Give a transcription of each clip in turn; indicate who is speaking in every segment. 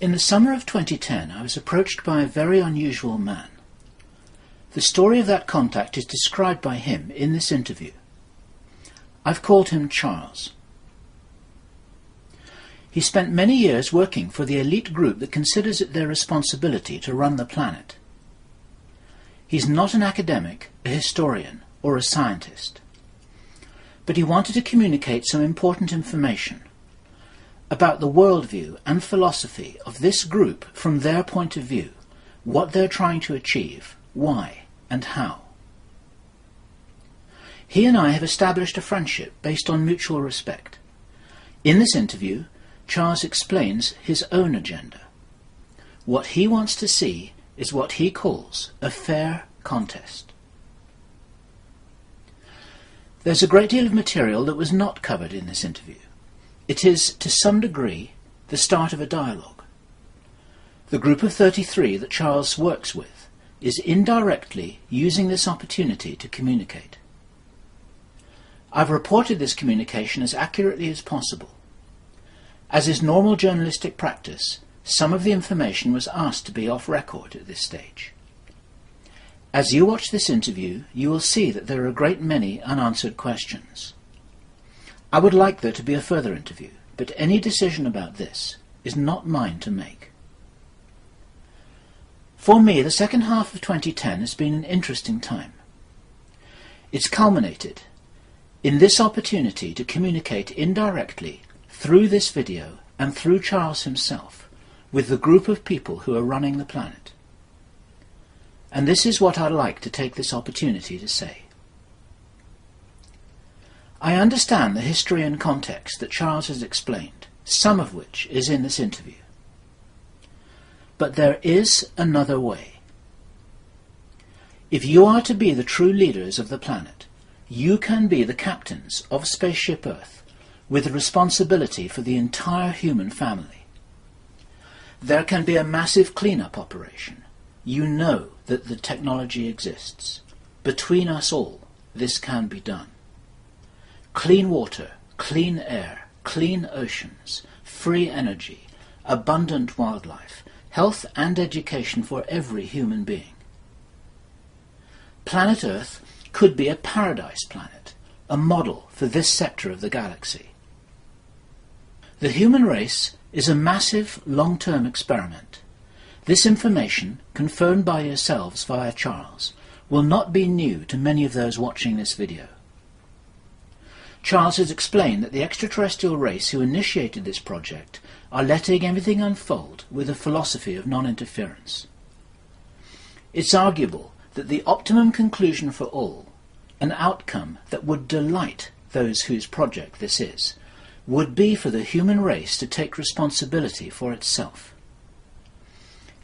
Speaker 1: In the summer of 2010, I was approached by a very unusual man. The story of that contact is described by him in this interview. I've called him Charles. He spent many years working for the elite group that considers it their responsibility to run the planet. He's not an academic, a historian, or a scientist. But he wanted to communicate some important information about the worldview and philosophy of this group from their point of view, what they're trying to achieve, why, and how. He and I have established a friendship based on mutual respect. In this interview, Charles explains his own agenda. What he wants to see is what he calls a fair contest. There's a great deal of material that was not covered in this interview. It is, to some degree, the start of a dialogue. The group of 33 that Charles works with is indirectly using this opportunity to communicate. I've reported this communication as accurately as possible. As is normal journalistic practice, some of the information was asked to be off record at this stage. As you watch this interview, you will see that there are a great many unanswered questions. I would like there to be a further interview, but any decision about this is not mine to make. For me, the second half of 2010 has been an interesting time. It's culminated in this opportunity to communicate indirectly through this video and through Charles himself with the group of people who are running the planet. And this is what I'd like to take this opportunity to say. I understand the history and context that Charles has explained, some of which is in this interview. But there is another way. If you are to be the true leaders of the planet, you can be the captains of Spaceship Earth with the responsibility for the entire human family. There can be a massive clean-up operation. You know that the technology exists. Between us all, this can be done. Clean water, clean air, clean oceans, free energy, abundant wildlife, health and education for every human being. Planet Earth could be a paradise planet, a model for this sector of the galaxy. The human race is a massive long-term experiment. This information, confirmed by yourselves via Charles, will not be new to many of those watching this video. Charles has explained that the extraterrestrial race who initiated this project are letting everything unfold with a philosophy of non-interference. It's arguable that the optimum conclusion for all, an outcome that would delight those whose project this is, would be for the human race to take responsibility for itself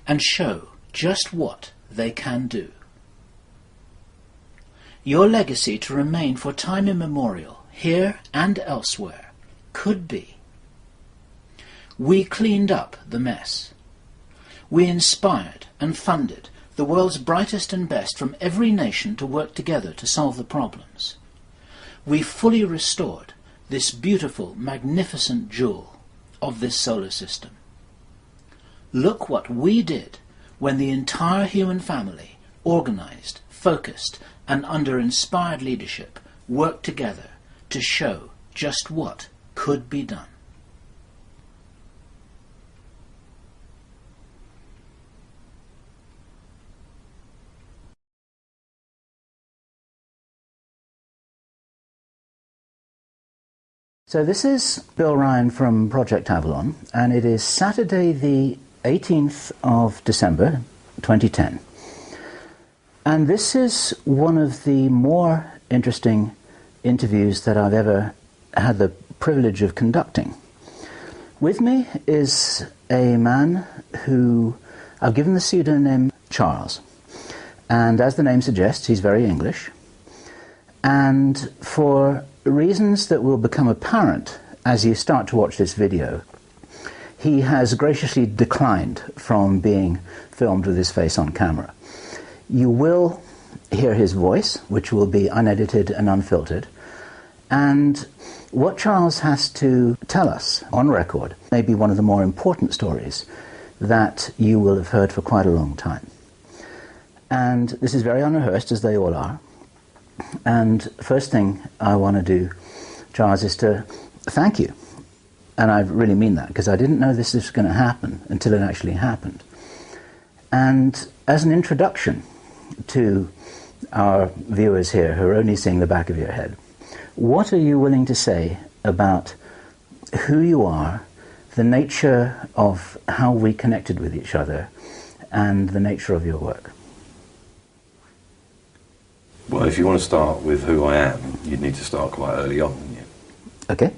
Speaker 1: and show just what they can do. Your legacy to remain for time immemorial, here and elsewhere, could be: we cleaned up the mess. We inspired and funded the world's brightest and best from every nation to work together to solve the problems. We fully restored this beautiful, magnificent jewel of this solar system. Look what we did when the entire human family, organized, focused, and under inspired leadership, worked together to show just what could be done. So this is Bill Ryan from Project Avalon, and it is Saturday the 18th of December 2010. And this is one of the more interesting interviews that I've ever had the privilege of conducting. With me is a man who I've given the pseudonym Charles. And as the name suggests, he's very English. And for reasons that will become apparent as you start to watch this video, he has graciously declined from being filmed with his face on camera. You will hear his voice, which will be unedited and unfiltered, and what Charles has to tell us on record may be one of the more important stories that you will have heard for quite a long time. And this is very unrehearsed, as they all are. And first thing I want to do, Charles, is to thank you. And I really mean that, because I didn't know this was going to happen until it actually happened. And as an introduction to our viewers here who are only seeing the back of your head, what are you willing to say about who you are, the nature of how we connected with each other, and the nature of your work?
Speaker 2: Well, if you want to start with who I am, you'd need to start quite early on, wouldn't you?
Speaker 1: Okay.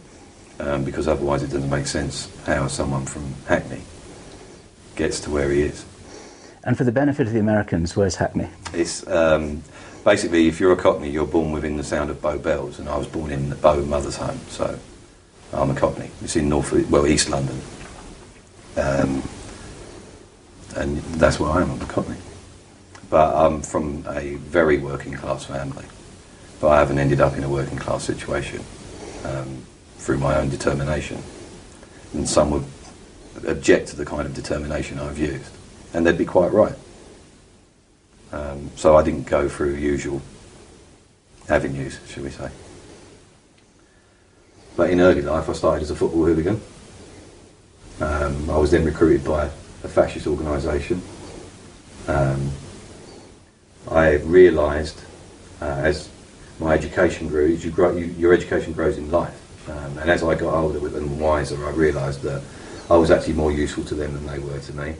Speaker 2: Because otherwise it doesn't make sense how someone from Hackney gets to where he is.
Speaker 1: And for the benefit of the Americans, where's Hackney?
Speaker 2: It's basically, if you're a Cockney, you're born within the sound of Bow Bells, and I was born in the Bow Mother's Home, so I'm a Cockney. It's in East London, and that's where I am. I'm a Cockney, but I'm from a very working class family, but I haven't ended up in a working class situation through my own determination, and some would object to the kind of determination I've used, and they'd be quite right. So I didn't go through usual avenues, shall we say. But in early life I started as a football hooligan. I was then recruited by a fascist organisation. I realised as my education grew, your education grows in life. And as I got older and wiser, I realised that I was actually more useful to them than they were to me.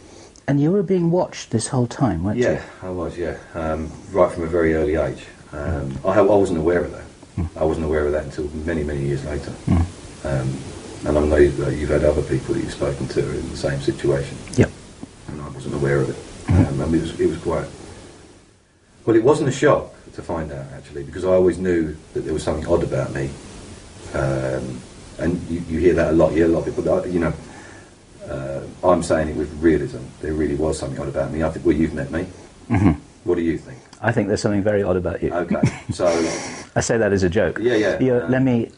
Speaker 1: And you were being watched this whole time, weren't you?
Speaker 2: Yeah, I was, yeah. Right from a very early age. I wasn't aware of that. I wasn't aware of that until many, many years later. And I know that you've had other people that you've spoken to in the same situation.
Speaker 1: Yep.
Speaker 2: And I wasn't aware of it. It was quite... Well, it wasn't a shock to find out, actually, because I always knew that there was something odd about me. And you hear that a lot. You hear a lot of people, you know... I'm saying it with realism. There really was something odd about me. I think, well, you've met me. Mm-hmm. What do you think?
Speaker 1: I think there's something very odd about you.
Speaker 2: Okay, so...
Speaker 1: I say that as a joke.
Speaker 2: Yeah.
Speaker 1: Let me...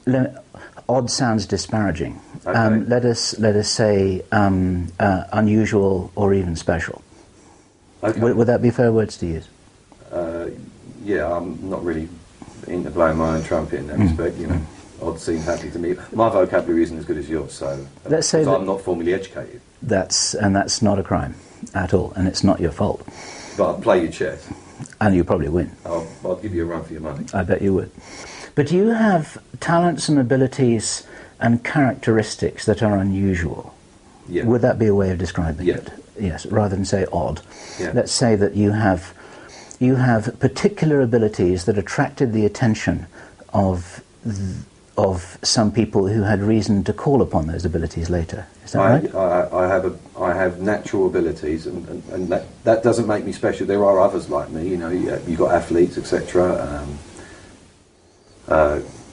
Speaker 1: Odd sounds disparaging.
Speaker 2: Okay.
Speaker 1: Let us say unusual or even special.
Speaker 2: Okay.
Speaker 1: Would that be fair words to use?
Speaker 2: Yeah, I'm not really into blowing my own trumpet in that respect, you know. Odd seems happy to me. My vocabulary isn't as good as yours, so
Speaker 1: let's say that
Speaker 2: I'm not formally educated.
Speaker 1: That's not a crime at all, and it's not your fault.
Speaker 2: But I'll play you chess.
Speaker 1: And you probably win.
Speaker 2: I'll give you a run for your money.
Speaker 1: I bet you would. But you have talents and abilities and characteristics that are unusual.
Speaker 2: Yeah.
Speaker 1: Would that be a way of describing
Speaker 2: Yeah.
Speaker 1: it? Yes, rather than say odd.
Speaker 2: Yeah.
Speaker 1: Let's say that you have particular abilities that attracted the attention of some people who had reason to call upon those abilities later. Is that right?
Speaker 2: I have natural abilities, and that doesn't make me special. There are others like me, you know. You've got athletes, etc.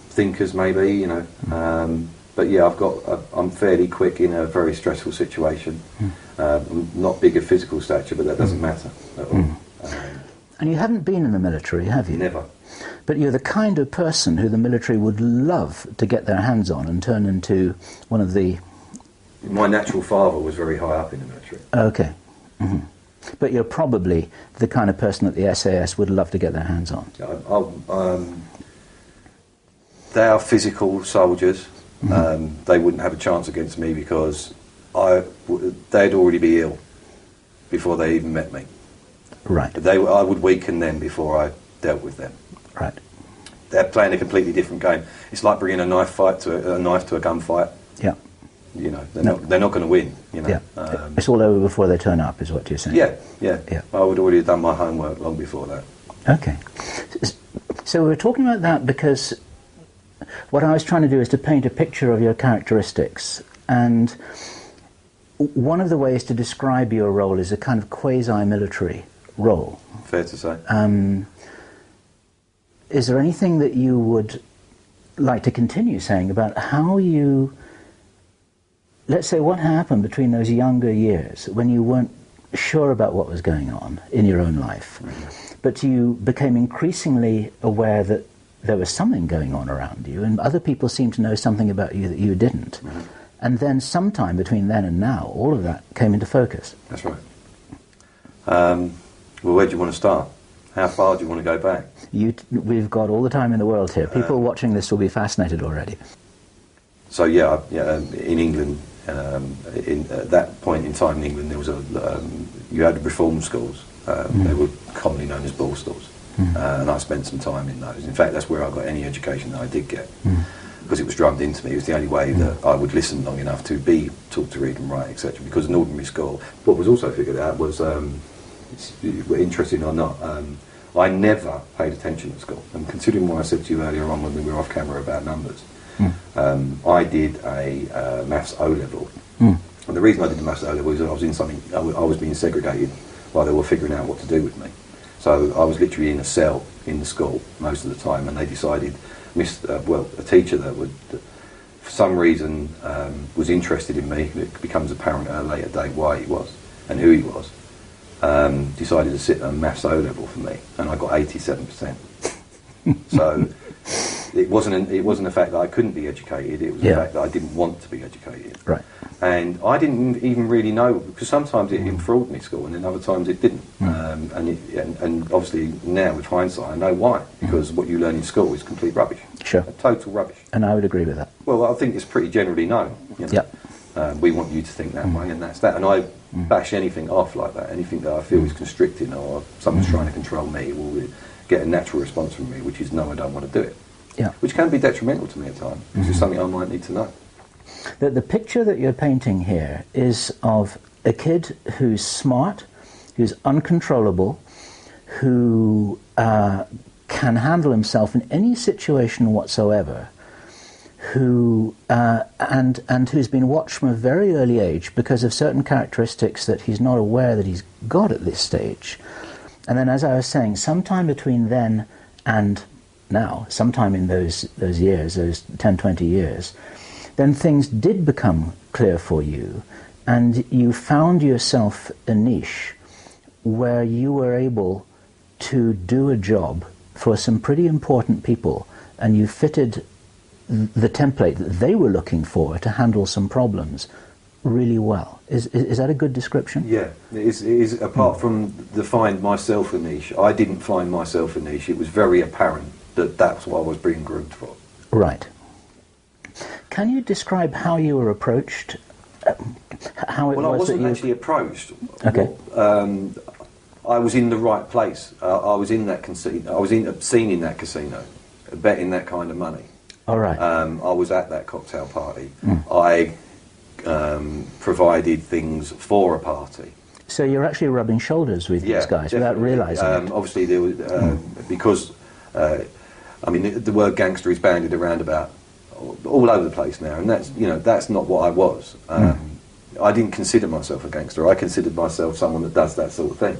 Speaker 2: Thinkers, maybe, you know. But yeah, I'm fairly quick in a very stressful situation. I'm not big of physical stature, but that doesn't matter at all.
Speaker 1: And you haven't been in the military, have you?
Speaker 2: Never.
Speaker 1: But you're the kind of person who the military would love to get their hands on and turn into one of the...
Speaker 2: My natural father was very high up in the military.
Speaker 1: Okay. Mm-hmm. But you're probably the kind of person that the SAS would love to get their hands on.
Speaker 2: They are physical soldiers. They wouldn't have a chance against me because they'd already be ill before they even met me.
Speaker 1: Right.
Speaker 2: I would weaken them before I dealt with them.
Speaker 1: Right.
Speaker 2: They're playing a completely different game. It's like bringing a knife to a gunfight.
Speaker 1: Yeah.
Speaker 2: You know, they're not going to win. You know.
Speaker 1: Yeah. It's all over before they turn up, is what you're saying.
Speaker 2: Yeah. I would already have done my homework long before that.
Speaker 1: Okay. So we were talking about that because what I was trying to do is to paint a picture of your characteristics, and one of the ways to describe your role is a kind of quasi-military role.
Speaker 2: Fair to say.
Speaker 1: Is there anything that you would like to continue saying about how you, let's say, what happened between those younger years when you weren't sure about what was going on in your own life, but you became increasingly aware that there was something going on around you, and other people seemed to know something about you that you didn't. And then sometime between then and now, all of that came into focus.
Speaker 2: That's right. Well, where do you want to start? How far do you want to go back?
Speaker 1: We've got all the time in the world here. People watching this will be fascinated already.
Speaker 2: So in England, at that point in time in England, there was you had reform schools. They were commonly known as borstalls, and I spent some time in those. In fact, that's where I got any education that I did get, because it was drummed into me. It was the only way that I would listen long enough to be taught to read and write, etc. Because an ordinary school, what was also figured out was, interesting or not, I never paid attention at school. And considering what I said to you earlier on when we were off camera about numbers, I did a maths O-level. And the reason I did the maths O-level is that I was being segregated while they were figuring out what to do with me. So I was literally in a cell in the school most of the time, and they decided, a teacher that would, for some reason, was interested in me. It becomes apparent at a later date why he was and who he was. Decided to sit on maths O-level for me, and I got 87%. So it wasn't the fact that I couldn't be educated, it was the fact that I didn't want to be educated.
Speaker 1: Right.
Speaker 2: And I didn't even really know, because sometimes it enthralled me, school, and then other times it didn't. And obviously now with hindsight I know why, because what you learn in school is complete rubbish.
Speaker 1: Sure.
Speaker 2: Total rubbish.
Speaker 1: And I would agree with that.
Speaker 2: Well, I think it's pretty generally known. You know?
Speaker 1: Yep.
Speaker 2: We want you to think that way, and that's that. And I bash anything off like that. Anything that I feel is constricting or someone's trying to control me will get a natural response from me, which is no, I don't want to do it.
Speaker 1: Yeah.
Speaker 2: Which can be detrimental to me at times, which is something I might need to know.
Speaker 1: The picture that you're painting here is of a kid who's smart, who's uncontrollable, who can handle himself in any situation whatsoever, who and who's been watched from a very early age because of certain characteristics that he's not aware that he's got at this stage. And then, as I was saying, sometime between then and now, sometime in those years, those 10, 20 years, then things did become clear for you, and you found yourself a niche where you were able to do a job for some pretty important people, and you fitted the template that they were looking for to handle some problems really well. Is that a good description?
Speaker 2: Yeah, it is. Apart from the find myself a niche, I didn't find myself a niche. It was very apparent that that's what I was being groomed for.
Speaker 1: Right. Can you describe how you were approached? How it was
Speaker 2: I wasn't
Speaker 1: that you
Speaker 2: actually approached.
Speaker 1: Okay.
Speaker 2: I was in the right place. I was in that casino. I was seen in that casino, betting that kind of money.
Speaker 1: All right.
Speaker 2: I was at that cocktail party. I provided things for a party.
Speaker 1: So you're actually rubbing shoulders with these guys
Speaker 2: definitely.
Speaker 1: without realising it.
Speaker 2: Obviously, there was because the word gangster is bandied around about all over the place now, and that's not what I was. I didn't consider myself a gangster. I considered myself someone that does that sort of thing.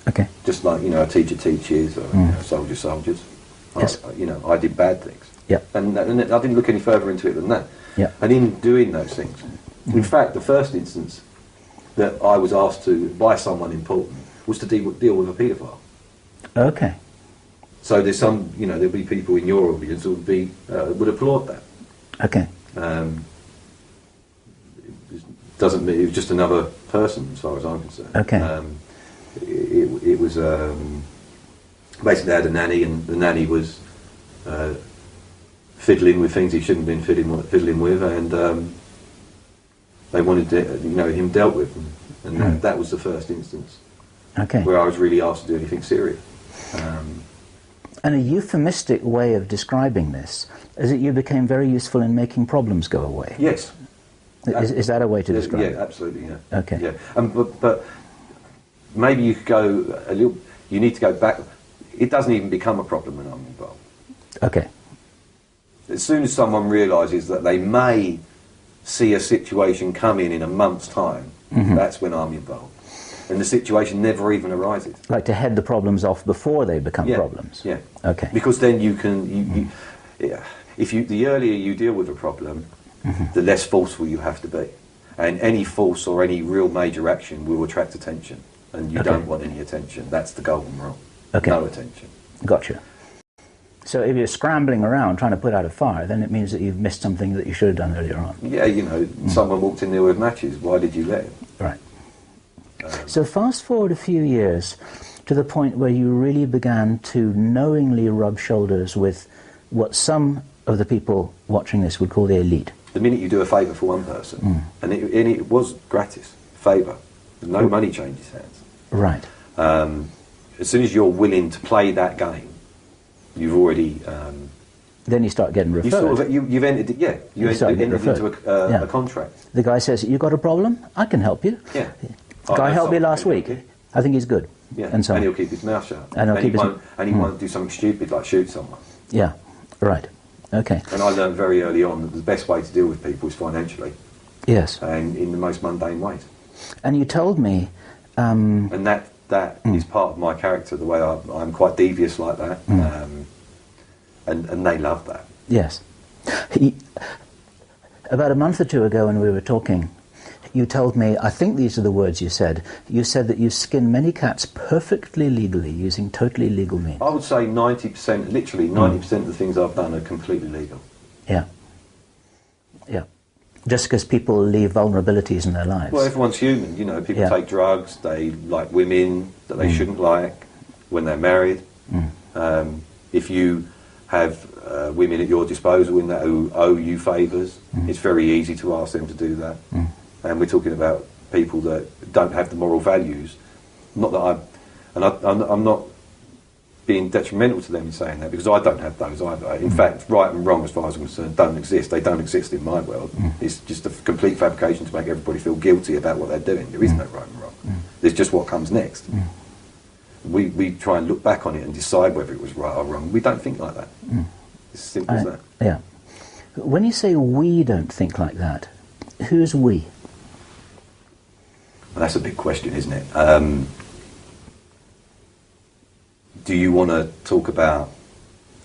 Speaker 1: Okay.
Speaker 2: Just like a teacher teaches, or soldiers.
Speaker 1: Yes.
Speaker 2: I did bad things.
Speaker 1: Yeah.
Speaker 2: And I didn't look any further into it than that.
Speaker 1: Yeah.
Speaker 2: And in doing those things, in fact, the first instance that I was asked to by someone important was to deal with a paedophile.
Speaker 1: Okay.
Speaker 2: So there's some, there'll be people in your audience who would applaud that.
Speaker 1: Okay.
Speaker 2: Doesn't mean it was just another person, as far as I'm concerned.
Speaker 1: Okay.
Speaker 2: It was basically they had a nanny, and the nanny was fiddling with things he shouldn't have been fiddling with, and they wanted him dealt with, and that was the first instance.
Speaker 1: Okay.
Speaker 2: Where I was really asked to do anything serious.
Speaker 1: And a euphemistic way of describing this is that you became very useful in making problems go away.
Speaker 2: Yes.
Speaker 1: Is that a way to describe it?
Speaker 2: Yeah, absolutely, yeah.
Speaker 1: Okay.
Speaker 2: Yeah. But maybe you could go a little, you need to go back. It doesn't even become a problem when I'm involved.
Speaker 1: Okay.
Speaker 2: As soon as someone realises that they may see a situation come in a month's time, that's when I'm involved. And the situation never even arises. Like
Speaker 1: to head the problems off before they become problems?
Speaker 2: Yeah.
Speaker 1: Okay.
Speaker 2: Because then you can, the earlier you deal with a problem, the less forceful you have to be. And any force or any real major action will attract attention. And you don't want any attention. That's the golden rule.
Speaker 1: Okay.
Speaker 2: No attention.
Speaker 1: Gotcha. So if you're scrambling around trying to put out a fire, then it means that you've missed something that you should have done earlier on.
Speaker 2: Yeah, someone walked in there with matches. Why did you let him?
Speaker 1: Right. So fast forward a few years to the point where you really began to knowingly rub shoulders with what some of the people watching this would call the elite.
Speaker 2: The minute you do a favour for one person, and it was gratis, favour, no money changes hands.
Speaker 1: Right.
Speaker 2: As soon as you're willing to play that game, you've already...
Speaker 1: then you start getting referred.
Speaker 2: You've entered it, yeah. You entered into a contract.
Speaker 1: The guy says, you got a problem? I can help you.
Speaker 2: Yeah.
Speaker 1: The guy helped me last week. I think he's good.
Speaker 2: Yeah.
Speaker 1: And so on.
Speaker 2: He'll keep his mouth shut.
Speaker 1: And
Speaker 2: he won't do something stupid like shoot someone.
Speaker 1: Yeah. Right. Okay.
Speaker 2: And I learned very early on that the best way to deal with people is financially.
Speaker 1: Yes.
Speaker 2: And in the most mundane ways.
Speaker 1: And you told me...
Speaker 2: and that is part of my character, the way I'm quite devious like that. And they love that.
Speaker 1: Yes. About a month or two ago when we were talking, you told me, I think these are the words you said that you skin many cats perfectly legally using totally legal means.
Speaker 2: I would say 90%, literally 90% of the things I've done are completely legal.
Speaker 1: Yeah. Yeah. Just because people leave vulnerabilities in their lives.
Speaker 2: Well, everyone's human, people take drugs, they like women that they shouldn't like when they're married. If you have women at your disposal who owe you favours, it's very easy to ask them to do that. And we're talking about people that don't have the moral values. Not that I'm not being detrimental to them in saying that, because I don't have those either. In fact, right and wrong, as far as I'm concerned, don't exist. They don't exist in my world. It's just a complete fabrication to make everybody feel guilty about what they're doing. There is no right and wrong. There's just what comes next. We try and look back on it and decide whether it was right or wrong. We don't think like that. It's as simple as that.
Speaker 1: Yeah. When you say we don't think like that, who's we?
Speaker 2: Well, that's a big question, isn't it? Do you want to talk about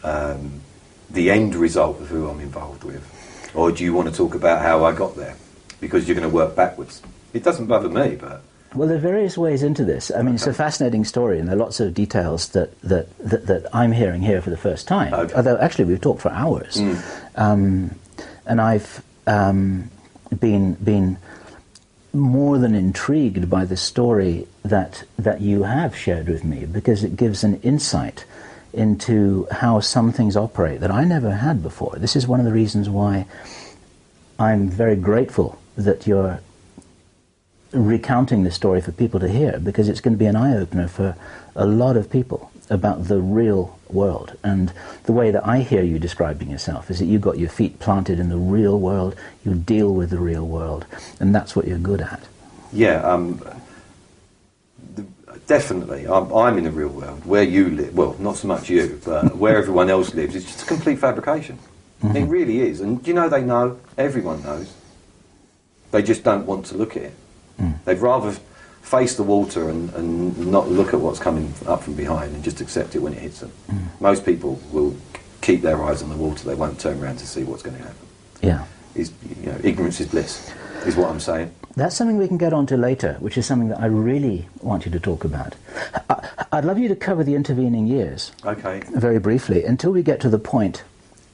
Speaker 2: the end result of who I'm involved with? Or do you want to talk about how I got there? Because you're going to work backwards. It doesn't bother me, but...
Speaker 1: Well, there are various ways into this. I mean, it's a fascinating story, and there are lots of details that I'm hearing here for the first time.
Speaker 2: Okay.
Speaker 1: Although, actually, we've talked for hours. And I've been more than intrigued by the story that you have shared with me, because it gives an insight into how some things operate that I never had before. This is one of the reasons why I'm very grateful that you're recounting this story for people to hear, because it's going to be an eye-opener for a lot of people about the real world. And the way that I hear you describing yourself is that you got your feet planted in the real world, you deal with the real world, and that's what you're good at.
Speaker 2: Yeah, definitely. I'm in the real world. Where you live, well, not so much you, but where everyone else lives, it's just a complete fabrication. It really is. And they know, everyone knows. They just don't want to look at it. They'd rather face the water and not look at what's coming up from behind and just accept it when it hits them. Most people will keep their eyes on the water. They won't turn around to see what's going to happen.
Speaker 1: Yeah.
Speaker 2: Ignorance is bliss, is what I'm saying.
Speaker 1: That's something we can get on to later, which is something that I really want you to talk about. I'd love you to cover the intervening years.
Speaker 2: Okay.
Speaker 1: Very briefly, until we get to the point,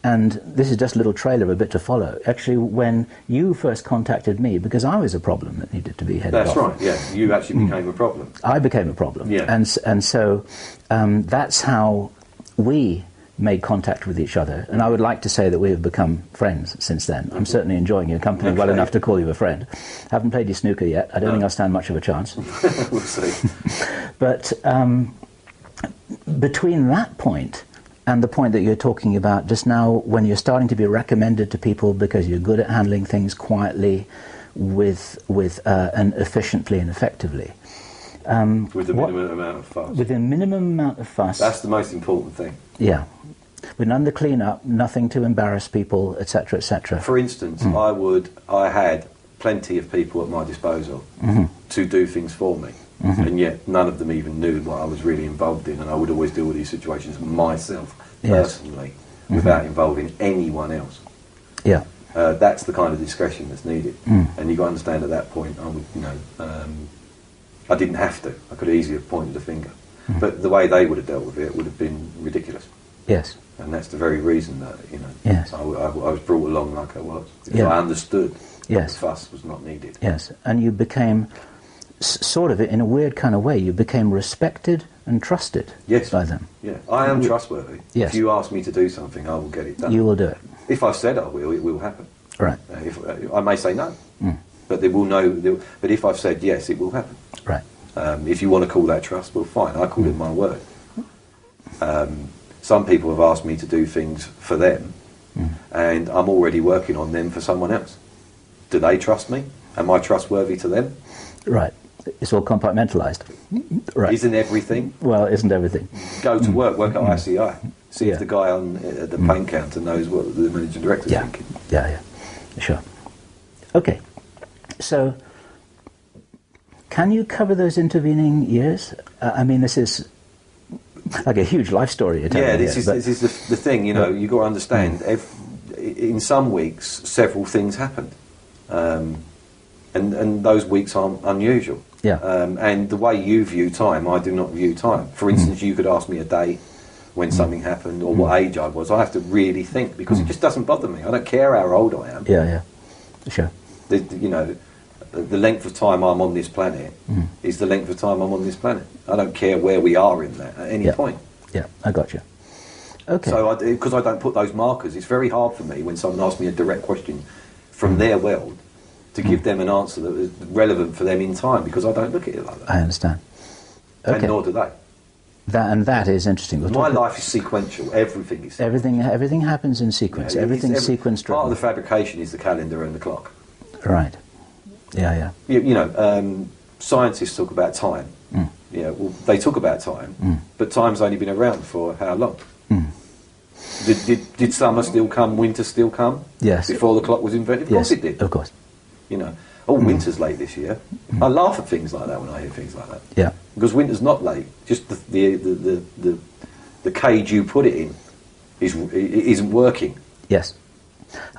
Speaker 1: and this is just a little trailer, a bit to follow, actually when you first contacted me, because I was a problem that needed to be headed off.
Speaker 2: That's right, yeah. You actually became a problem.
Speaker 1: I became a problem.
Speaker 2: Yeah.
Speaker 1: And so that's how we made contact with each other, and I would like to say that we have become friends since then. I'm certainly enjoying your company well enough to call you a friend. Haven't played you snooker yet. I don't think I'll stand much of a chance.
Speaker 2: We'll see.
Speaker 1: But between that point and the point that you're talking about just now, when you're starting to be recommended to people because you're good at handling things quietly, and efficiently and effectively.
Speaker 2: With a minimum amount of fuss.
Speaker 1: With a minimum amount of fuss.
Speaker 2: That's the most important thing.
Speaker 1: Yeah. With none to clean up, nothing to embarrass people, etc., etc.
Speaker 2: For instance, I had plenty of people at my disposal to do things for me, and yet none of them even knew what I was really involved in, and I would always deal with these situations myself, personally, without involving anyone else.
Speaker 1: Yeah.
Speaker 2: That's the kind of discretion that's needed, and you've got to understand at that point, I didn't have to. I could easily have pointed a finger. But the way they would have dealt with it would have been ridiculous.
Speaker 1: Yes.
Speaker 2: And that's the very reason that,
Speaker 1: Yes.
Speaker 2: I was brought along like I was. Because
Speaker 1: Yeah.
Speaker 2: I understood
Speaker 1: Yes.
Speaker 2: that the fuss was not needed.
Speaker 1: Yes, and you became, sort of, in a weird kind of way, you became respected and trusted
Speaker 2: Yes.
Speaker 1: by them.
Speaker 2: Yeah, I am trustworthy.
Speaker 1: Yes.
Speaker 2: If you ask me to do something, I will get it done.
Speaker 1: You will do it.
Speaker 2: If I've said I will, it will happen.
Speaker 1: Right,
Speaker 2: I may say no, but they will know. But if I've said yes, it will happen.
Speaker 1: right.
Speaker 2: If you want to call that trust, well, fine. I call it my word. Some people have asked me to do things for them, and I'm already working on them for someone else. Do they trust me? Am I trustworthy to them?
Speaker 1: Right. It's all compartmentalized. Right.
Speaker 2: Isn't everything?
Speaker 1: Well, isn't everything?
Speaker 2: Go to work at ICI. See
Speaker 1: Yeah.
Speaker 2: if the guy at the paint counter knows what the managing director's
Speaker 1: Yeah.
Speaker 2: thinking.
Speaker 1: Yeah, sure. Okay, so can you cover those intervening years? I mean, this is like a huge life story you're telling
Speaker 2: Yeah,
Speaker 1: me
Speaker 2: this
Speaker 1: here,
Speaker 2: is the thing. You've got to understand. In some weeks, several things happened, and those weeks aren't unusual.
Speaker 1: Yeah.
Speaker 2: And the way you view time, I do not view time. For instance, you could ask me a date when something happened or what age I was. I have to really think because it just doesn't bother me. I don't care how old I am.
Speaker 1: Yeah, sure.
Speaker 2: The length of time I'm on this planet is the length of time I'm on this planet. I don't care where we are in that at any point.
Speaker 1: Yeah, I got you. Okay.
Speaker 2: So because I don't put those markers, it's very hard for me when someone asks me a direct question from their world to give them an answer that is relevant for them in time because I don't look at it like that.
Speaker 1: I understand. Okay.
Speaker 2: And nor do they.
Speaker 1: That is interesting.
Speaker 2: My life is sequential. Everything is sequential.
Speaker 1: Everything happens in sequence. Everything's sequence driven.
Speaker 2: Part of the fabrication is the calendar and the clock.
Speaker 1: Right. Yeah.
Speaker 2: Scientists talk about time. Yeah, well, they talk about time, but time's only been around for how long? Did summer still come, winter still come?
Speaker 1: Yes.
Speaker 2: Before the clock was invented? Of course it did.
Speaker 1: Of course.
Speaker 2: Winter's late this year. I laugh at things like that when I hear things like that.
Speaker 1: Yeah.
Speaker 2: Because winter's not late. Just the cage you put it in isn't working.
Speaker 1: Yes.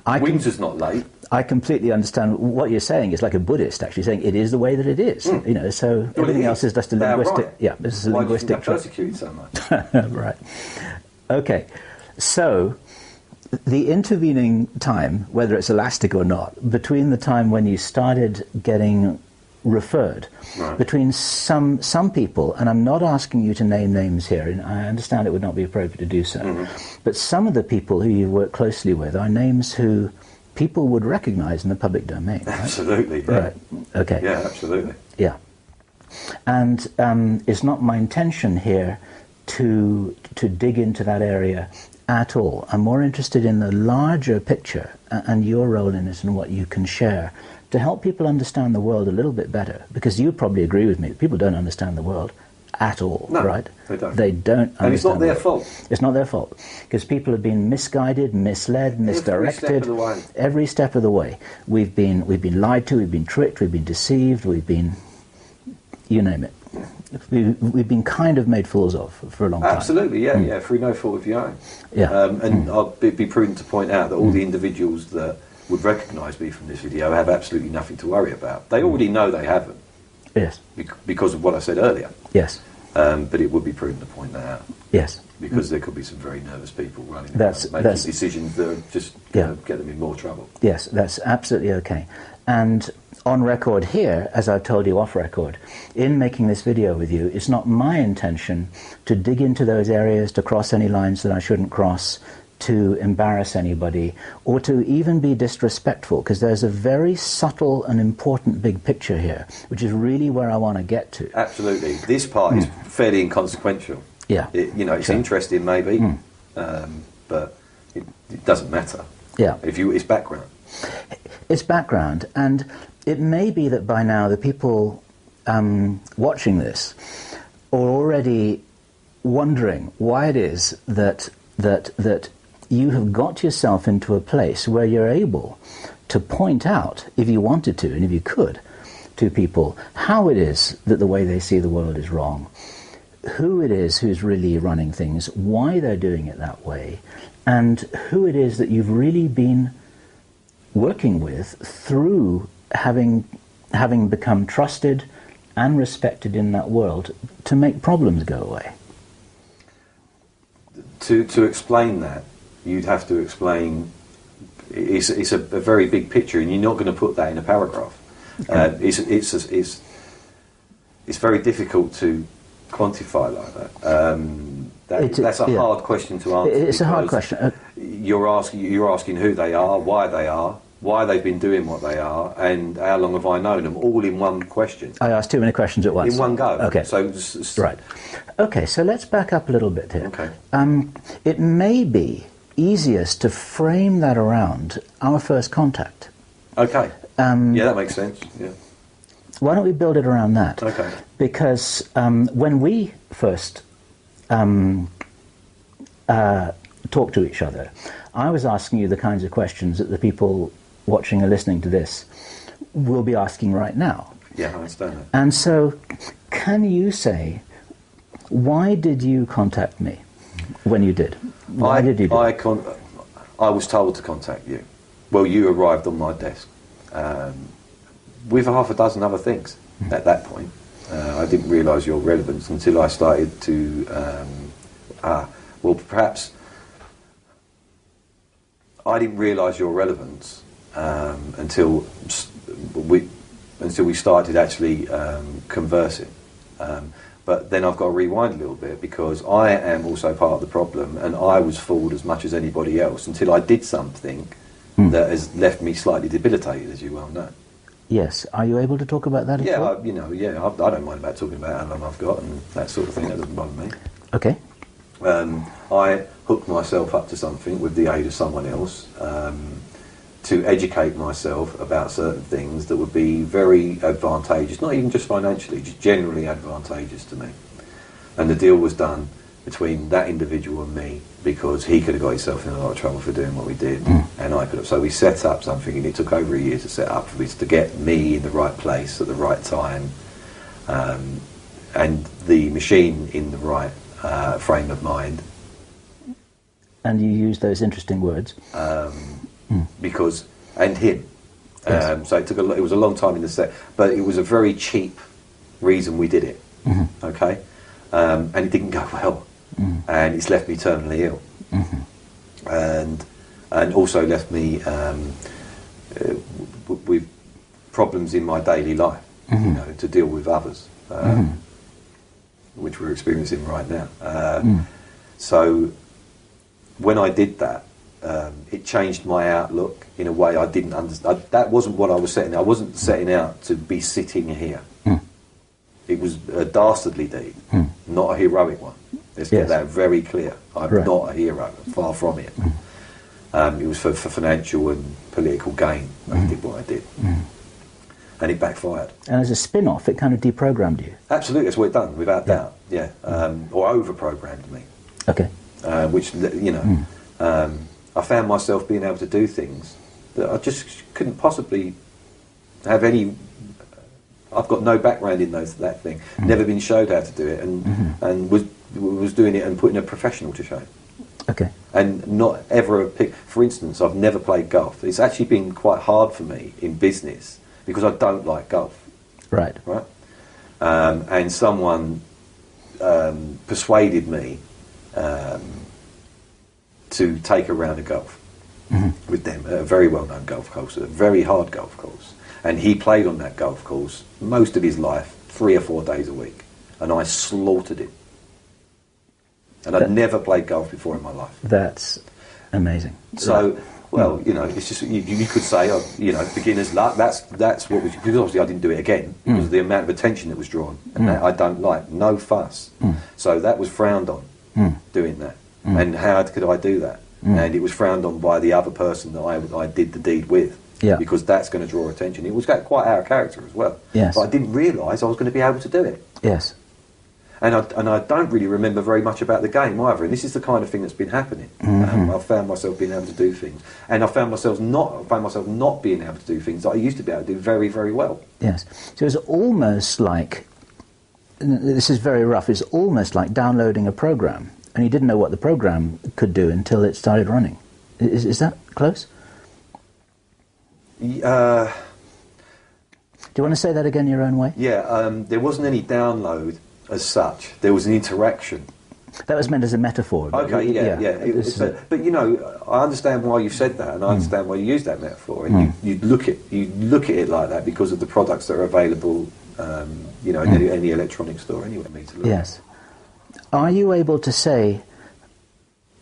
Speaker 2: Winter's not late.
Speaker 1: I completely understand what you're saying. It's like a Buddhist actually saying it is the way that it is. So everything else is just a linguistic.
Speaker 2: Right.
Speaker 1: Yeah, this is a
Speaker 2: Why
Speaker 1: linguistic.
Speaker 2: Why do you think they're persecuted so much?
Speaker 1: Right. Okay. So the intervening time, whether it's elastic or not, between the time when you started getting referred, between some people, and I'm not asking you to name names here, and I understand it would not be appropriate to do so, but some of the people who you work closely with are names who people would recognize in the public domain. Right?
Speaker 2: Absolutely. Yeah.
Speaker 1: Right. Okay.
Speaker 2: Yeah, absolutely.
Speaker 1: Yeah. And it's not my intention here to dig into that area at all. I'm more interested in the larger picture and your role in it and what you can share to help people understand the world a little bit better, because you probably agree with me that people don't understand the world at all,
Speaker 2: no,
Speaker 1: right?
Speaker 2: They don't.
Speaker 1: They don't understand.
Speaker 2: And it's not their fault.
Speaker 1: It's not their fault, because people have been misguided, misled, misdirected.
Speaker 2: Every step of the way.
Speaker 1: Every step of the way. We've been lied to, we've been tricked, we've been deceived, we've been, you name it. We've been kind of made fools of for a long time.
Speaker 2: Absolutely, yeah, through no fault of your own.
Speaker 1: Yeah.
Speaker 2: And I'll be prudent to point out that all the individuals that would recognise me from this video have absolutely nothing to worry about. They already know they haven't.
Speaker 1: Yes.
Speaker 2: Because of what I said earlier.
Speaker 1: Yes.
Speaker 2: But it would be prudent to point that out.
Speaker 1: Yes.
Speaker 2: Because there could be some very nervous people running around making decisions that are just get them in more trouble.
Speaker 1: Yes, that's absolutely okay. And on record here, as I've told you off record, in making this video with you, it's not my intention to dig into those areas, to cross any lines that I shouldn't cross, to embarrass anybody, or to even be disrespectful, because there's a very subtle and important big picture here, which is really where I want to get to.
Speaker 2: Absolutely. This part is fairly inconsequential.
Speaker 1: Yeah.
Speaker 2: It's interesting maybe, but it doesn't matter.
Speaker 1: Yeah.
Speaker 2: It's background.
Speaker 1: It's background, and it may be that by now the people watching this are already wondering why it is that you have got yourself into a place where you're able to point out, if you wanted to, and if you could, to people how it is that the way they see the world is wrong, who it is who's really running things, why they're doing it that way, and who it is that you've really been working with through having become trusted and respected in that world to make problems go away.
Speaker 2: to explain that, you'd have to explain. It's a very big picture, and you're not going to put that in a paragraph. Okay. It's very difficult to quantify like that. That's a hard question to answer.
Speaker 1: It's a hard question.
Speaker 2: You're asking who they are, why they've been doing what they are, and how long have I known them, all in one question.
Speaker 1: I asked too many questions at once.
Speaker 2: In one go.
Speaker 1: Okay.
Speaker 2: So
Speaker 1: right. Okay, so let's back up a little bit here.
Speaker 2: Okay.
Speaker 1: It may be easiest to frame that around our first contact.
Speaker 2: Okay. Yeah, that makes sense. Yeah.
Speaker 1: Why don't we build it around that?
Speaker 2: Okay.
Speaker 1: Because when we first talked to each other, I was asking you the kinds of questions that the people watching or listening to this will be asking right now.
Speaker 2: Yeah, I understand that.
Speaker 1: And so, can you say, why did you contact me when you did? Why did you do it?
Speaker 2: I was told to contact you. Well, you arrived on my desk with half a dozen other things at that point. I didn't realise your relevance until I started to... perhaps I didn't realise your relevance until we started actually conversing. But then I've got to rewind a little bit, because I am also part of the problem, and I was fooled as much as anybody else until I did something that has left me slightly debilitated, as you well know.
Speaker 1: Yes. Are you able to talk about that at all?
Speaker 2: I don't mind about talking about how long I've got and that sort of thing. That doesn't bother me.
Speaker 1: Okay.
Speaker 2: I hooked myself up to something with the aid of someone else to educate myself about certain things that would be very advantageous, not even just financially, just generally advantageous to me. And the deal was done between that individual and me, because he could have got himself in a lot of trouble for doing what we did, and I could have. So we set up something, and it took over a year to set up, to get me in the right place at the right time, and the machine in the right frame of mind.
Speaker 1: And you use those interesting words.
Speaker 2: Because, and him. Yes. So it was a long time in the set, but it was a very cheap reason we did it. Mm-hmm. Okay? And it didn't go well. Mm-hmm. And it's left me terminally ill. Mm-hmm. And also left me with problems in my daily life, to deal with others, which we're experiencing right now. So when I did that, it changed my outlook in a way I didn't understand. That wasn't what I was setting out. I wasn't setting out to be sitting here. It was a dastardly deed, not a heroic one. Let's get that very clear. I'm not a hero, far from it. It was for financial and political gain. I did what I did. And it backfired.
Speaker 1: And as a spin-off, it kind of deprogrammed you.
Speaker 2: Absolutely, that's what it done, without doubt. Yeah, or over-programmed me.
Speaker 1: Okay.
Speaker 2: Which, I found myself being able to do things that I just couldn't possibly have any. I've got no background in that thing. Never been showed how to do it, and was doing it and putting a professional to shame.
Speaker 1: Okay.
Speaker 2: And not ever for instance, I've never played golf. It's actually been quite hard for me in business because I don't like golf.
Speaker 1: Right.
Speaker 2: Right. And someone persuaded me to take a round of golf with them at a very well-known golf course, a very hard golf course. And he played on that golf course most of his life, 3 or 4 days a week. And I slaughtered him. And I'd never played golf before in my life.
Speaker 1: That's amazing.
Speaker 2: So, well, it's just, you could say, beginner's luck. That's what was, because obviously I didn't do it again. Because of the amount of attention that was drawn. And that I don't like. No fuss. So that was frowned on, doing that. And how could I do that? And it was frowned on by the other person that I did the deed with. Yeah. Because that's going to draw attention. It was quite out of character as well. Yes. But I didn't realise I was going to be able to do it.
Speaker 1: Yes.
Speaker 2: And I don't really remember very much about the game either. And this is the kind of thing that's been happening. I've found myself being able to do things, and I found myself not being able to do things that I used to be able to do very, very well.
Speaker 1: Yes. So it's almost like, this is very rough. It's almost like downloading a program, and you didn't know what the program could do until it started running. Is that close? Do you want to say that again your own way?
Speaker 2: Yeah. There wasn't any download as such. There was an interaction
Speaker 1: That was meant as a metaphor.
Speaker 2: Okay, yeah. But you know, I understand why you said that, and I understand why you used that metaphor, and you look at it like that because of the products that are available, you know, in any electronic store anyway.
Speaker 1: Yes. Are you able to say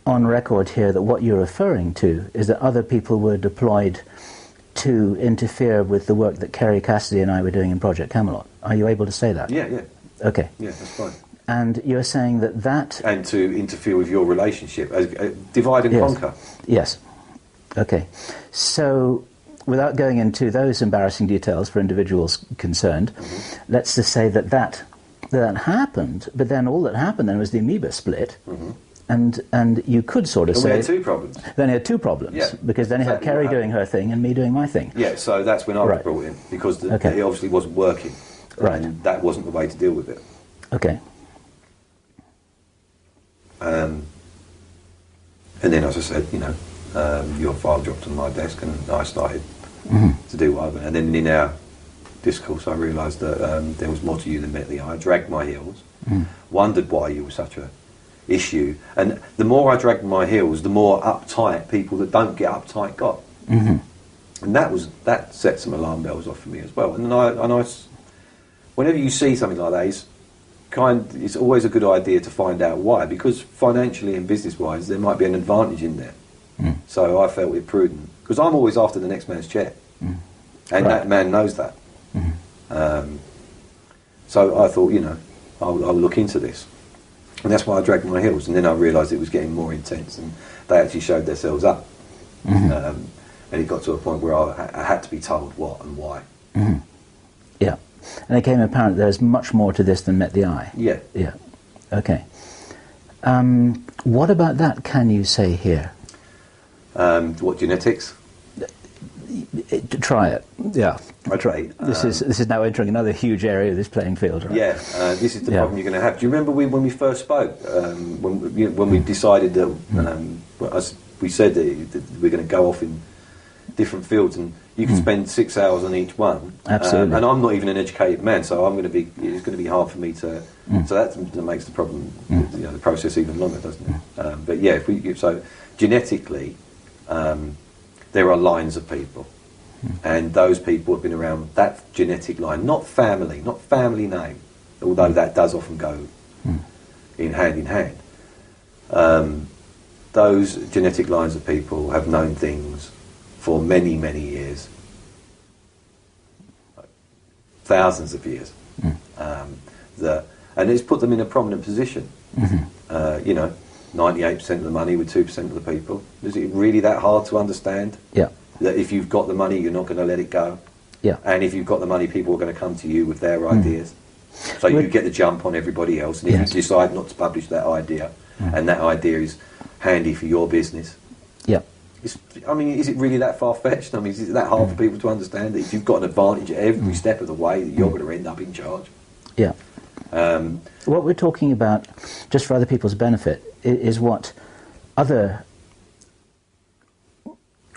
Speaker 1: on record here that what you're referring to is that other people were deployed to interfere with the work that Kerry Cassidy and I were doing in Project Camelot? Are you able to say that?
Speaker 2: Yeah.
Speaker 1: Okay.
Speaker 2: Yeah, that's fine.
Speaker 1: And you're saying that...
Speaker 2: And to interfere with your relationship, divide and conquer.
Speaker 1: Yes. Okay. So, without going into those embarrassing details for individuals concerned, let's just say that happened, but then all that happened then was the amoeba split, and you could sort of say...
Speaker 2: we had two problems.
Speaker 1: Then you had two problems, because then you had Kerry doing her thing and me doing my thing.
Speaker 2: Yeah, so that's when I was brought in, because it obviously wasn't working.
Speaker 1: Right.
Speaker 2: And that wasn't the way to deal with it.
Speaker 1: Okay.
Speaker 2: And then, as I said, you know, your file dropped on my desk, and I started to do what I went. And then in our discourse, I realised that there was more to you than met the eye. I dragged my heels, wondered why you were such a issue, and the more I dragged my heels, the more uptight people that don't get uptight got, and that set some alarm bells off for me as well. And I whenever you see something like that, it's always a good idea to find out why, because financially and business-wise, there might be an advantage in there. So I felt it prudent, because I'm always after the next man's chair, and that man knows that. So I thought, you know, I'll look into this, and that's why I dragged my heels. And then I realised it was getting more intense, and they actually showed themselves up, and it got to a point where I had to be told what and why.
Speaker 1: Yeah. And it became apparent there's much more to this than met the eye.
Speaker 2: Yeah.
Speaker 1: Yeah. Okay. What about that can you say here?
Speaker 2: What, genetics?
Speaker 1: Try it. Yeah.
Speaker 2: Okay.
Speaker 1: This is now entering another huge area of this playing field, right?
Speaker 2: Yeah. This is the problem you're going to have. Do you remember when we first spoke? When we decided that we said that we're going to go off in different fields, and you can spend 6 hours on each one.
Speaker 1: Absolutely.
Speaker 2: And I'm not even an educated man, so it's going to be hard for me to. So that makes the problem, you know, the process even longer, doesn't it? But yeah, so genetically, there are lines of people, and those people have been around that genetic line, not family name, although that does often go in hand. Those genetic lines of people have known things for many, many years, thousands of years, and it's put them in a prominent position. You know, 98% of the money with 2% of the people. Is it really that hard to understand?
Speaker 1: Yeah.
Speaker 2: That if you've got the money, you're not going to let it go.
Speaker 1: Yeah.
Speaker 2: And if you've got the money, people are going to come to you with their ideas. So you get the jump on everybody else. And if you decide not to publish that idea, and that idea is handy for your business, I mean, is it really that far-fetched? I mean, is it that hard for people to understand that if you've got an advantage at every step of the way, that you're going to end up in charge? Yeah.
Speaker 1: What we're talking about, just for other people's benefit, is what other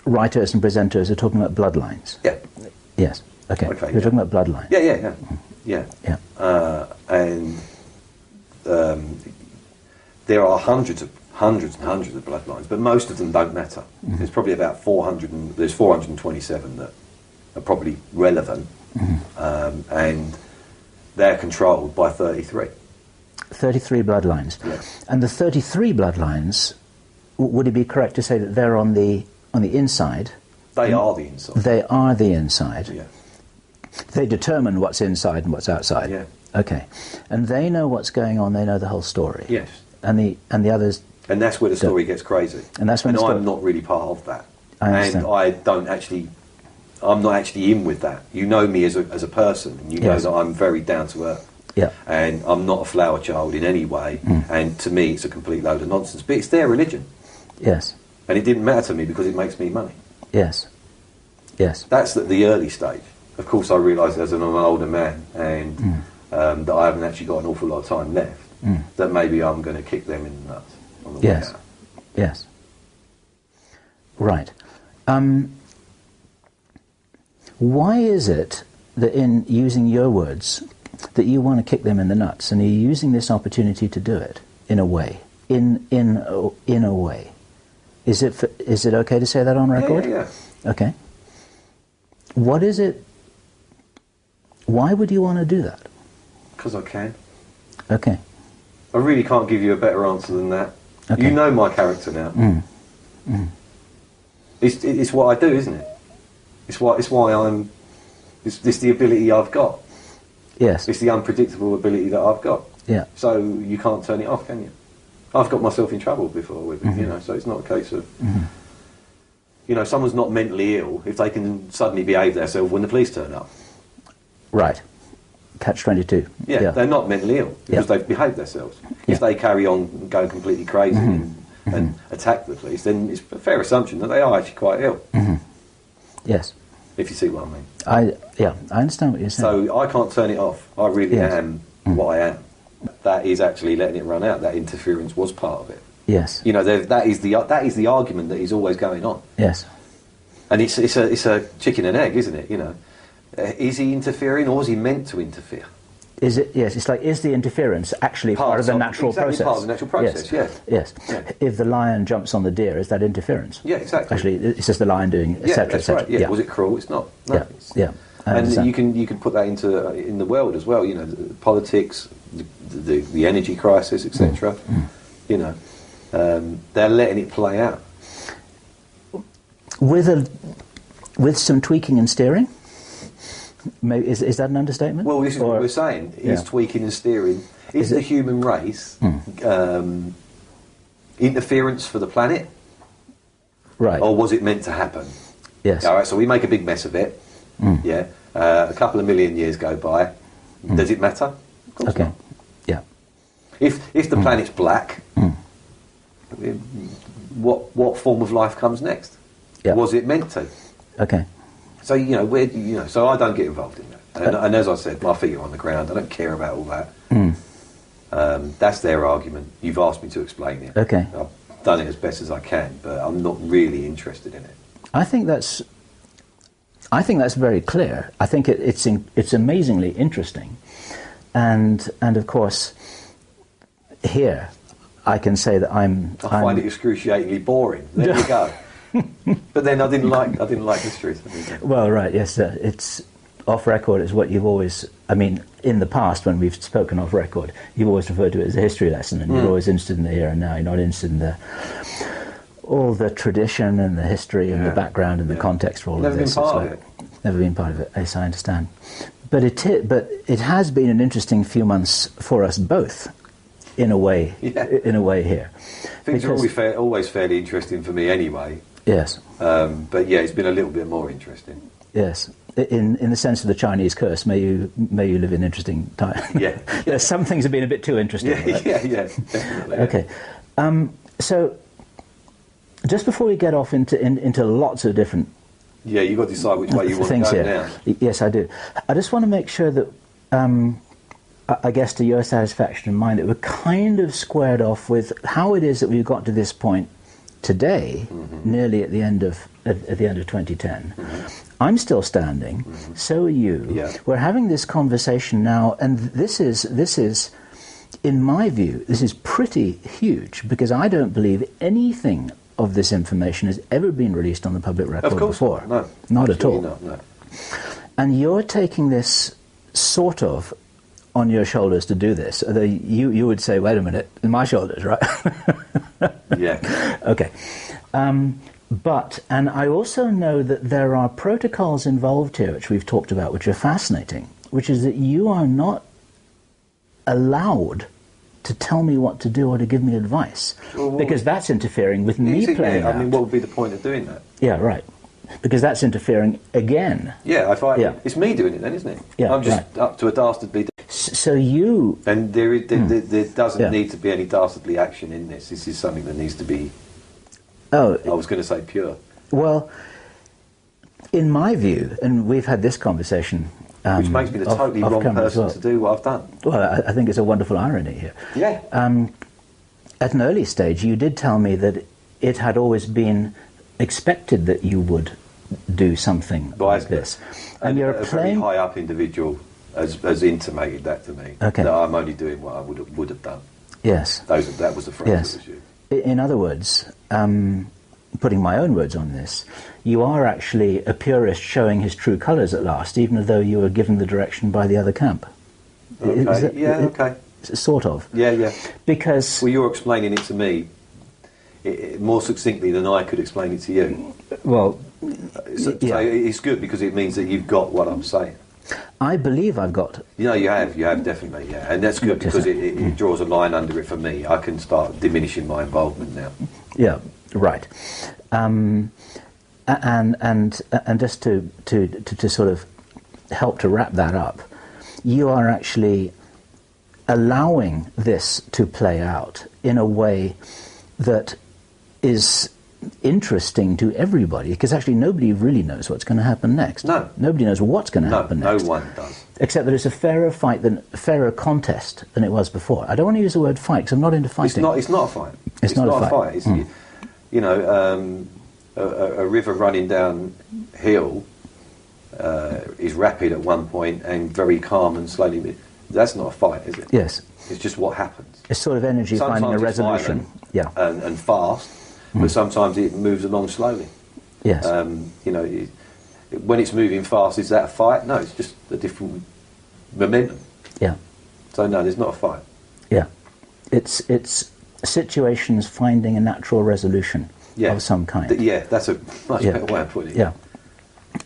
Speaker 1: writers and presenters are talking about bloodlines.
Speaker 2: Yeah.
Speaker 1: Yes. Okay. We're talking about bloodlines.
Speaker 2: Yeah. And there are hundreds and hundreds of bloodlines, but most of them don't matter. There's probably about 427 that are probably relevant, and they're controlled by 33.
Speaker 1: 33 bloodlines.
Speaker 2: Yeah.
Speaker 1: And the 33 bloodlines, would it be correct to say that they're on the inside?
Speaker 2: They are the inside.
Speaker 1: They are the inside.
Speaker 2: Yeah.
Speaker 1: They determine what's inside and what's outside.
Speaker 2: Yeah.
Speaker 1: Okay. And they know what's going on, they know the whole story.
Speaker 2: Yes.
Speaker 1: And the others.
Speaker 2: And that's where the story gets crazy.
Speaker 1: And that's when
Speaker 2: I'm not really part of that.
Speaker 1: I understand.
Speaker 2: And I'm not actually in with that. You know me as a person, and you know that I'm very down to earth.
Speaker 1: Yeah.
Speaker 2: And I'm not a flower child in any way, and to me it's a complete load of nonsense. But it's their religion.
Speaker 1: Yes.
Speaker 2: And it didn't matter to me because it makes me money.
Speaker 1: Yes. Yes.
Speaker 2: That's at the early stage. Of course I realised as I'm an older man, and that I haven't actually got an awful lot of time left, that maybe I'm going to kick them in the nuts on the way out.
Speaker 1: Yes. Right. Why is it that, in using your words, that you want to kick them in the nuts, and you're using this opportunity to do it in a way? in a way. Is it okay to say that on record?
Speaker 2: Yeah.
Speaker 1: Okay. What is it? Why would you want to do that?
Speaker 2: Because I can.
Speaker 1: Okay.
Speaker 2: I really can't give you a better answer than that.
Speaker 1: Okay.
Speaker 2: You know my character now. It's what I do, isn't it? It's why I'm. It's the ability I've got.
Speaker 1: Yes.
Speaker 2: It's the unpredictable ability that I've got.
Speaker 1: Yeah.
Speaker 2: So you can't turn it off, can you? I've got myself in trouble before with it, you know. So it's not a case of, you know, someone's not mentally ill if they can suddenly behave themselves when the police turn up.
Speaker 1: Right. Catch-22.
Speaker 2: Yeah, they're not mentally ill because they've behaved themselves. If they carry on going completely crazy and attack the police, then it's a fair assumption that they are actually quite ill.
Speaker 1: Yes.
Speaker 2: If you see what I mean.
Speaker 1: I understand what you're saying.
Speaker 2: So I can't turn it off. I really am what I am. That is actually letting it run out. That interference was part of it.
Speaker 1: Yes.
Speaker 2: You know, that is the argument that is always going on.
Speaker 1: Yes.
Speaker 2: And it's a chicken and egg, isn't it? You know, is he interfering or is he meant to interfere?
Speaker 1: Is it? Yes. It's like, is the interference actually part of the natural process?
Speaker 2: Part of the natural process.
Speaker 1: Yes.
Speaker 2: Yeah.
Speaker 1: If the lion jumps on the deer, is that interference?
Speaker 2: Yeah, exactly.
Speaker 1: Actually, it's just the lion doing, etc.,
Speaker 2: that's
Speaker 1: etc.
Speaker 2: right. Yeah. Was it cruel? It's not. No,
Speaker 1: Yeah.
Speaker 2: And you can put that into in the world as well. You know, politics, the energy crisis, etc. You know, they're letting it play out
Speaker 1: with some tweaking and steering. Maybe, is that an understatement?
Speaker 2: Well, this is what we're saying. Is tweaking and steering. Is the human race interference for the planet?
Speaker 1: Right.
Speaker 2: Or was it meant to happen?
Speaker 1: Yes.
Speaker 2: All right. So we make a big mess of it. Yeah. A couple of million years go by. Does it matter? Of course not.
Speaker 1: Yeah.
Speaker 2: If the planet's black, what form of life comes next?
Speaker 1: Yeah.
Speaker 2: Was it meant to?
Speaker 1: Okay.
Speaker 2: So so I don't get involved in that. And as I said, my feet are on the ground. I don't care about all that. That's their argument. You've asked me to explain it.
Speaker 1: Okay.
Speaker 2: I've done it as best as I can, but I'm not really interested in it.
Speaker 1: I think that's very clear. I think it's amazingly interesting, and of course, here I can say that I
Speaker 2: find it excruciatingly boring. There you go. But then I didn't like history.
Speaker 1: Well, right, yes, it's off record. Is what you've always. I mean, in the past when we've spoken off record, you've always referred to it as a history lesson, and you're always interested in the here and now. You're not interested in all the tradition and the history and the background and the context for all of this. Never been part of it. Yes, I understand. But it has been an interesting few months for us both, in a way. Yeah. In a way here.
Speaker 2: Things are always fairly interesting for me anyway.
Speaker 1: Yes.
Speaker 2: But yeah, it's been a little bit more interesting.
Speaker 1: Yes. In the sense of the Chinese curse, may you live in interesting times. Yeah. Some things have been a bit too interesting.
Speaker 2: Yeah,
Speaker 1: right?
Speaker 2: yeah, definitely.
Speaker 1: Okay. So, just before we get off into lots of different
Speaker 2: you've got to decide which way you want to go now.
Speaker 1: Yes, I do. I just want to make sure that, I guess to your satisfaction and mine, that we're kind of squared off with how it is that we've got to this point today, nearly at the end of 2010. I'm still standing. So are you.
Speaker 2: Yeah.
Speaker 1: We're having this conversation now, and this is, in my view, this is pretty huge, because I don't believe anything of this information has ever been released on the public record before.
Speaker 2: No,
Speaker 1: not at all.
Speaker 2: Not, no.
Speaker 1: And you're taking this sort of on your shoulders to do this. Although you would say, wait a minute, my shoulders, right?
Speaker 2: Yeah.
Speaker 1: Okay. And I also know that there are protocols involved here, which we've talked about, which are fascinating, which is that you are not allowed to tell me what to do or to give me advice, because that's interfering with me playing out.
Speaker 2: I mean, what would be the point of doing that?
Speaker 1: Yeah, right. Because that's interfering again.
Speaker 2: Yeah, it's me doing it then, isn't it?
Speaker 1: Yeah,
Speaker 2: I'm just up to a dastardly...
Speaker 1: So you...
Speaker 2: And there doesn't need to be any dastardly action in this. This is something that needs to be... I was going to say pure.
Speaker 1: Well, in my view, and we've had this conversation...
Speaker 2: which makes me the totally wrong person to do what I've done.
Speaker 1: Well, I think it's a wonderful irony here.
Speaker 2: Yeah.
Speaker 1: At an early stage, you did tell me that it had always been expected that you would do something like this.
Speaker 2: And you're a very high-up individual has intimated that to me, that I'm only doing what I would have done.
Speaker 1: Yes.
Speaker 2: That was the phrase
Speaker 1: Yes.
Speaker 2: that was used.
Speaker 1: In other words, putting my own words on this, you are actually a purist showing his true colours at last, even though you were given the direction by the other camp.
Speaker 2: Okay. Okay.
Speaker 1: Sort of.
Speaker 2: Yeah.
Speaker 1: Because...
Speaker 2: Well, you're explaining it to me more succinctly than I could explain it to you.
Speaker 1: Well,
Speaker 2: So it's good because it means that you've got what I'm saying.
Speaker 1: I believe I've got...
Speaker 2: You have definitely, yeah. And that's good because it draws a line under it for me. I can start diminishing my involvement now.
Speaker 1: Yeah, right. And just to sort of help to wrap that up, you are actually allowing this to play out in a way that is interesting to everybody, because actually nobody really knows what's going to happen next.
Speaker 2: No.
Speaker 1: Nobody knows what's going to happen next.
Speaker 2: No one does.
Speaker 1: Except that it's a fairer contest than it was before. I don't want to use the word fight because I'm not into fighting.
Speaker 2: It's not a fight.
Speaker 1: It's not a fight.
Speaker 2: It's, you know, a river running downhill is rapid at one point and very calm and slowly. That's not a fight, is it?
Speaker 1: Yes.
Speaker 2: It's just what happens.
Speaker 1: It's sort of energy
Speaker 2: Sometimes
Speaker 1: finding a
Speaker 2: it's
Speaker 1: resolution.
Speaker 2: violent
Speaker 1: Yeah.
Speaker 2: And fast, but sometimes it moves along slowly.
Speaker 1: Yes.
Speaker 2: You know, when it's moving fast, is that a fight? No, it's just a different momentum.
Speaker 1: Yeah.
Speaker 2: So no, there's not a fight.
Speaker 1: Yeah. It's situations finding a natural resolution of some kind.
Speaker 2: That's a much better way of putting it.
Speaker 1: Yeah.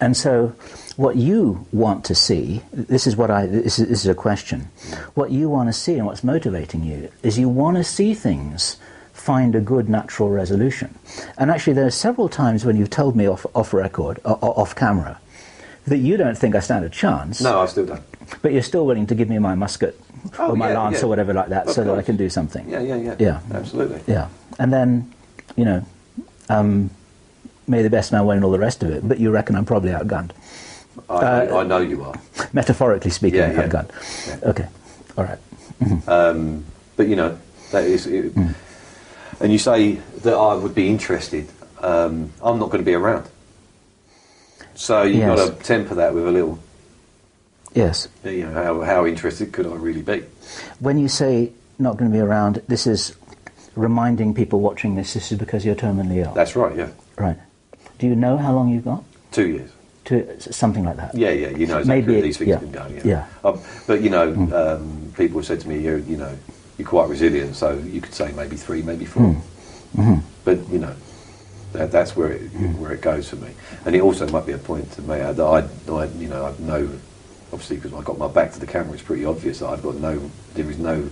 Speaker 1: And so what you want to see, this is a question. What you want to see and what's motivating you is you want to see things find a good natural resolution. And actually there are several times when you've told me off record, off camera, that you don't think I stand a chance.
Speaker 2: No, I still don't.
Speaker 1: But you're still willing to give me my musket or my lance or whatever like that, so that I can do something.
Speaker 2: Yeah. Absolutely.
Speaker 1: Yeah. And then, you know, may the best man win and all the rest of it, but you reckon I'm probably outgunned.
Speaker 2: I know you are.
Speaker 1: Metaphorically speaking,
Speaker 2: Yeah.
Speaker 1: outgunned.
Speaker 2: Yeah.
Speaker 1: Okay. All right.
Speaker 2: But you know, that is... And you say that I would be interested. I'm not going to be around. So you've got to temper that with a little...
Speaker 1: Yes.
Speaker 2: You know, how interested could I really be?
Speaker 1: When you say not going to be around, this is reminding people watching this is because you're terminally ill.
Speaker 2: That's right, yeah.
Speaker 1: Right. Do you know how long you've got?
Speaker 2: 2 years.
Speaker 1: Something like that.
Speaker 2: Yeah, you know exactly where these things have been going.
Speaker 1: Yeah.
Speaker 2: But you know, people have said to me, you're quite resilient, so you could say maybe 3, maybe 4. But you know, that's where it goes for me. And it also might be a point to me that I know, obviously, because I got my back to the camera, it's pretty obvious that there is no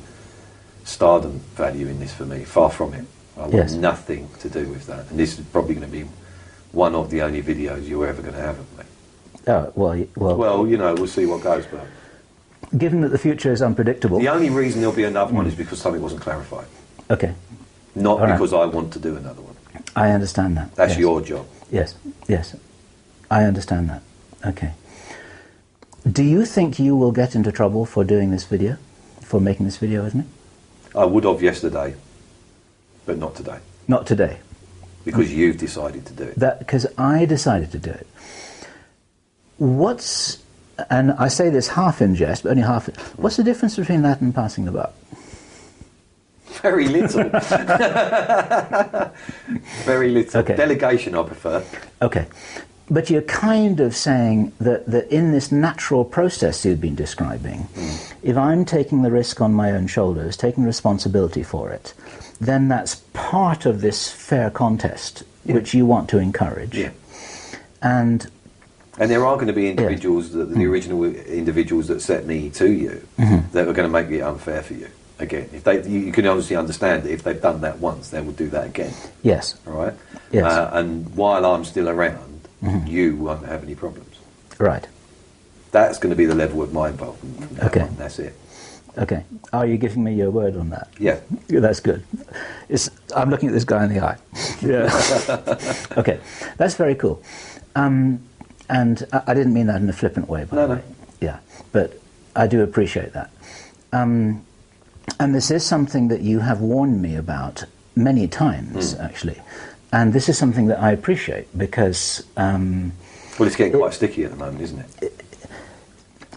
Speaker 2: stardom value in this for me. Far from it. I want nothing to do with that. And this is probably going to be one of the only videos you're ever going to have of me.
Speaker 1: Oh, well,
Speaker 2: you know, we'll see what goes, but...
Speaker 1: Given that the future is unpredictable...
Speaker 2: The only reason there'll be another one is because something wasn't clarified.
Speaker 1: Okay.
Speaker 2: Not because I want to do another one.
Speaker 1: I understand that.
Speaker 2: That's your job.
Speaker 1: Yes. I understand that. Okay. Do you think you will get into trouble for doing this video? For making this video with me?
Speaker 2: I would have yesterday, but not today.
Speaker 1: Not today?
Speaker 2: Because you've decided to do it.
Speaker 1: Because I decided to do it. And I say this half in jest, but only half... What's the difference between that and passing the buck?
Speaker 2: Very little. Very little.
Speaker 1: Okay.
Speaker 2: Delegation, I prefer.
Speaker 1: Okay. But you're kind of saying that in this natural process you've been describing, if I'm taking the risk on my own shoulders, taking responsibility for it, then that's part of this fair contest which you want to encourage. Yeah. And
Speaker 2: there are going to be individuals, the original individuals that set me to you, that are going to make it unfair for you. Again, you can obviously understand that if they've done that once, they will do that again. Yes. All right? Yes. And while I'm still around, you won't have any problems. Right. That's going to be the level of my involvement. Okay. That's it. Okay. Are you giving me your word on that? Yeah. That's good. I'm looking at this guy in the eye. Yeah. Okay. That's very cool. And I didn't mean that in a flippant way, by the way. Yeah. But I do appreciate that. And this is something that you have warned me about many times, actually. And this is something that I appreciate because... well, it's getting quite sticky at the moment, isn't it?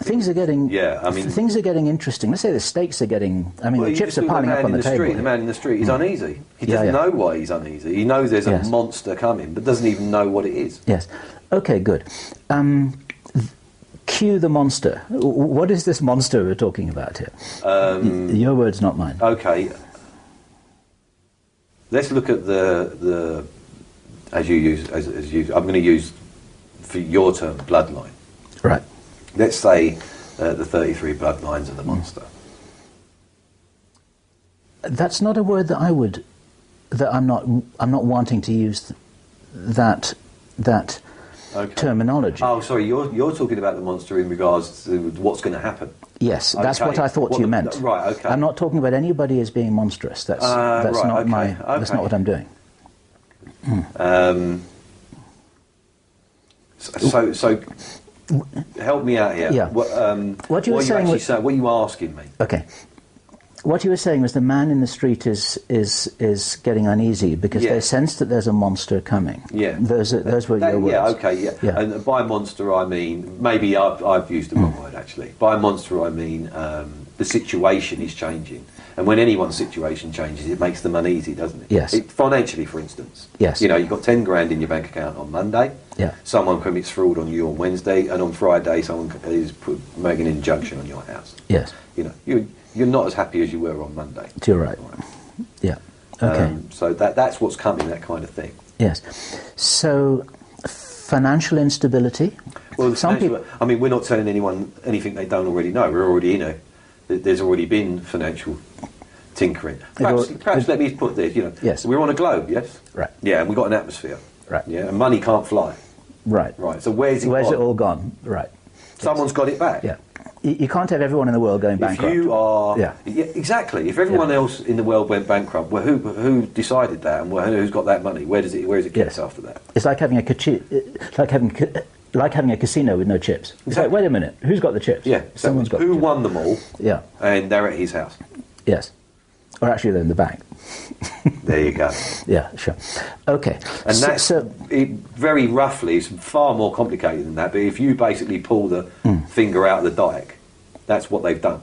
Speaker 1: things are getting things are getting interesting. Let's say the stakes are getting. I mean, the chips are piling up on the table.
Speaker 2: The man in the street is uneasy. He doesn't know why he's uneasy. He knows there's a monster coming, but doesn't even know what it is.
Speaker 1: Yes. Okay. Good. Cue the monster. What is this monster we're talking about here? Your words, not mine.
Speaker 2: Okay. Let's look at the as you use I'm going to use for your term bloodline.
Speaker 1: Right.
Speaker 2: Let's say the 33 bloodlines of the monster.
Speaker 1: That's not a word that I'm not wanting to use that terminology.
Speaker 2: Oh, sorry, you're talking about the monster in regards to what's going to happen.
Speaker 1: Yes, that's what I thought you meant.
Speaker 2: Right, okay.
Speaker 1: I'm not talking about anybody as being monstrous. That's
Speaker 2: right,
Speaker 1: not
Speaker 2: okay.
Speaker 1: That's not what I'm doing.
Speaker 2: So help me out here.
Speaker 1: Yeah. What you were saying?
Speaker 2: What are you asking me?
Speaker 1: Okay. What you were saying was the man in the street is getting uneasy because they sense that there's a monster coming.
Speaker 2: Yeah.
Speaker 1: Those were your words.
Speaker 2: Yeah, okay, yeah. And by monster I mean, maybe I've used the wrong word actually. By monster I mean the situation is changing. And when anyone's situation changes, it makes them uneasy, doesn't it?
Speaker 1: Yes.
Speaker 2: Financially, for instance.
Speaker 1: Yes.
Speaker 2: You know, you've got 10 grand in your bank account on Monday.
Speaker 1: Yeah.
Speaker 2: Someone commits fraud on you on Wednesday, and on Friday someone is making an injunction on your house.
Speaker 1: Yes.
Speaker 2: You know, you're not as happy as you were on Monday.
Speaker 1: You're right. Yeah. Okay.
Speaker 2: So that's what's coming, that kind of thing.
Speaker 1: Yes. So financial instability.
Speaker 2: Well, I mean, we're not telling anyone anything they don't already know. We're already there's already been financial tinkering. Perhaps let me put this. You know,
Speaker 1: yes.
Speaker 2: We're on a globe. Yes.
Speaker 1: Right.
Speaker 2: Yeah, and we've got an atmosphere.
Speaker 1: Right.
Speaker 2: Yeah, and money can't fly.
Speaker 1: Right.
Speaker 2: Right. So where's it
Speaker 1: all gone? Right.
Speaker 2: Someone's got it back.
Speaker 1: Yeah. You can't have everyone in the world going bankrupt.
Speaker 2: If you are, yeah, exactly. If everyone else in the world went bankrupt, well, who decided that, and who's got that money? Where is it kept after that?
Speaker 1: It's like having a casino with no chips. It's like, wait a minute, who's got the chips?
Speaker 2: Yeah,
Speaker 1: someone's got.
Speaker 2: Who won them all?
Speaker 1: Yeah,
Speaker 2: and they're at his house.
Speaker 1: Yes, or actually they're in the bank.
Speaker 2: There you go.
Speaker 1: Yeah, sure. Okay,
Speaker 2: and that's very roughly. It's far more complicated than that. But if you basically pull the finger out of the dike, that's what they've done,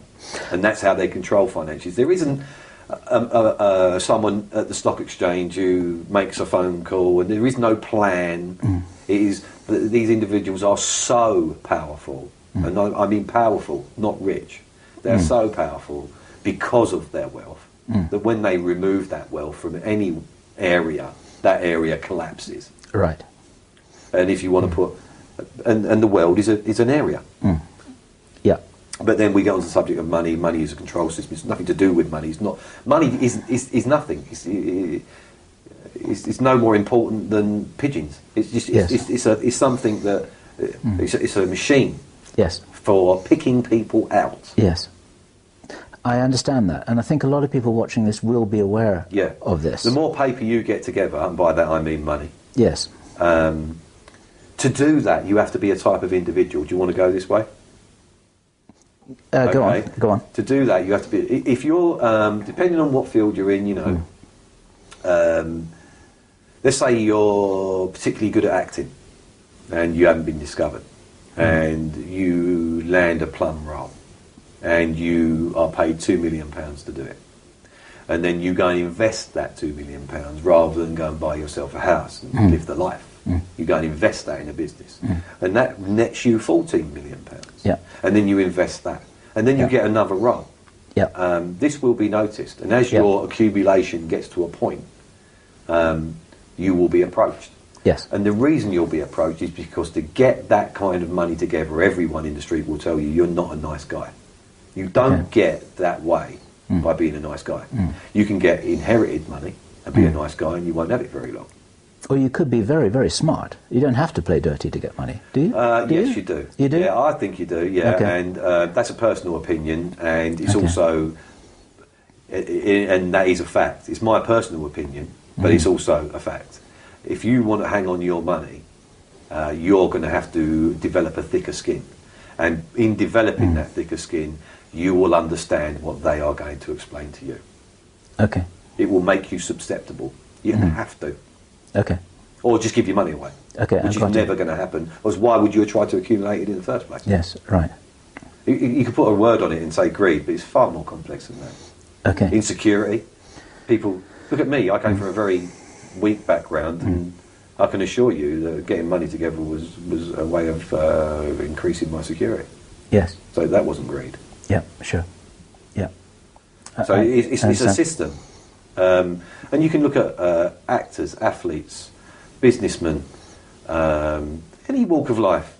Speaker 2: and that's how they control finances. There isn't someone at the stock exchange who makes a phone call, and there is no plan. It is these individuals are so powerful, and I mean powerful, not rich. They're so powerful because of their wealth that when they remove that wealth from any area, that area collapses.
Speaker 1: Right.
Speaker 2: And if you want to put, and the world is an area.
Speaker 1: Yeah.
Speaker 2: But then we get on to the subject of money. Money is a control system. It's nothing to do with money. It's not. Money is nothing. It's no more important than pigeons. It's just it's something that it's a machine.
Speaker 1: Yes.
Speaker 2: For picking people out.
Speaker 1: Yes. I understand that, and I think a lot of people watching this will be aware of this.
Speaker 2: The more paper you get together, and by that I mean money.
Speaker 1: Yes.
Speaker 2: To do that, you have to be a type of individual. Do you want to go this way?
Speaker 1: Go on.
Speaker 2: To do that, you have to be. If you're, depending on what field you're in, you know, let's say you're particularly good at acting, and you haven't been discovered, and you land a plum role, and you are paid £2 million to do it, and then you go and invest that £2 million rather than go and buy yourself a house and live the life. You go and invest that in a business, and that nets you £14 million.
Speaker 1: Yeah.
Speaker 2: And then you invest that, and then you get another role.
Speaker 1: Yeah.
Speaker 2: This will be noticed, and as your accumulation gets to a point, you will be approached.
Speaker 1: Yes.
Speaker 2: And the reason you'll be approached is because to get that kind of money together, everyone in the street will tell you you're not a nice guy. You don't get that way by being a nice guy. You can get inherited money and be a nice guy, and you won't have it very long.
Speaker 1: Or you could be very, very smart. You don't have to play dirty to get money, do you?
Speaker 2: Yes, you do.
Speaker 1: You do?
Speaker 2: Yeah, I think you do, yeah.
Speaker 1: Okay.
Speaker 2: And that's a personal opinion, and it's also, and that is a fact. It's my personal opinion, but it's also a fact. If you want to hang on your money, you're going to have to develop a thicker skin. And in developing that thicker skin, you will understand what they are going to explain to you.
Speaker 1: Okay.
Speaker 2: It will make you susceptible. You have to.
Speaker 1: Okay.
Speaker 2: Or just give your money away.
Speaker 1: Okay,
Speaker 2: which is never going to happen. Otherwise, why would you try to accumulate it in the first place?
Speaker 1: Yes, right.
Speaker 2: You could put a word on it and say greed, but it's far more complex than that.
Speaker 1: Okay.
Speaker 2: Insecurity. People look at me. I came from a very weak background, and I can assure you that getting money together was a way of increasing my security.
Speaker 1: Yes.
Speaker 2: So that wasn't greed.
Speaker 1: Yeah, sure. Yeah.
Speaker 2: So it's a system, and you can look at actors, athletes, businessmen, any walk of life.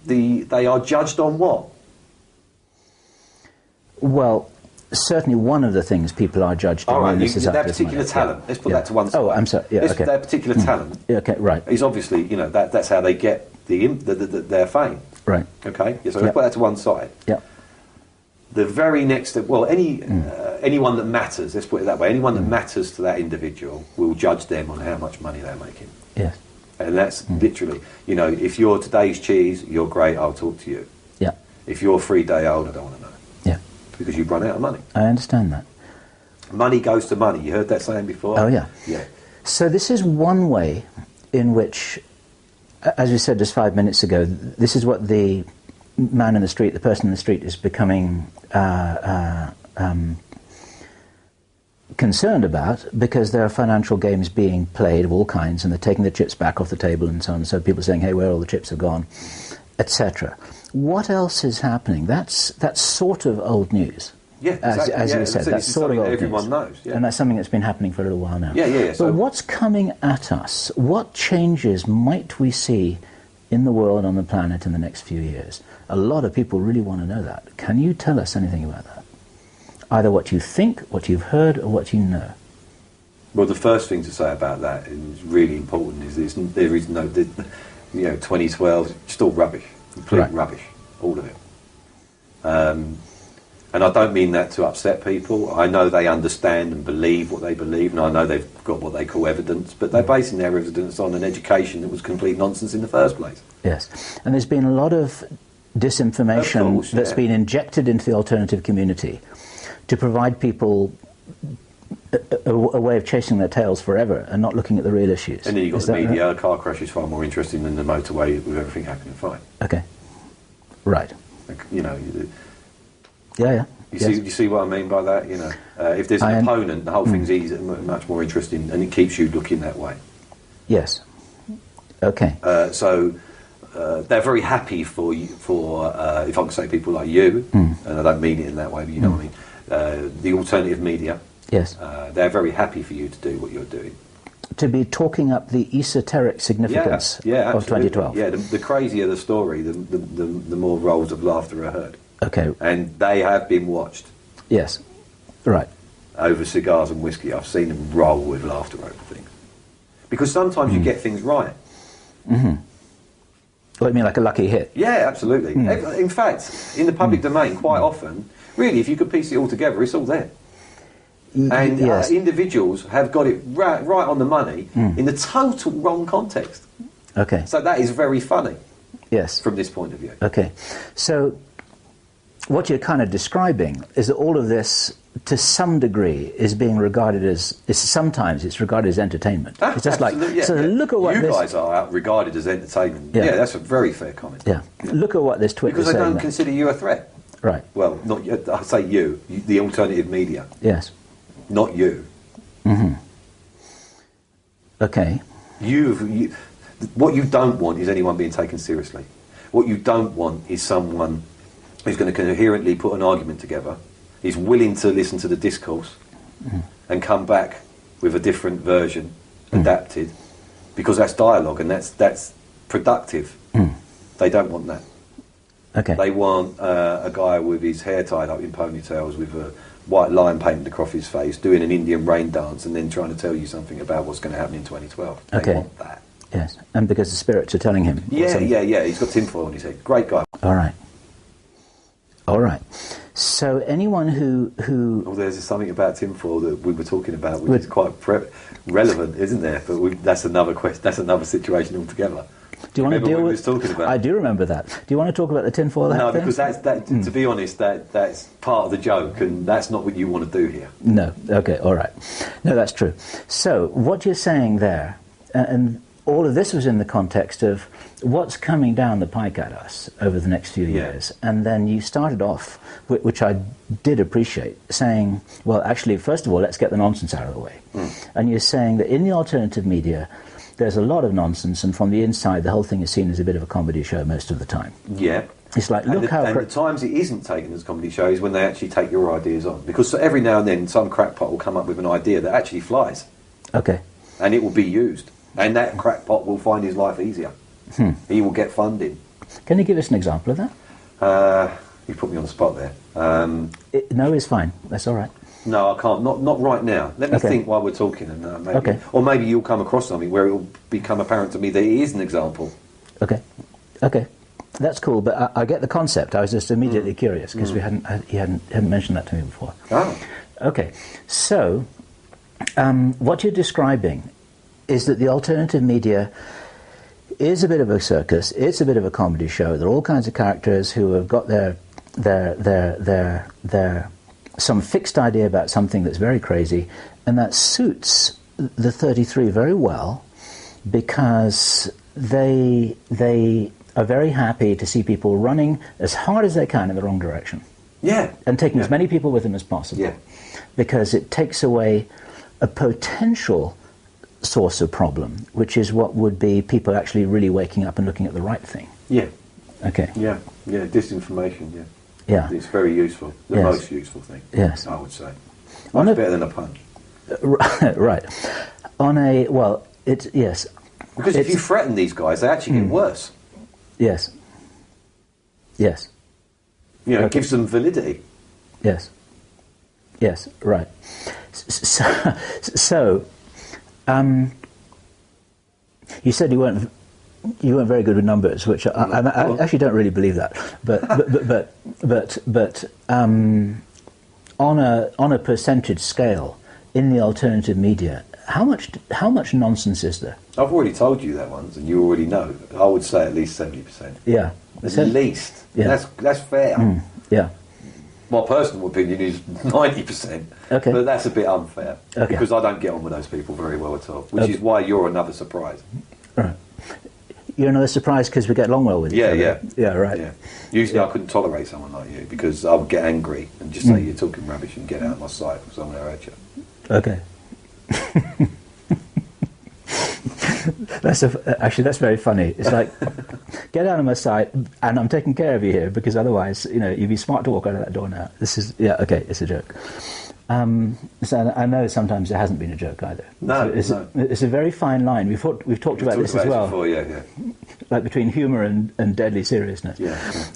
Speaker 2: They are judged on what?
Speaker 1: Well, certainly one of the things people are judged on in this is
Speaker 2: their particular talent. Let's put that to one side.
Speaker 1: Oh, I'm sorry. Yeah, okay.
Speaker 2: Their particular talent.
Speaker 1: Yeah, okay, right.
Speaker 2: Is obviously, that's how they get their fame.
Speaker 1: Right.
Speaker 2: Okay. Yeah, so let's put that to one side.
Speaker 1: Yeah.
Speaker 2: The very next, anyone that matters. Let's put it that way. Anyone that matters to that individual will judge them on how much money they're making.
Speaker 1: Yes.
Speaker 2: And that's literally, if you're today's cheese, you're great. I'll talk to you.
Speaker 1: Yeah.
Speaker 2: If you're 3 day old, I don't want to know.
Speaker 1: Yeah.
Speaker 2: Because you've run out of money.
Speaker 1: I understand that.
Speaker 2: Money goes to money. You heard that saying before?
Speaker 1: Oh, yeah.
Speaker 2: Yeah.
Speaker 1: So this is one way in which, as we said just 5 minutes ago, this is what the man in the street, the person in the street is becoming concerned about, because there are financial games being played of all kinds, and they're taking the chips back off the table and so on. So people are saying, hey, where all the chips have gone, etc. What else is happening? That's sort of old news.
Speaker 2: Yeah, exactly.
Speaker 1: As you said, that's sort of old
Speaker 2: everyone
Speaker 1: news.
Speaker 2: knows. Yeah.
Speaker 1: And that's something that's been happening for a little while now.
Speaker 2: Yeah.
Speaker 1: But what's coming at us? What changes might we see in the world, on the planet, in the next few years? A lot of people really want to know that. Can you tell us anything about that? Either what you think, what you've heard, or what you know.
Speaker 2: Well, the first thing to say about that is really important. There is no 2012, still rubbish, complete rubbish, all of it. And I don't mean that to upset people. I know they understand and believe what they believe, and I know they've got what they call evidence, but they're basing their evidence on an education that was complete nonsense in the first place.
Speaker 1: Yes, and there's been a lot of disinformation that's been injected into the alternative community to provide people a way of chasing their tails forever and not looking at the real issues.
Speaker 2: And then you've got the media. Right? A car crash is far more interesting than the motorway with everything happening fine.
Speaker 1: Okay, right. Yeah.
Speaker 2: You see what I mean by that? If there's an opponent, the whole thing's easier, much more interesting, and it keeps you looking that way.
Speaker 1: Yes. Okay.
Speaker 2: So they're very happy for if I can say people like you, and I don't mean it in that way, but you know what I mean. The alternative media.
Speaker 1: Yes.
Speaker 2: They're very happy for you to do what you're doing.
Speaker 1: To be talking up the esoteric significance of 2012.
Speaker 2: Yeah, the crazier the story, the more rolls of laughter are heard.
Speaker 1: Okay.
Speaker 2: And they have been watched.
Speaker 1: Yes. Right.
Speaker 2: Over cigars and whiskey. I've seen them roll with laughter over things. Because sometimes you get things right.
Speaker 1: Mm-hmm. What, you mean like a lucky hit?
Speaker 2: Yeah, absolutely. In fact, in the public domain, quite often, really, if you could piece it all together, it's all there. And individuals have got it right on the money in the total wrong context.
Speaker 1: Okay.
Speaker 2: So that is very funny.
Speaker 1: Yes.
Speaker 2: From this point of view.
Speaker 1: Okay. So what you're kind of describing is that all of this, to some degree, is being regarded as, sometimes it's regarded as entertainment. It's just like, look at what
Speaker 2: you guys are regarded as entertainment. Yeah, that's a very fair comment.
Speaker 1: Yeah. Look at what this tweet
Speaker 2: because
Speaker 1: is saying.
Speaker 2: Because they don't consider you a threat.
Speaker 1: Right.
Speaker 2: Well, not you, I say you, the alternative media.
Speaker 1: Yes.
Speaker 2: Not you.
Speaker 1: Mm-hmm. Okay.
Speaker 2: What you don't want is anyone being taken seriously. What you don't want is someone who's going to coherently put an argument together, is willing to listen to the discourse and come back with a different version, adapted, because that's dialogue and that's productive. They don't want that.
Speaker 1: Okay.
Speaker 2: They want a guy with his hair tied up in ponytails with a white line painted across his face, doing an Indian rain dance and then trying to tell you something about what's going to happen in 2012. They want that.
Speaker 1: Yes, and because the spirits are telling him.
Speaker 2: Yeah. He's got tinfoil on his head. Great guy.
Speaker 1: All right. So anyone who
Speaker 2: Oh, there's something about tinfoil that we were talking about, which is quite relevant, isn't there? But that's another question. That's another situation altogether.
Speaker 1: Do you want to deal with?
Speaker 2: Talking about?
Speaker 1: I do remember that. Do you want to talk about the tinfoil hat?
Speaker 2: No, because to be honest, that's part of the joke, and that's not what you want to do here.
Speaker 1: No. Okay. All right. No, that's true. So what you're saying there, and all of this was in the context of what's coming down the pike at us over the next few years. And then you started off, which I did appreciate, saying, well, actually, first of all, let's get the nonsense out of the way. And you're saying that in the alternative media, there's a lot of nonsense, and from the inside, the whole thing is seen as a bit of a comedy show most of the time.
Speaker 2: Yeah.
Speaker 1: It's like, look how...
Speaker 2: And the times it isn't taken as a comedy show is when they actually take your ideas on. Because every now and then, some crackpot will come up with an idea that actually flies.
Speaker 1: Okay.
Speaker 2: And it will be used. And that crackpot will find his life easier. He will get funding.
Speaker 1: Can you give us an example of that?
Speaker 2: You put me on the spot there.
Speaker 1: No, it's fine. That's all right.
Speaker 2: No, I can't. Not right now. Let me think while we're talking. And maybe, or maybe you'll come across something where it will become apparent to me that it is an example. Okay.
Speaker 1: That's cool, but I get the concept. I was just immediately curious because you hadn't mentioned that to me before.
Speaker 2: Oh.
Speaker 1: Okay, so what you're describing is that the alternative media is a bit of a circus. It's a bit of a comedy show. There are all kinds of characters who have got their some fixed idea about something that's very crazy, and that suits the 33 very well because they are very happy to see people running as hard as they can in the wrong direction.
Speaker 2: Yeah.
Speaker 1: And taking as many people with them as possible.
Speaker 2: Yeah.
Speaker 1: Because it takes away a potential source of problem, which is what would be people actually really waking up and looking at the right thing.
Speaker 2: Yeah.
Speaker 1: Okay.
Speaker 2: Yeah. Disinformation, yeah.
Speaker 1: Yeah.
Speaker 2: It's very useful. The most useful thing.
Speaker 1: Yes.
Speaker 2: I would say. Much better than a punch.
Speaker 1: Right. Yes.
Speaker 2: Because if you threaten these guys, they actually get worse.
Speaker 1: Yes. Yes.
Speaker 2: It gives them validity.
Speaker 1: Yes. Yes, right. So you said you weren't very good with numbers, which I actually don't really believe that. But on a percentage scale in the alternative media, how much nonsense is there?
Speaker 2: I've already told you that once, and you already know. I would say at least 70%.
Speaker 1: Yeah,
Speaker 2: at least. Yeah, that's fair.
Speaker 1: Yeah.
Speaker 2: My personal opinion is 90%.
Speaker 1: Okay.
Speaker 2: But that's a bit unfair.
Speaker 1: Okay.
Speaker 2: Because I don't get on with those people very well at all. Which is why you're another surprise.
Speaker 1: Right. You're another surprise because we get along well with each other.
Speaker 2: Yeah.
Speaker 1: Yeah, right.
Speaker 2: Yeah. Usually I couldn't tolerate someone like you because I would get angry and just say you're talking rubbish and get out of my sight because I'm going to hurt you.
Speaker 1: Okay. That's very funny. It's like, get out of my sight, and I'm taking care of you here because otherwise, you'd be smart to walk out of that door now. It's a joke. So I know sometimes it hasn't been a joke either.
Speaker 2: No,
Speaker 1: it's a very fine line. We've talked about this as well.
Speaker 2: Before, yeah.
Speaker 1: Like between humour and deadly seriousness.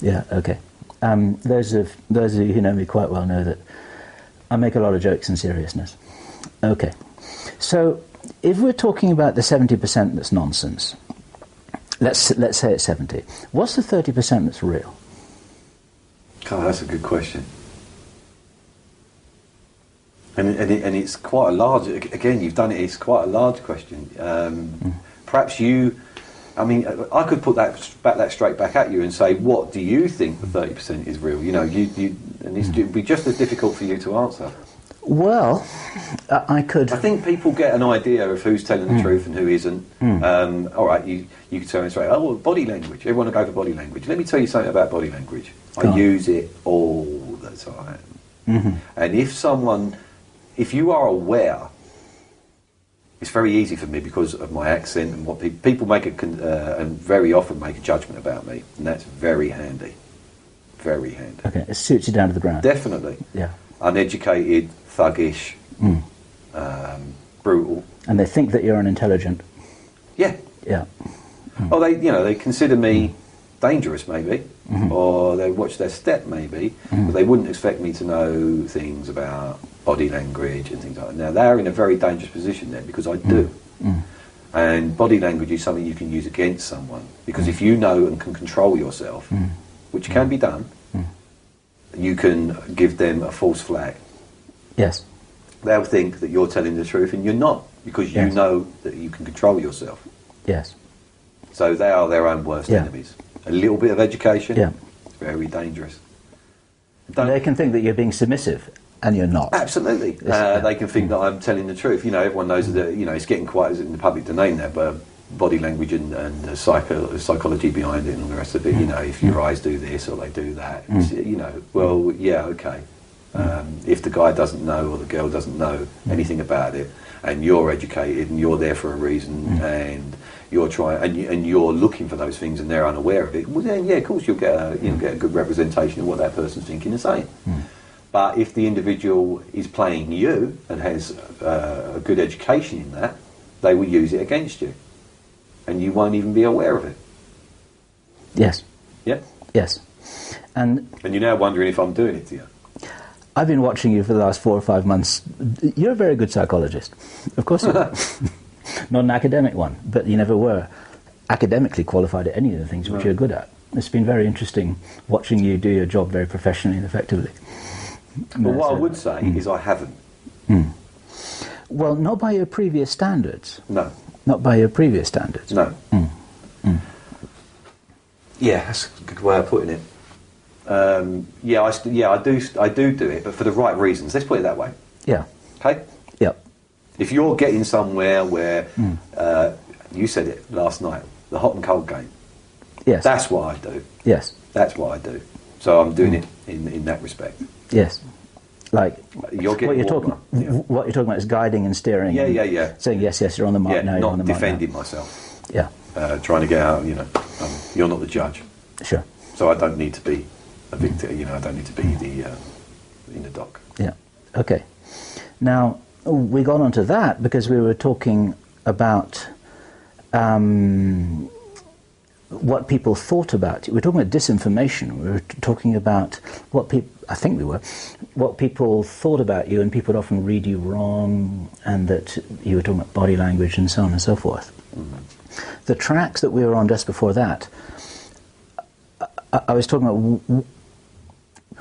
Speaker 2: Yeah.
Speaker 1: Okay. Those of you who know me quite well know that I make a lot of jokes and seriousness. Okay. So if we're talking about the 70% that's nonsense, let's say it's 70. What's the 30% that's real?
Speaker 2: God, that's a good question. And it's quite a large. Again, you've done it. It's quite a large question. Perhaps I could put that straight back at you and say, what do you think the 30% is real? And it'd be just as difficult for you to answer.
Speaker 1: Well, I
Speaker 2: think people get an idea of who's telling the truth and who isn't. All right, you can tell me straight. Oh, well, body language. Everyone will go for body language. Let me tell you something about body language. I use it all the time.
Speaker 1: Mm-hmm.
Speaker 2: And if you are aware, it's very easy for me because of my accent and what people make and very often make a judgment about me, and that's very handy. Very handy.
Speaker 1: Okay, it suits you down to the ground.
Speaker 2: Definitely.
Speaker 1: Yeah.
Speaker 2: Uneducated, thuggish, brutal.
Speaker 1: And they think that you're unintelligent.
Speaker 2: Yeah.
Speaker 1: Yeah.
Speaker 2: Or they consider me dangerous, maybe, or they watch their step, maybe, but they wouldn't expect me to know things about body language and things like that. Now, they're in a very dangerous position there because I do. And body language is something you can use against someone because if you know and can control yourself, which can be done, you can give them a false flag.
Speaker 1: Yes.
Speaker 2: They'll think that you're telling the truth and you're not because you know that you can control yourself.
Speaker 1: Yes.
Speaker 2: So they are their own worst enemies. A little bit of education, it's very dangerous.
Speaker 1: They can think that you're being submissive, and you're not.
Speaker 2: Absolutely. They can think that I'm telling the truth. Everyone knows that, it's getting quite in the public domain now, but body language and psychology behind it and all the rest of it. You know, if your eyes do this or they do that, you know, well, yeah, okay. If the guy doesn't know or the girl doesn't know anything about it, and you're educated and you're there for a reason, and you're trying and you're looking for those things and they're unaware of it, well then, yeah, of course you'll get a good representation of what that person's thinking and saying. But if the individual is playing you and has a good education in that, they will use it against you, and you won't even be aware of it.
Speaker 1: Yes.
Speaker 2: Yeah.
Speaker 1: Yes. And
Speaker 2: you're now wondering if I'm doing it to you.
Speaker 1: I've been watching you for the last 4 or 5 months. You're a very good psychologist. Of course you are. Not an academic one, but you never were academically qualified at any of the things which you're good at. It's been very interesting watching you do your job very professionally and effectively.
Speaker 2: Well, what I would say is I haven't.
Speaker 1: Well, not by your previous standards.
Speaker 2: No.
Speaker 1: Not by your previous standards.
Speaker 2: No. Yeah, that's a good way of putting it. I do it, but for the right reasons. Let's put it that way.
Speaker 1: Yeah.
Speaker 2: Okay?
Speaker 1: Yeah.
Speaker 2: If you're getting somewhere where, you said it last night, the hot and cold game.
Speaker 1: Yes.
Speaker 2: That's what I do.
Speaker 1: Yes.
Speaker 2: That's what I do. So I'm doing it in that respect.
Speaker 1: Yes. Like,
Speaker 2: you're getting
Speaker 1: what you're talking about is guiding and steering.
Speaker 2: Yeah.
Speaker 1: Saying, yes, you're on the mark now, you're on the mark now.
Speaker 2: Not defending myself.
Speaker 1: Yeah.
Speaker 2: Trying to get out, you're not the judge.
Speaker 1: Sure.
Speaker 2: So I don't need to be a victim, I don't need to be in the dock.
Speaker 1: Yeah. Okay. Now, we got onto that because we were talking about what people thought about you. We were talking about disinformation. We were talking about what people thought about you, and people would often read you wrong, and that you were talking about body language and so on and so forth. The tracks that we were on just before that, I was talking about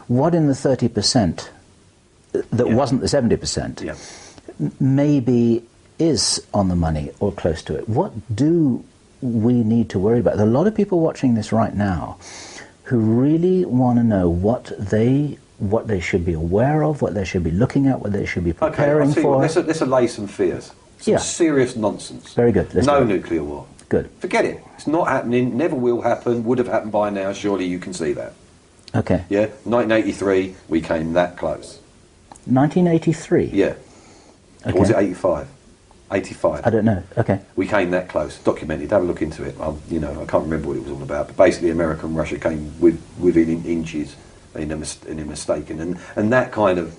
Speaker 1: what in the 30% that wasn't the 70% maybe is on the money or close to it. What do we need to worry about? There are a lot of people watching this right now who really want to know what they should be aware of, what they should be looking at, what they should be preparing for.
Speaker 2: Let's allay some fears. Some serious nonsense.
Speaker 1: Very good.
Speaker 2: No nuclear war.
Speaker 1: Good.
Speaker 2: Forget it. It's not happening, never will happen, would have happened by now, surely you can see that.
Speaker 1: Okay.
Speaker 2: Yeah? 1983, we came that close.
Speaker 1: 1983?
Speaker 2: Yeah.
Speaker 1: Okay.
Speaker 2: Or was it 85? 85.
Speaker 1: I don't know. Okay.
Speaker 2: We came that close. Documented. Have a look into it. I can't remember what it was all about. But basically, America and Russia came within inches in a mistake. And that kind of,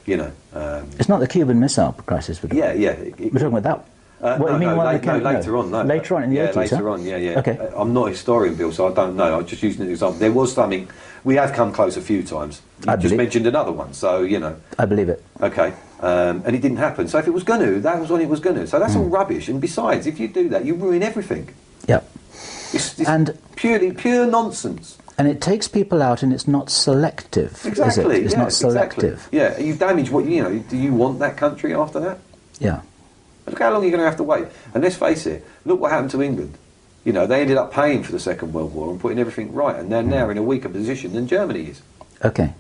Speaker 1: it's not the Cuban Missile Crisis we're talking about.
Speaker 2: Yeah.
Speaker 1: We're talking about that. What do you mean?
Speaker 2: Later on. No.
Speaker 1: Later on in the 80s,
Speaker 2: later on, yeah.
Speaker 1: Okay.
Speaker 2: I'm not a historian, Bill, so I don't know. I'm just using an example. There was something. We have come close a few times. You just mentioned another one, so,
Speaker 1: I believe it.
Speaker 2: Okay. And it didn't happen. So if it was going to, that was when it was going to. So that's all rubbish. And besides, if you do that, you ruin everything.
Speaker 1: Yep.
Speaker 2: It's pure nonsense.
Speaker 1: And it takes people out, and it's not selective.
Speaker 2: Exactly.
Speaker 1: Is it? It's not selective.
Speaker 2: Exactly. Yeah. You damage what do you want that country after that?
Speaker 1: Yeah.
Speaker 2: Look how long you're going to have to wait. And let's face it, look what happened to England. They ended up paying for the Second World War and putting everything right, and they're now in a weaker position than Germany is.
Speaker 1: Okay.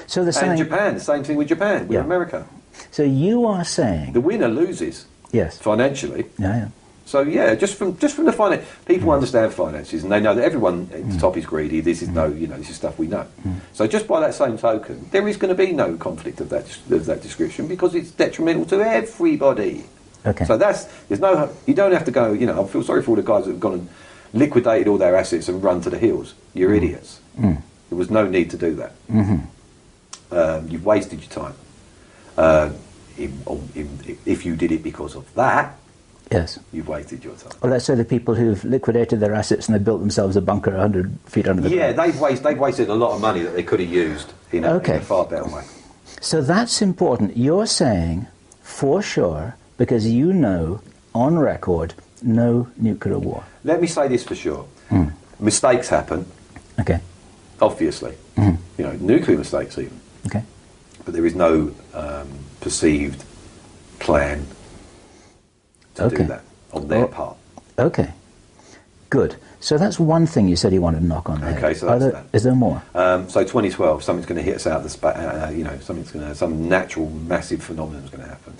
Speaker 1: So they're saying...
Speaker 2: And Japan, the same thing with Japan, with America.
Speaker 1: So you are saying...
Speaker 2: The winner loses.
Speaker 1: Yes.
Speaker 2: Financially.
Speaker 1: Yeah.
Speaker 2: So just from the finance, people understand finances, and they know that everyone at the top is greedy. This is this is stuff we know. So just by that same token, there is going to be no conflict of that description because it's detrimental to everybody.
Speaker 1: Okay.
Speaker 2: So you don't have to go. I feel sorry for all the guys that have gone and liquidated all their assets and run to the hills. You're idiots. There was no need to do that. You've wasted your time. If you did it because of that.
Speaker 1: Yes.
Speaker 2: You've wasted your time.
Speaker 1: Well, let's say the people who've liquidated their assets and they built themselves a bunker 100 feet under the ground.
Speaker 2: Yeah, they've wasted a lot of money that they could have used in a far better way.
Speaker 1: So that's important. You're saying, for sure, because on record, no nuclear war.
Speaker 2: Let me say this for sure. Mistakes happen.
Speaker 1: Okay.
Speaker 2: Obviously. Nuclear mistakes even.
Speaker 1: Okay.
Speaker 2: But there is no perceived plan to do that on their part.
Speaker 1: Okay.
Speaker 2: Right.
Speaker 1: Good. So that's one thing you said you wanted to knock on the head.
Speaker 2: Okay, so that's that.
Speaker 1: Is there more?
Speaker 2: So 2012, something's going to hit us out of the some natural massive phenomenon is going to happen.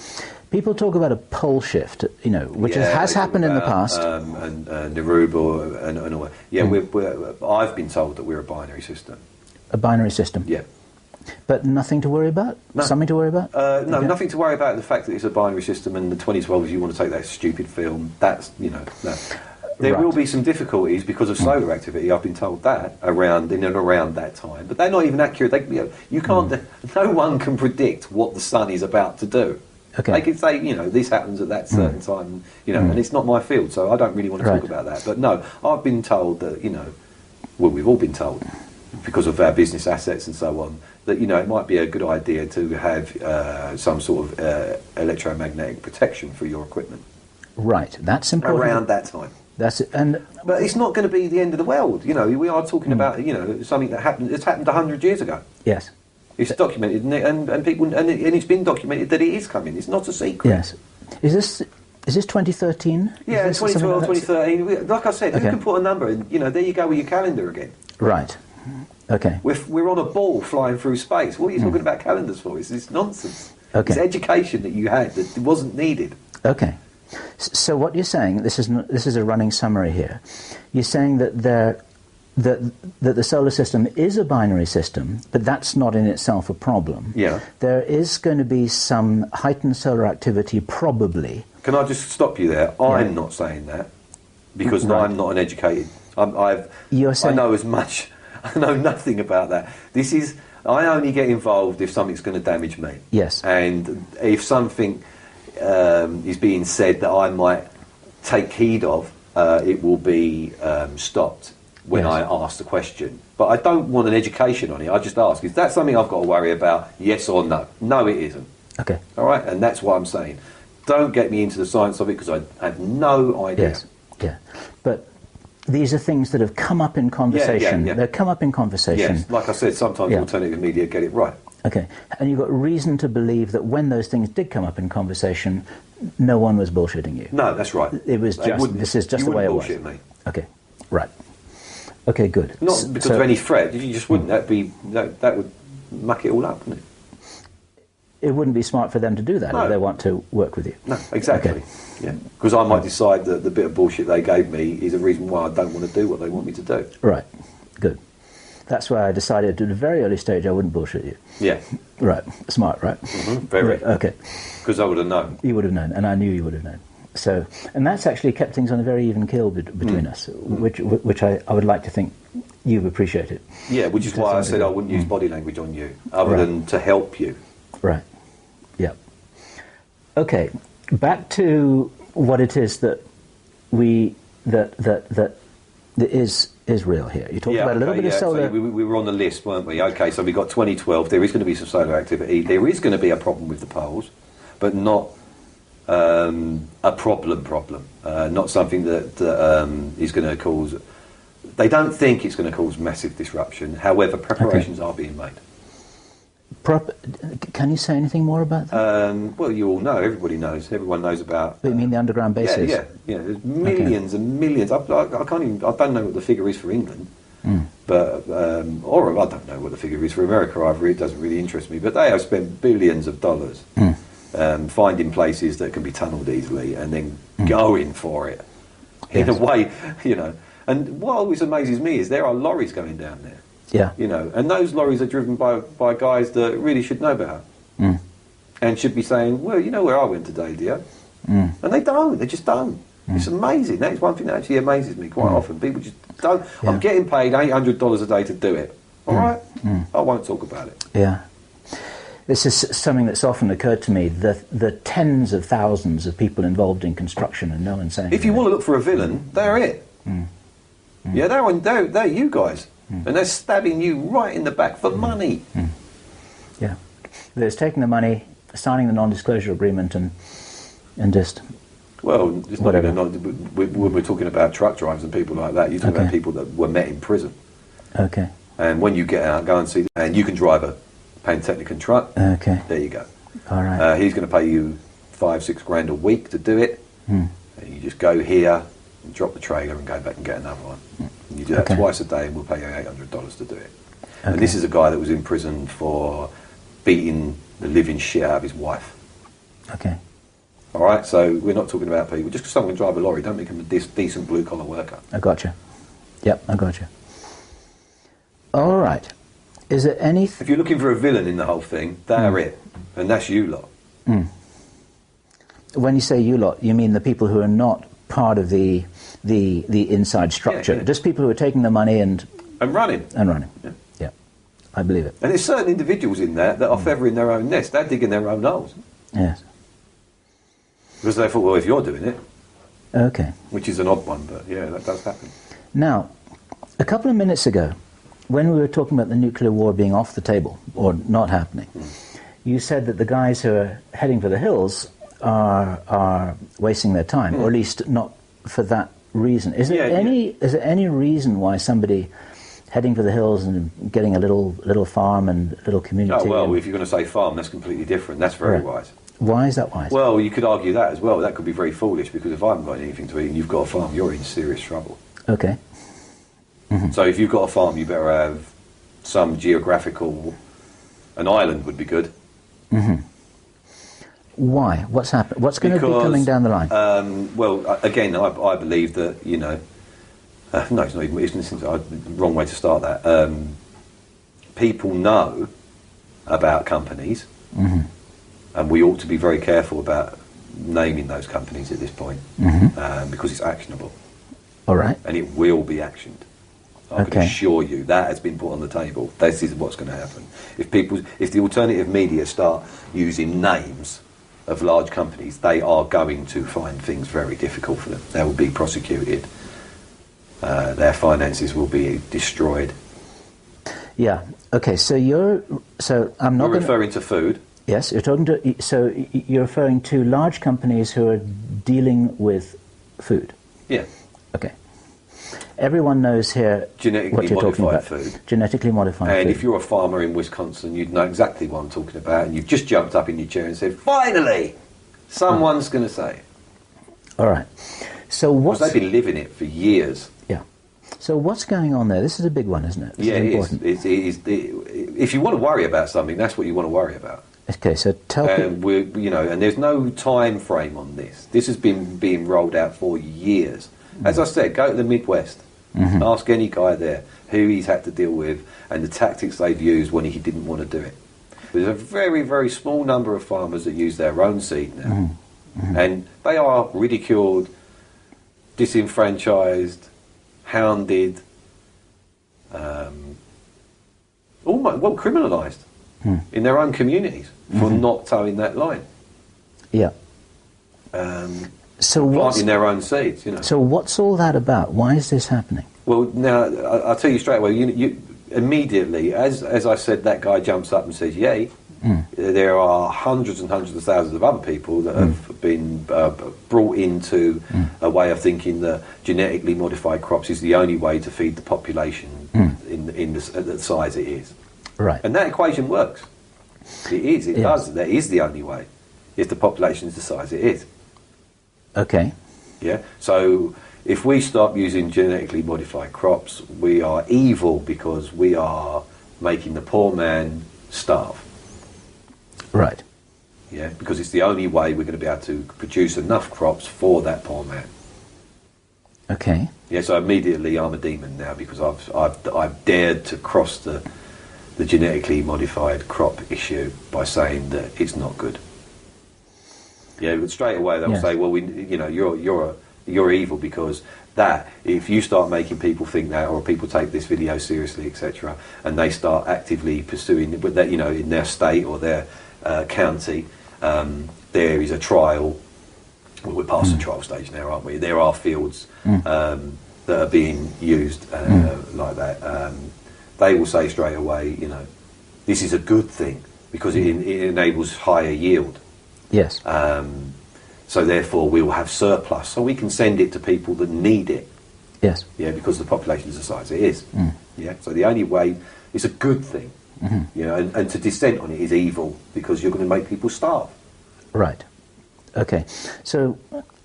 Speaker 1: People talk about a pole shift, which has happened in the past.
Speaker 2: And Neruba and all that. Yeah, I've been told that we're a binary system.
Speaker 1: A binary system?
Speaker 2: Yeah.
Speaker 1: But nothing to worry about?
Speaker 2: No.
Speaker 1: Something to worry about?
Speaker 2: No,
Speaker 1: Okay.
Speaker 2: nothing to worry about. The fact that it's a binary system, and the 2012, if you want to take that stupid film, that's, no. There
Speaker 1: Right.
Speaker 2: will be some difficulties because of solar activity. I've been told that in and around that time, but they're not even accurate. You can't. No one can predict what the sun is about to do.
Speaker 1: Okay.
Speaker 2: They can say, this happens at that certain time, and it's not my field, so I don't really want to talk
Speaker 1: Right.
Speaker 2: about that. But no, I've been told that, we've all been told because of our business assets and so on, that it might be a good idea to have some sort of electromagnetic protection for your equipment
Speaker 1: Right. That's important.
Speaker 2: around that time.
Speaker 1: That's it. And
Speaker 2: But it's not going to be the end of the world. We are talking about something that happened. It's happened 100 years ago.
Speaker 1: yes.
Speaker 2: It's documented, and people, and it's been documented that it is coming. It's not a secret.
Speaker 1: Yes. Is this 2013?
Speaker 2: Yeah,
Speaker 1: Is this
Speaker 2: 2012,
Speaker 1: something like
Speaker 2: 2013. Like I said,
Speaker 1: Okay.
Speaker 2: who can put a number in? There you go with your calendar again.
Speaker 1: that? Right. Okay.
Speaker 2: We're on a ball flying through space. What are you talking about calendars for? It's nonsense.
Speaker 1: Okay.
Speaker 2: It's education that you had that wasn't needed.
Speaker 1: Okay. So what you're saying, this is a running summary here. You're saying that that the solar system is a binary system, but that's not in itself a problem.
Speaker 2: Yeah.
Speaker 1: There is going to be some heightened solar activity, probably.
Speaker 2: Can I just stop you there? I'm not saying that because
Speaker 1: Right.
Speaker 2: I'm not an educated.
Speaker 1: You're saying-
Speaker 2: I know as much. I know nothing about that. I only get involved if something's going to damage me.
Speaker 1: Yes.
Speaker 2: And if something is being said that I might take heed of, it will be stopped when
Speaker 1: Yes.
Speaker 2: I ask the question. But I don't want an education on it. I just ask, is that something I've got to worry about? Yes or no? No, it isn't.
Speaker 1: Okay.
Speaker 2: All right? And that's what I'm saying. Don't get me into the science of it because I have no idea.
Speaker 1: Yes. Yeah. But these are things that have come up in conversation.
Speaker 2: yeah.
Speaker 1: They've come up in conversation.
Speaker 2: Yes, like I said, sometimes
Speaker 1: Yeah.
Speaker 2: alternative media get it right.
Speaker 1: Okay. And you've got reason to believe that when those things did come up in conversation, no one was bullshitting you.
Speaker 2: No, that's right.
Speaker 1: It was
Speaker 2: They
Speaker 1: just,
Speaker 2: wouldn't-
Speaker 1: this is just
Speaker 2: you
Speaker 1: the way it was.
Speaker 2: wouldn't bullshit me.
Speaker 1: Okay. Right. Okay, good.
Speaker 2: Not because of any threat. You just wouldn't. That would muck it all up, wouldn't it?
Speaker 1: It wouldn't be smart for them to do that
Speaker 2: No.
Speaker 1: if they want to work with you.
Speaker 2: No, exactly.
Speaker 1: Okay.
Speaker 2: Yeah, because I might decide that the bit of bullshit they gave me is a reason why I don't want to do what they want me to do.
Speaker 1: Right. Good. That's why I decided at a very early stage I wouldn't bullshit you.
Speaker 2: Yeah,
Speaker 1: Right. Smart, right?
Speaker 2: very.
Speaker 1: Okay.
Speaker 2: Because I would have known.
Speaker 1: You would have known, and I knew you would have known. So, and that's actually kept things on a very even keel between us, which I would like to think you've appreciated.
Speaker 2: Yeah, which is why I said I wouldn't use body language on you, other
Speaker 1: Right.
Speaker 2: than to help you.
Speaker 1: Right. Yeah. Okay. Back to what it is that is real here. You talked about a little bit of solar.
Speaker 2: So we were on the list, weren't we? Okay, so we got 2012. There is going to be some solar activity. There is going to be a problem with the poles, but not a problem. Not something that is going to cause. They don't think it's going to cause massive disruption. However, preparations are being made.
Speaker 1: Can you say anything more about that?
Speaker 2: Well, you all know. Everybody knows. Everyone knows about.
Speaker 1: You mean the underground bases?
Speaker 2: Yeah. There's millions and millions. I can't even. I don't know what the figure is for England, but or I don't know what the figure is for America either. It doesn't really interest me. But they have spent billions of dollars finding places that can be tunnelled easily and then going for it in a way, And what always amazes me is there are lorries going down there.
Speaker 1: Yeah.
Speaker 2: And those lorries are driven by guys that really should know better. And should be saying, well, you know where I went today, dear? And they don't. They just don't. It's amazing. That's one thing that actually amazes me quite often. People just don't.
Speaker 1: Yeah.
Speaker 2: I'm getting paid $800 a day to do it. All right? I won't talk about it.
Speaker 1: Yeah. This is something that's often occurred to me, the tens of thousands of people involved in construction and no one saying
Speaker 2: If you want to look for a villain, they're it. Yeah, they're you guys. And they're stabbing you right in the back for money.
Speaker 1: Yeah. There's taking the money, signing the non-disclosure agreement and just...
Speaker 2: Well, it's not
Speaker 1: Whatever.
Speaker 2: even, when we're talking about truck drivers and people like that, you're talking about
Speaker 1: Okay.
Speaker 2: people that were met in prison.
Speaker 1: Okay.
Speaker 2: And when you get out, go and see them, and you can drive a Pantechnicon truck.
Speaker 1: Okay.
Speaker 2: There you go.
Speaker 1: All right.
Speaker 2: He's going to pay you $5-6 grand a week to do it. And you just go here, and drop the trailer and go back and get another one. And you do that twice a day and we'll pay you $800 to do it. And this is a guy that was in prison for beating the living shit out of his wife.
Speaker 1: Okay.
Speaker 2: All right, so we're not talking about people. Just because someone can drive a lorry, don't make him a decent blue-collar worker.
Speaker 1: I gotcha. Yep, I gotcha. All right. Is there any...
Speaker 2: If you're looking for a villain in the whole thing, they're it. And that's you lot.
Speaker 1: When you say you lot, you mean the people who are not part of the inside structure.
Speaker 2: Yeah.
Speaker 1: Just people who are taking the money and
Speaker 2: running.
Speaker 1: Yeah. Yeah, I believe it.
Speaker 2: And there's certain individuals in there that are feathering their own nest. They're digging their own holes.
Speaker 1: Yes.
Speaker 2: Because they thought, well, if you're doing it...
Speaker 1: Okay.
Speaker 2: Which is an odd one, but yeah, that does happen.
Speaker 1: Now, a couple of minutes ago, when we were talking about the nuclear war being off the table, or not happening, you said that the guys who are heading for the hills are wasting their time, or at least not for that reason. Is there any reason why somebody heading for the hills and getting a little farm and a little community...
Speaker 2: Oh, well, if you're going to say farm, that's completely different. That's very wise.
Speaker 1: Why is that wise?
Speaker 2: Well, you could argue that as well. That could be very foolish, because if I haven't got anything to eat and you've got a farm, you're in serious trouble.
Speaker 1: Okay.
Speaker 2: So if you've got a farm, you better have some geographical... An island would be good.
Speaker 1: Why? What's happened? What's going to be coming down the line?
Speaker 2: Well, again, I believe that, you know... no, it's not even... It's the wrong way to start that. People know about companies, and we ought to be very careful about naming those companies at this point, because it's actionable.
Speaker 1: All right.
Speaker 2: And it will be actioned. I can assure you that has been put on the table. This is what's going to happen. If the alternative media start using names of large companies, they are going to find things very difficult for them. They will be prosecuted. Their finances will be destroyed.
Speaker 1: Yeah. Okay. So I'm not.
Speaker 2: You're referring to food.
Speaker 1: Yes, you're talking to. So you're referring to large companies who are dealing with food.
Speaker 2: Yeah.
Speaker 1: Okay. Everyone knows here what you're talking about.
Speaker 2: Food.
Speaker 1: Genetically modified food.
Speaker 2: And if you're a farmer in Wisconsin, you'd know exactly what I'm talking about, and you've just jumped up in your chair and said, "Finally, someone's going to say it."
Speaker 1: All right. So what's...
Speaker 2: Because they've been living it for years.
Speaker 1: Yeah. So what's going on there? This is a big one, isn't it? This is important.
Speaker 2: It is. If you want to worry about something, that's what you want to worry about.
Speaker 1: Okay, so tell people...
Speaker 2: And there's no time frame on this. This has been being rolled out for years. As I said, go to the Midwest. Ask any guy there who he's had to deal with and the tactics they've used when he didn't want to do it. There's a very, very small number of farmers that use their own seed now. And they are ridiculed, disenfranchised, hounded, criminalised in their own communities for not towing that line.
Speaker 1: Yeah. So
Speaker 2: planting their own seeds, you know.
Speaker 1: So what's all that about? Why is this happening?
Speaker 2: Well, now I'll tell you straight away. You immediately, as I said, that guy jumps up and says, "Yay!" There are hundreds and hundreds of thousands of other people that have been brought into a way of thinking that genetically modified crops is the only way to feed the population in the size it is.
Speaker 1: Right.
Speaker 2: And that equation works. It is. It does. That is the only way. If the population is the size it is.
Speaker 1: Okay.
Speaker 2: Yeah. So if we stop using genetically modified crops, we are evil because we are making the poor man starve.
Speaker 1: Right.
Speaker 2: Yeah, because it's the only way we're going to be able to produce enough crops for that poor man.
Speaker 1: Okay.
Speaker 2: Yeah. So immediately I'm a demon now because I've dared to cross the genetically modified crop issue by saying that it's not good. Yeah, but straight away they'll say, "Well, you're evil because that. If you start making people think that, or people take this video seriously, etc., and they start actively pursuing, but that in their state or their county, there is a trial. Well, we're past the trial stage now, aren't we? There are fields that are being used like that. They will say straight away, this is a good thing because it enables higher yield."
Speaker 1: Yes.
Speaker 2: So therefore we will have surplus, so we can send it to people that need it.
Speaker 1: Yes.
Speaker 2: Yeah, because the population is the size it is. Yeah. So the only way it's a good thing. And to dissent on it is evil because you're going to make people starve.
Speaker 1: Right. Okay, so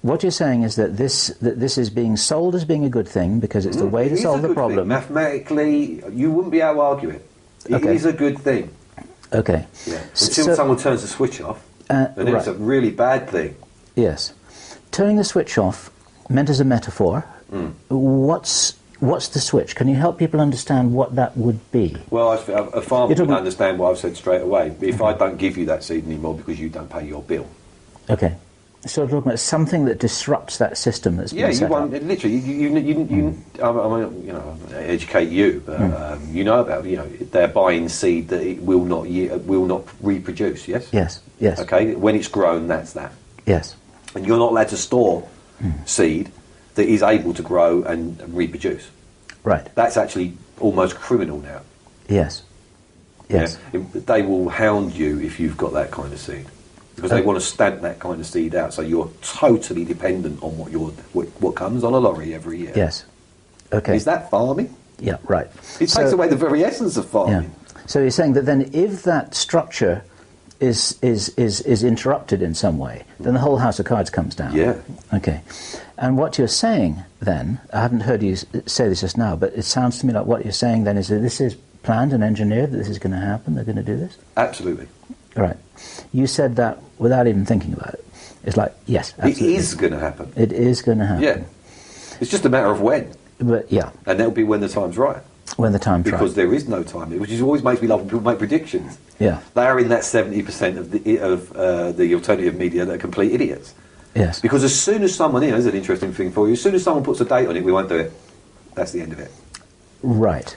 Speaker 1: what you're saying is that this is being sold as being a good thing because it's the way to solve the problem.
Speaker 2: Mathematically, you wouldn't be able to argue it. It is a good thing.
Speaker 1: Okay.
Speaker 2: Yeah. Until someone turns the switch off, then it's a really bad thing.
Speaker 1: Yes. Turning the switch off, meant as a metaphor, what's the switch? Can you help people understand what that would be?
Speaker 2: Well, a farmer would understand what I've said straight away. If I don't give you that seed anymore because you don't pay your bill. Okay.
Speaker 1: So we're talking about something that disrupts that system that's been set up.
Speaker 2: Literally, educate you. You know about, they're buying seed that it will not reproduce. Yes.
Speaker 1: Yes. Yes.
Speaker 2: Okay. When it's grown, that's that.
Speaker 1: Yes.
Speaker 2: And you're not allowed to store seed that is able to grow and reproduce.
Speaker 1: Right.
Speaker 2: That's actually almost criminal now.
Speaker 1: Yes. Yes.
Speaker 2: Yeah? They will hound you if you've got that kind of seed. Because they want to stamp that kind of seed out, so you're totally dependent on what comes on a lorry every year.
Speaker 1: Yes. Okay.
Speaker 2: Is that farming?
Speaker 1: Yeah. Right.
Speaker 2: It takes away the very essence of farming.
Speaker 1: Yeah. So you're saying that then, if that structure is interrupted in some way, then the whole house of cards comes down.
Speaker 2: Yeah.
Speaker 1: Okay. And what you're saying then, I haven't heard you say this just now, but it sounds to me like what you're saying then is that this is planned and engineered, that this is going to happen. They're going to do this.
Speaker 2: Absolutely.
Speaker 1: Right. You said that without even thinking about it. It's like, yes, absolutely.
Speaker 2: It is going to happen.
Speaker 1: It is going to happen.
Speaker 2: Yeah. It's just a matter of when.
Speaker 1: But yeah.
Speaker 2: And that'll be when the time's right.
Speaker 1: When the time's right.
Speaker 2: Because there is no time, which is always makes me laugh when people make predictions.
Speaker 1: Yeah.
Speaker 2: They are in that 70% of the alternative media that are complete idiots.
Speaker 1: Yes.
Speaker 2: Because as soon as someone, there's an interesting thing for you, as soon as someone puts a date on it, we won't do it. That's the end of it.
Speaker 1: Right.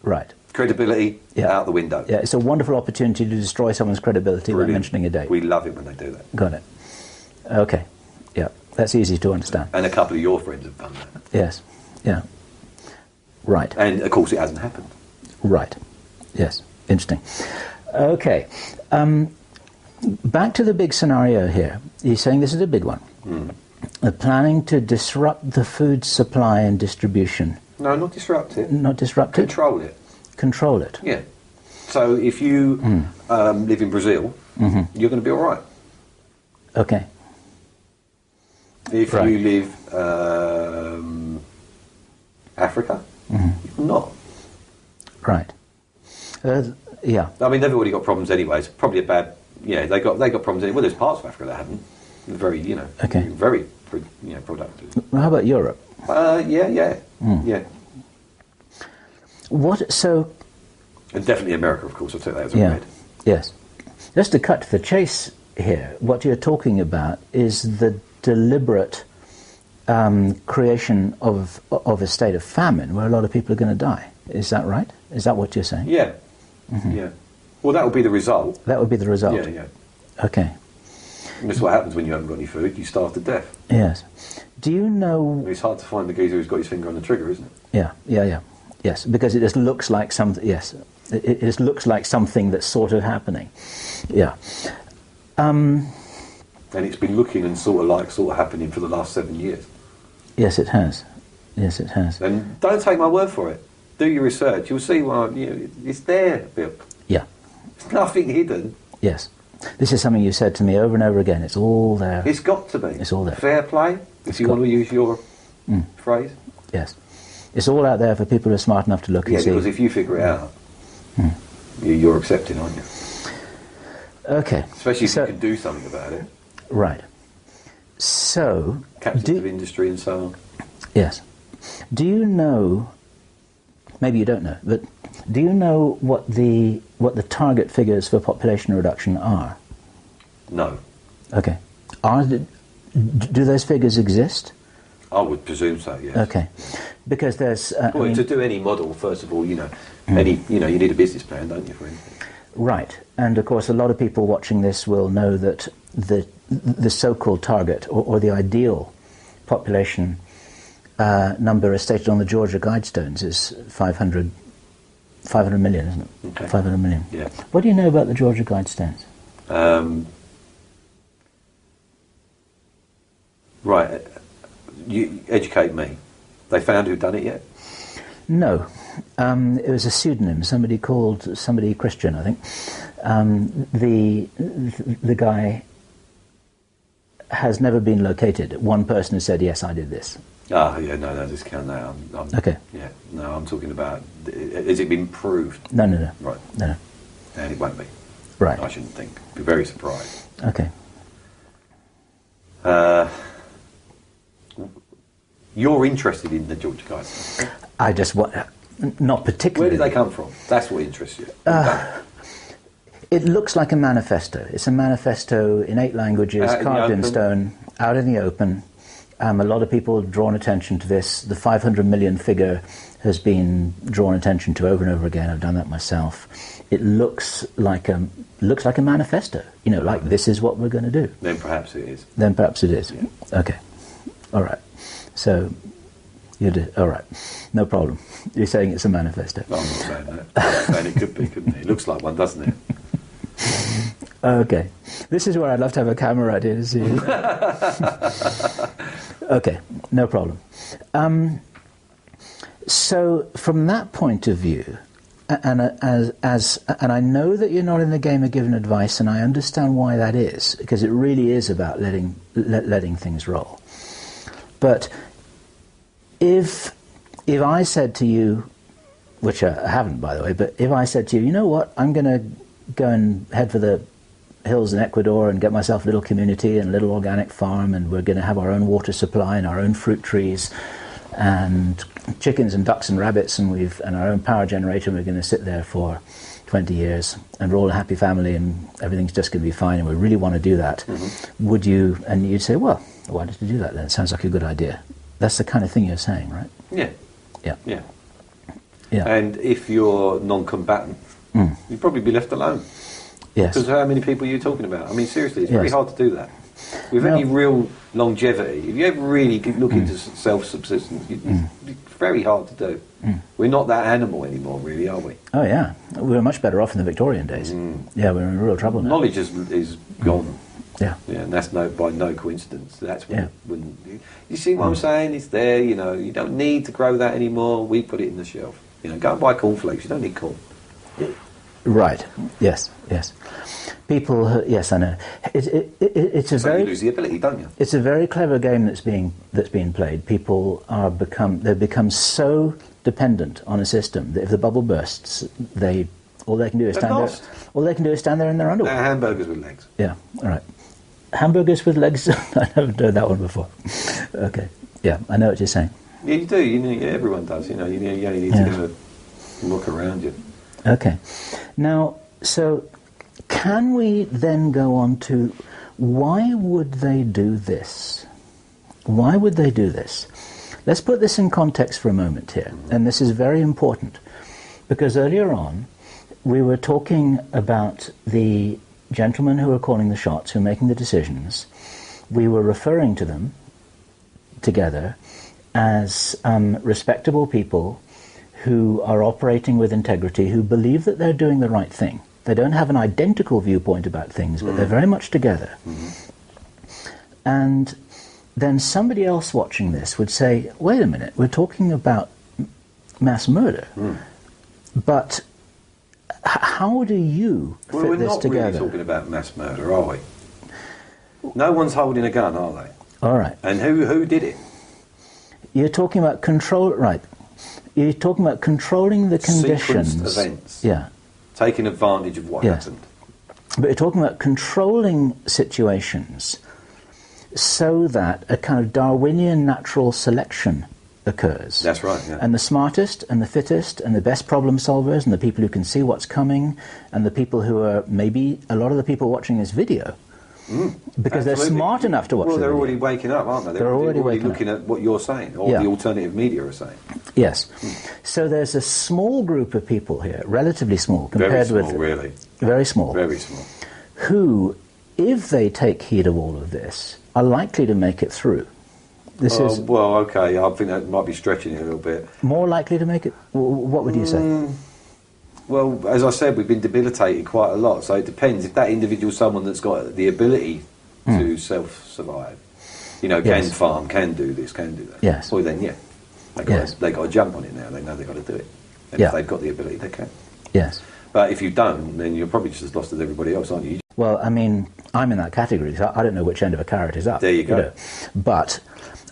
Speaker 1: Right.
Speaker 2: Credibility out the window.
Speaker 1: Yeah, it's a wonderful opportunity to destroy someone's credibility by mentioning a date.
Speaker 2: We love it when they do that.
Speaker 1: Got it. Okay. Yeah, that's easy to understand.
Speaker 2: And a couple of your friends have done that.
Speaker 1: Yes. Yeah. Right.
Speaker 2: And of course it hasn't happened.
Speaker 1: Right. Yes. Interesting. Okay. Back to the big scenario here. You're saying this is a big one. They're planning to disrupt the food supply and distribution.
Speaker 2: No, not disrupt it.
Speaker 1: Not disrupt it?
Speaker 2: Control it.
Speaker 1: Control it.
Speaker 2: Yeah. So if you live in Brazil, you're going to be all right.
Speaker 1: Okay.
Speaker 2: If you live Africa, you're not.
Speaker 1: Right. Yeah.
Speaker 2: I mean, they've already got problems anyway. It's probably a bad. Yeah, they got problems anyway. Well, there's parts of Africa that haven't. They're very, very productive.
Speaker 1: Well, how about Europe?
Speaker 2: Yeah.
Speaker 1: What? So.
Speaker 2: And definitely America, of course. I'll take that as a red.
Speaker 1: Yes. Just to cut to the chase here, what you're talking about is the deliberate creation of a state of famine where a lot of people are going to die. Is that right? Is that what you're saying?
Speaker 2: Yeah. Yeah. Well, that would be the result.
Speaker 1: That would be the result.
Speaker 2: Yeah.
Speaker 1: Okay.
Speaker 2: And that's what happens when you haven't got any food. You starve to death.
Speaker 1: Yes. Do you know...
Speaker 2: It's hard to find the geezer who's got his finger on the trigger, isn't it?
Speaker 1: Yeah. Yes, because it just looks like something... Yes. It just looks like something that's sort of happening. Yeah.
Speaker 2: And it's been looking and sort of happening for the last 7 years.
Speaker 1: Yes, it has. Yes, it has.
Speaker 2: And don't take my word for it. Do your research. You'll see it's there, Bill.
Speaker 1: Yeah.
Speaker 2: There's nothing hidden.
Speaker 1: Yes. This is something you've said to me over and over again. It's all there.
Speaker 2: It's got to be.
Speaker 1: It's all there.
Speaker 2: Fair play, if you want to use your phrase.
Speaker 1: Yes. It's all out there for people who are smart enough to look and see.
Speaker 2: Yeah, because if you figure it out, you're accepting, aren't you?
Speaker 1: Okay.
Speaker 2: Especially if you can do something about it.
Speaker 1: Right. So...
Speaker 2: Captains of industry and so on.
Speaker 1: Yes. Do you know... Maybe you don't know, but do you know what the target figures for population reduction are?
Speaker 2: No.
Speaker 1: Okay. Do those figures exist?
Speaker 2: I would presume so, yes.
Speaker 1: Okay. Because there's...
Speaker 2: to do any model, first of all, you need a business plan, don't you, for anything?
Speaker 1: Right. And, of course, a lot of people watching this will know that the so-called target, or the ideal population number as stated on the Georgia Guidestones is 500 million, isn't it?
Speaker 2: Okay.
Speaker 1: 500 million.
Speaker 2: Yeah.
Speaker 1: What do you know about the Georgia Guidestones?
Speaker 2: Right. You educate me. They found who'd done it yet?
Speaker 1: No. It was a pseudonym, somebody Christian, I think. The guy has never been located. One person has said, yes, I did this.
Speaker 2: Ah, yeah, no, discount that.
Speaker 1: Okay.
Speaker 2: Yeah, no, I'm talking about, has it been proved?
Speaker 1: No.
Speaker 2: Right.
Speaker 1: No.
Speaker 2: And it won't be.
Speaker 1: Right.
Speaker 2: I shouldn't think. Be very surprised.
Speaker 1: Okay.
Speaker 2: You're interested in the Georgia guys?
Speaker 1: I just want, not particularly.
Speaker 2: Where did they come from? That's what interests you.
Speaker 1: It looks like a manifesto. It's a manifesto in 8 languages, carved in stone, out in the open. A lot of people have drawn attention to this. The 500 million figure has been drawn attention to over and over again. I've done that myself. It looks like a manifesto. You know, like this is what we're going to do.
Speaker 2: Then perhaps it is.
Speaker 1: Yeah. Okay. All right. So, you do. All right. No problem. You're saying it's a manifesto.
Speaker 2: No, I'm not saying that. I'm saying it could be, couldn't it? It looks like one, doesn't it?
Speaker 1: Okay. This is where I'd love to have a camera right here to see you. Okay. No problem. So, from that point of view, and I know that you're not in the game of giving advice, and I understand why that is, because it really is about letting things roll. But if I said to you, which I haven't, by the way, but if I said to you, you know what, I'm going to go and head for the hills in Ecuador and get myself a little community and a little organic farm, and we're going to have our own water supply and our own fruit trees and chickens and ducks and rabbits, and our own power generator, and we're going to sit there for 20 years and we're all a happy family and everything's just going to be fine and we really want to do that, would you, and you'd say, well, why don't you do that then? It sounds like a good idea. That's the kind of thing you're saying, right?
Speaker 2: Yeah.
Speaker 1: Yeah.
Speaker 2: And if you're non-combatant, you'd probably be left alone.
Speaker 1: Yes.
Speaker 2: Because how many people are you talking about? I mean, seriously, it's very hard to do that. With any real longevity, if you ever really look into self-subsistence, it's very hard to do. We're not that animal anymore, really, are we?
Speaker 1: Oh, yeah. We were much better off in the Victorian days. Yeah, we're in real trouble now.
Speaker 2: Knowledge is gone.
Speaker 1: Yeah.
Speaker 2: And that's by no coincidence. That's when you see what I'm saying? It's there, you know, you don't need to grow that anymore. We put it in the shelf. You know, go and buy cornflakes. You don't need corn.
Speaker 1: Right. Yes. People. Yes, I know. It's a
Speaker 2: you lose the ability, don't you?
Speaker 1: It's a very clever game that's being played. People they've become so dependent on a system that if the bubble bursts, all they can do is stand there in their underwear.
Speaker 2: Hamburgers with legs.
Speaker 1: Yeah. All right. Hamburgers with legs. I haven't heard that one before. Okay. Yeah, I know what you're saying.
Speaker 2: Yeah, you do. Everyone does. You know, you only need to look around you.
Speaker 1: Okay. Now, so can we then go on to why would they do this? Why would they do this? Let's put this in context for a moment here, and this is very important, because earlier on we were talking about the gentlemen who are calling the shots, who are making the decisions. We were referring to them together as respectable people who are operating with integrity, who believe that they're doing the right thing. They don't have an identical viewpoint about things, but they're very much together. And then somebody else watching this would say, wait a minute, we're talking about mass murder, but how do you fit this together?
Speaker 2: We're not really talking about mass murder, are we? No one's holding a gun, are they?
Speaker 1: All right.
Speaker 2: And who did it?
Speaker 1: You're talking about control, right? You're talking about controlling the conditions.
Speaker 2: Sequenced events.
Speaker 1: Yeah.
Speaker 2: Taking advantage of what happened.
Speaker 1: But you're talking about controlling situations so that a kind of Darwinian natural selection occurs.
Speaker 2: That's right, yeah.
Speaker 1: And the smartest and the fittest and the best problem solvers and the people who can see what's coming and the people who are maybe a lot of the people watching this video because they're smart enough to watch the video.
Speaker 2: Well, they're already waking up, aren't they?
Speaker 1: They're already
Speaker 2: looking at what you're saying or the alternative media are saying.
Speaker 1: Yes. So there's a small group of people here, relatively small compared
Speaker 2: very small,
Speaker 1: with...
Speaker 2: really.
Speaker 1: Very small.
Speaker 2: Very small.
Speaker 1: Who, if they take heed of all of this, are likely to make it through. This is...
Speaker 2: Well, okay, I think that might be stretching it a little bit.
Speaker 1: More likely to make it? What would you say?
Speaker 2: Well, as I said, we've been debilitated quite a lot, so it depends. If that individual's someone that's got the ability to self-survive, you know, can farm, can do this, can do that.
Speaker 1: Yes.
Speaker 2: Well, then, they got to jump on it now. They know they've got to do it. And if they've got the ability, they can.
Speaker 1: Yes.
Speaker 2: But if you don't, then you're probably just as lost as everybody else, aren't you?
Speaker 1: Well, I mean, I'm in that category, so I don't know which end of a carrot is up.
Speaker 2: There you go.
Speaker 1: But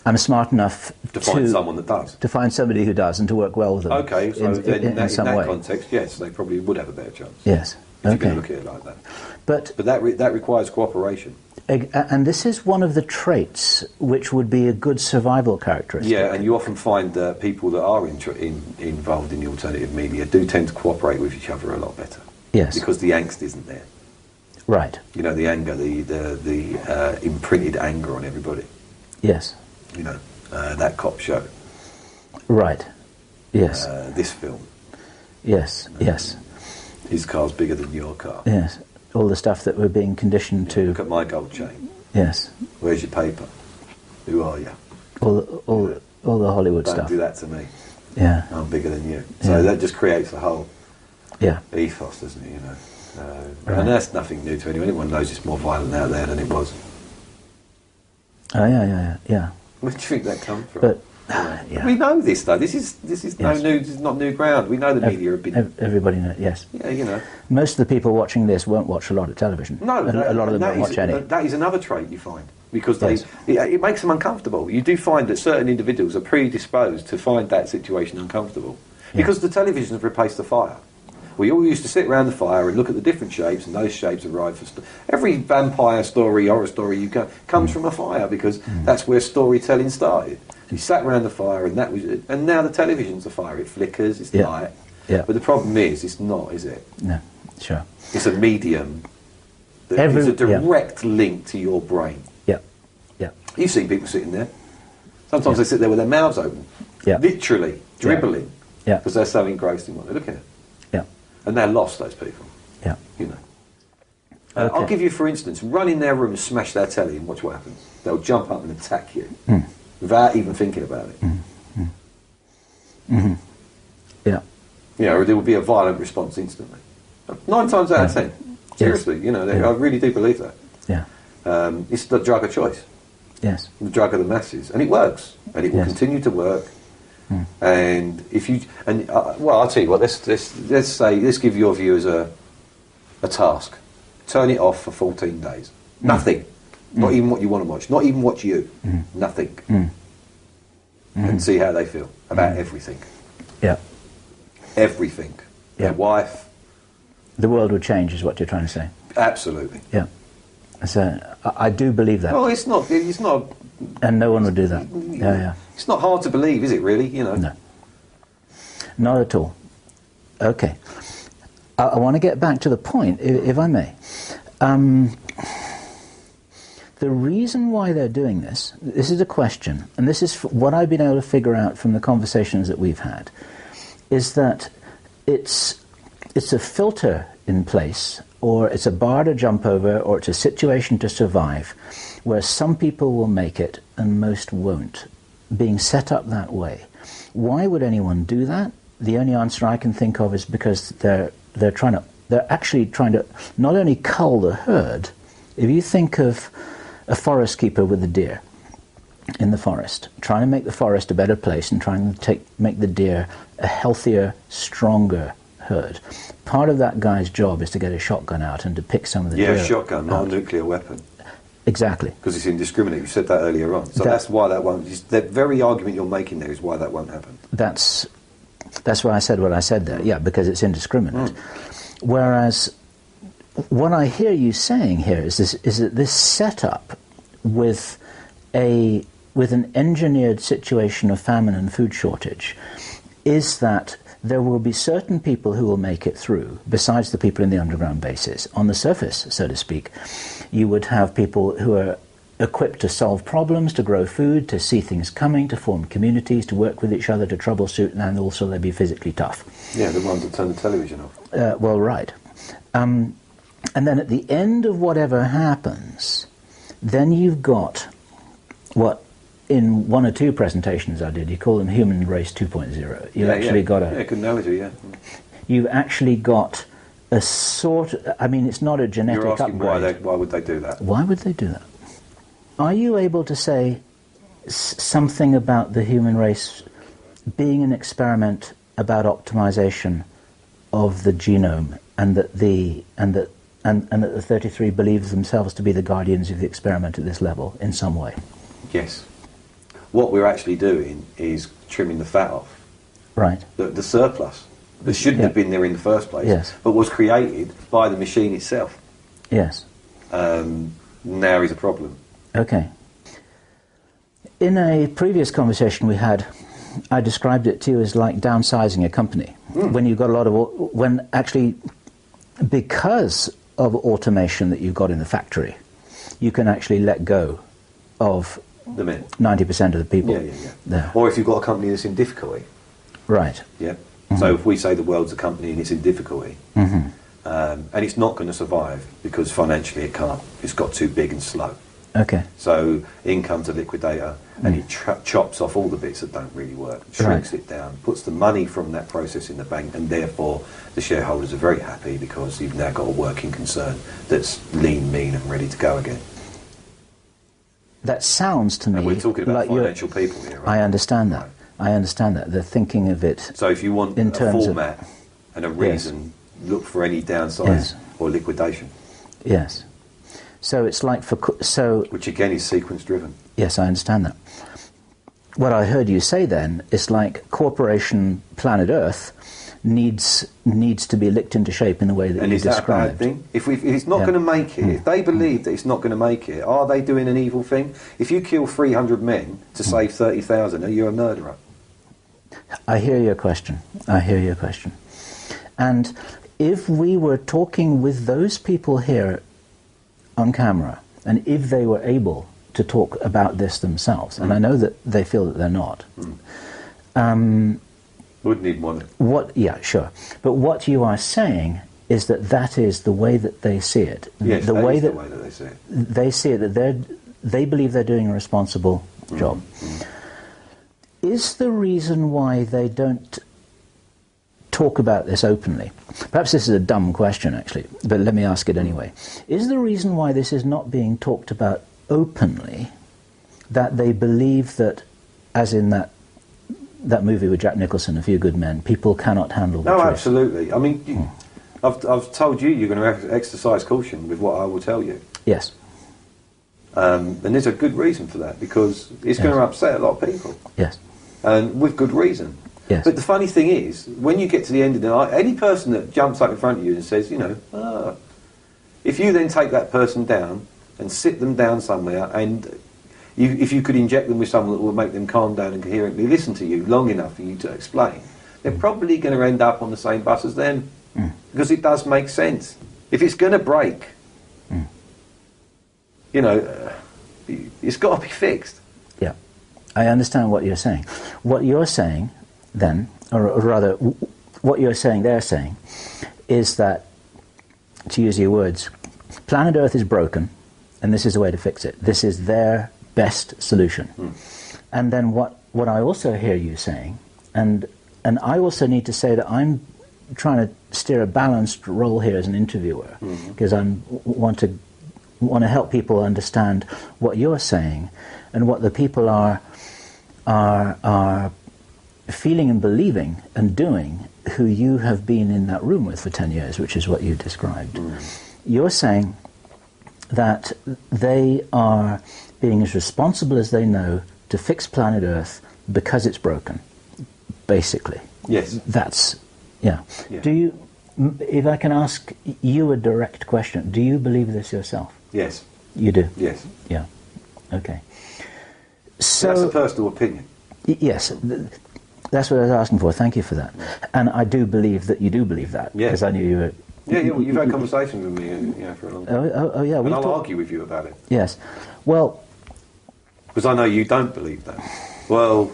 Speaker 1: I'm smart enough
Speaker 2: To find someone that does.
Speaker 1: To find somebody who does and to work well with them.
Speaker 2: Okay, so in that
Speaker 1: way.
Speaker 2: context, yes, they probably would have a better chance.
Speaker 1: Yes.
Speaker 2: If you're going to look at it like that.
Speaker 1: But
Speaker 2: that requires cooperation.
Speaker 1: And this is one of the traits which would be a good survival characteristic.
Speaker 2: Yeah, and you often find that people that are involved in the alternative media do tend to cooperate with each other a lot better.
Speaker 1: Yes.
Speaker 2: Because the angst isn't there.
Speaker 1: Right.
Speaker 2: You know, the anger, the imprinted anger on everybody.
Speaker 1: Yes.
Speaker 2: You know, that cop show.
Speaker 1: Right. Yes.
Speaker 2: This film.
Speaker 1: Yes. Yes.
Speaker 2: His car's bigger than your car.
Speaker 1: Yes. All the stuff that we're being conditioned to.
Speaker 2: Look at my gold chain.
Speaker 1: Yes.
Speaker 2: Where's your paper? Who are you?
Speaker 1: All the Hollywood
Speaker 2: Don't
Speaker 1: stuff.
Speaker 2: do that to me.
Speaker 1: Yeah.
Speaker 2: I'm bigger than you. So that just creates a whole ethos, doesn't it? You know.
Speaker 1: Right.
Speaker 2: And that's nothing new to anyone. Anyone knows it's more violent out there than it was.
Speaker 1: Oh yeah.
Speaker 2: Where do you think that comes from?
Speaker 1: But
Speaker 2: we know this though. This is no new. This is not new ground. We know the media have been.
Speaker 1: Everybody knows. Yes.
Speaker 2: Yeah, you know.
Speaker 1: Most of the people watching this won't watch a lot of television.
Speaker 2: No,
Speaker 1: a lot of them won't watch any.
Speaker 2: That is another trait you find because it makes them uncomfortable. You do find that certain individuals are predisposed to find that situation uncomfortable because the television has replaced the fire. We all used to sit around the fire and look at the different shapes, and those shapes arrive for every vampire story, horror story you comes from a fire because that's where storytelling started. You sat around the fire, and that was it. And now the television's a fire. It flickers, it's light. Yeah. But the problem is, it's not, is it?
Speaker 1: No, sure.
Speaker 2: It's a medium. It's a direct link to your brain.
Speaker 1: Yeah, yeah.
Speaker 2: You've seen people sitting there. Sometimes they sit there with their mouths open, literally dribbling, because they're so engrossed in what they're looking at.
Speaker 1: Yeah.
Speaker 2: And they're lost, those people.
Speaker 1: Yeah.
Speaker 2: You know. I'll give you, for instance, run in their room and smash their telly and watch what happens. They'll jump up and attack you without even thinking about it.
Speaker 1: Yeah.
Speaker 2: You know, there will be a violent response instantly. 9 times out of 10. Seriously, you know, I really do believe that.
Speaker 1: Yeah.
Speaker 2: It's the drug of choice.
Speaker 1: Yes.
Speaker 2: The drug of the masses. And it works. And it will continue to work. And if you... well, I'll tell you what, let's give your viewers a task. Turn it off for 14 days. Nothing. Not even what you want to watch. Not even watch you. Nothing. And see how they feel about everything.
Speaker 1: Yeah.
Speaker 2: Everything.
Speaker 1: Yeah.
Speaker 2: Their wife.
Speaker 1: The world would change, is what you're trying to say.
Speaker 2: Absolutely.
Speaker 1: Yeah. So I do believe that.
Speaker 2: Well, it's not.
Speaker 1: And no one would do that. Yeah.
Speaker 2: It's not hard to believe, is it? Really, you know.
Speaker 1: No. Not at all. Okay. I want to get back to the point, if I may. The reason why they're doing this is a question, and this is what I've been able to figure out from the conversations that we've had, is that it's a filter in place, or it's a bar to jump over, or it's a situation to survive, where some people will make it and most won't, being set up that way. Why would anyone do that? The only answer I can think of is because they're actually trying to not only cull the herd. If you think of a forest keeper with the deer in the forest, trying to make the forest a better place and trying to make the deer a healthier, stronger herd. Part of that guy's job is to get a shotgun out and to pick some of the deer.
Speaker 2: Yeah, shotgun, not a nuclear weapon.
Speaker 1: Exactly.
Speaker 2: Because it's indiscriminate. You said that earlier on. So that's why that won't... The very argument you're making there is why that won't happen. That's
Speaker 1: why I said what I said there. Yeah, because it's indiscriminate. Whereas what I hear you saying here is that this setup with an engineered situation of famine and food shortage is that there will be certain people who will make it through, besides the people in the underground bases. On the surface, so to speak, you would have people who are equipped to solve problems, to grow food, to see things coming, to form communities, to work with each other, to troubleshoot, and also they'll be physically tough.
Speaker 2: Yeah, the ones that turn the television off.
Speaker 1: Well, right. And then at the end of whatever happens, then you've got what, in 1 or 2 presentations I did, you call them human race 2.0. You've
Speaker 2: good analogy, yeah.
Speaker 1: You've actually got a sort of, I mean, it's not a genetic upgrade.
Speaker 2: You're asking why would they do that?
Speaker 1: Why would they do that? Are you able to say something about the human race being an experiment about optimization of the genome, and that and that the 33 believe themselves to be the guardians of the experiment at this level in some way.
Speaker 2: Yes. What we're actually doing is trimming the fat off.
Speaker 1: Right.
Speaker 2: The surplus that shouldn't have been there in the first place,
Speaker 1: yes.
Speaker 2: but was created by the machine itself.
Speaker 1: Yes.
Speaker 2: Now is a problem.
Speaker 1: Okay. In a previous conversation we had, I described it to you as like downsizing a company. When you've got a lot of, when actually, because of automation that you've got in the factory, you can actually let go of
Speaker 2: the men.
Speaker 1: 90% of the people.
Speaker 2: Yeah.
Speaker 1: There.
Speaker 2: Or if you've got a company that's in difficulty.
Speaker 1: Right.
Speaker 2: Yeah. So if we say the world's a company and it's in difficulty, and it's not going to survive because financially it can't, it's got too big and slow.
Speaker 1: Okay.
Speaker 2: So in comes a liquidator and it chops off all the bits that don't really work, shrinks it down, puts the money from that process in the bank, and therefore the shareholders are very happy because you've now got a working concern that's lean, mean and ready to go again.
Speaker 1: That sounds to me
Speaker 2: and we're talking about
Speaker 1: like
Speaker 2: financial people here, right?
Speaker 1: I understand that.
Speaker 2: Right.
Speaker 1: I understand that. They're thinking of it.
Speaker 2: So if you want
Speaker 1: in
Speaker 2: a
Speaker 1: terms
Speaker 2: format and a reason, look for any downsides
Speaker 1: Yes.
Speaker 2: or liquidation.
Speaker 1: Yes. So it's like
Speaker 2: which again is sequence driven.
Speaker 1: Yes, I understand that. What I heard you say then is like corporation Planet Earth needs to be licked into shape in the way that you described.
Speaker 2: And is that a bad thing? If it's not going to make it, if they believe that it's not going to make it, are they doing an evil thing? If you kill 300 men to save 30,000, are you a murderer?
Speaker 1: I hear your question. And if we were talking with those people here on camera, and if they were able to talk about this themselves, and I know that they feel that they're not.
Speaker 2: Would need one.
Speaker 1: Yeah, sure. But what you are saying is that is the way that they see it.
Speaker 2: Yes,
Speaker 1: the way that
Speaker 2: they see it.
Speaker 1: They see it that they believe they're doing a responsible job. Is the reason why they don't talk about this openly? Perhaps this is a dumb question, actually, but let me ask it anyway. Is the reason why this is not being talked about openly that they believe that, as in that movie with Jack Nicholson, A Few Good Men, people cannot handle the truth?
Speaker 2: No, absolutely. I mean, I've told you you're going to exercise caution with what I will tell you.
Speaker 1: Yes.
Speaker 2: And there's a good reason for that, because it's going to upset a lot of people.
Speaker 1: Yes.
Speaker 2: And with good reason.
Speaker 1: Yes.
Speaker 2: But the funny thing is, when you get to the end of the night, any person that jumps up in front of you and says, if you then take that person down and sit them down somewhere, and if you could inject them with someone that will make them calm down and coherently listen to you long enough for you to explain, they're probably going to end up on the same bus as them. Because it does make sense. If it's going to break, it's got to be fixed.
Speaker 1: Yeah, I understand what you're saying. What you're saying then, or rather, what you're saying they're saying, is that, to use your words, planet Earth is broken, and this is the way to fix it. This is their best solution. And then what I also hear you saying, and I also need to say that I'm trying to steer a balanced role here as an interviewer, because I want to help people understand what you're saying and what the people are feeling and believing and doing who you have been in that room with for 10 years, which is what you described. You're saying that they are being as responsible as they know to fix planet Earth because it's broken, basically.
Speaker 2: Yes.
Speaker 1: That's, yeah. Do you, if I can ask you a direct question, do you believe this yourself?
Speaker 2: Yes.
Speaker 1: You do?
Speaker 2: Yes.
Speaker 1: Yeah. Okay. So
Speaker 2: that's a personal opinion.
Speaker 1: Yes. That's what I was asking for. Thank you for that. And I do believe that you do believe that, because I knew you were...
Speaker 2: You've had conversations with me for a long time.
Speaker 1: Oh yeah.
Speaker 2: And I'll argue with you about it.
Speaker 1: Yes. Well...
Speaker 2: Because I know you don't believe that. Well,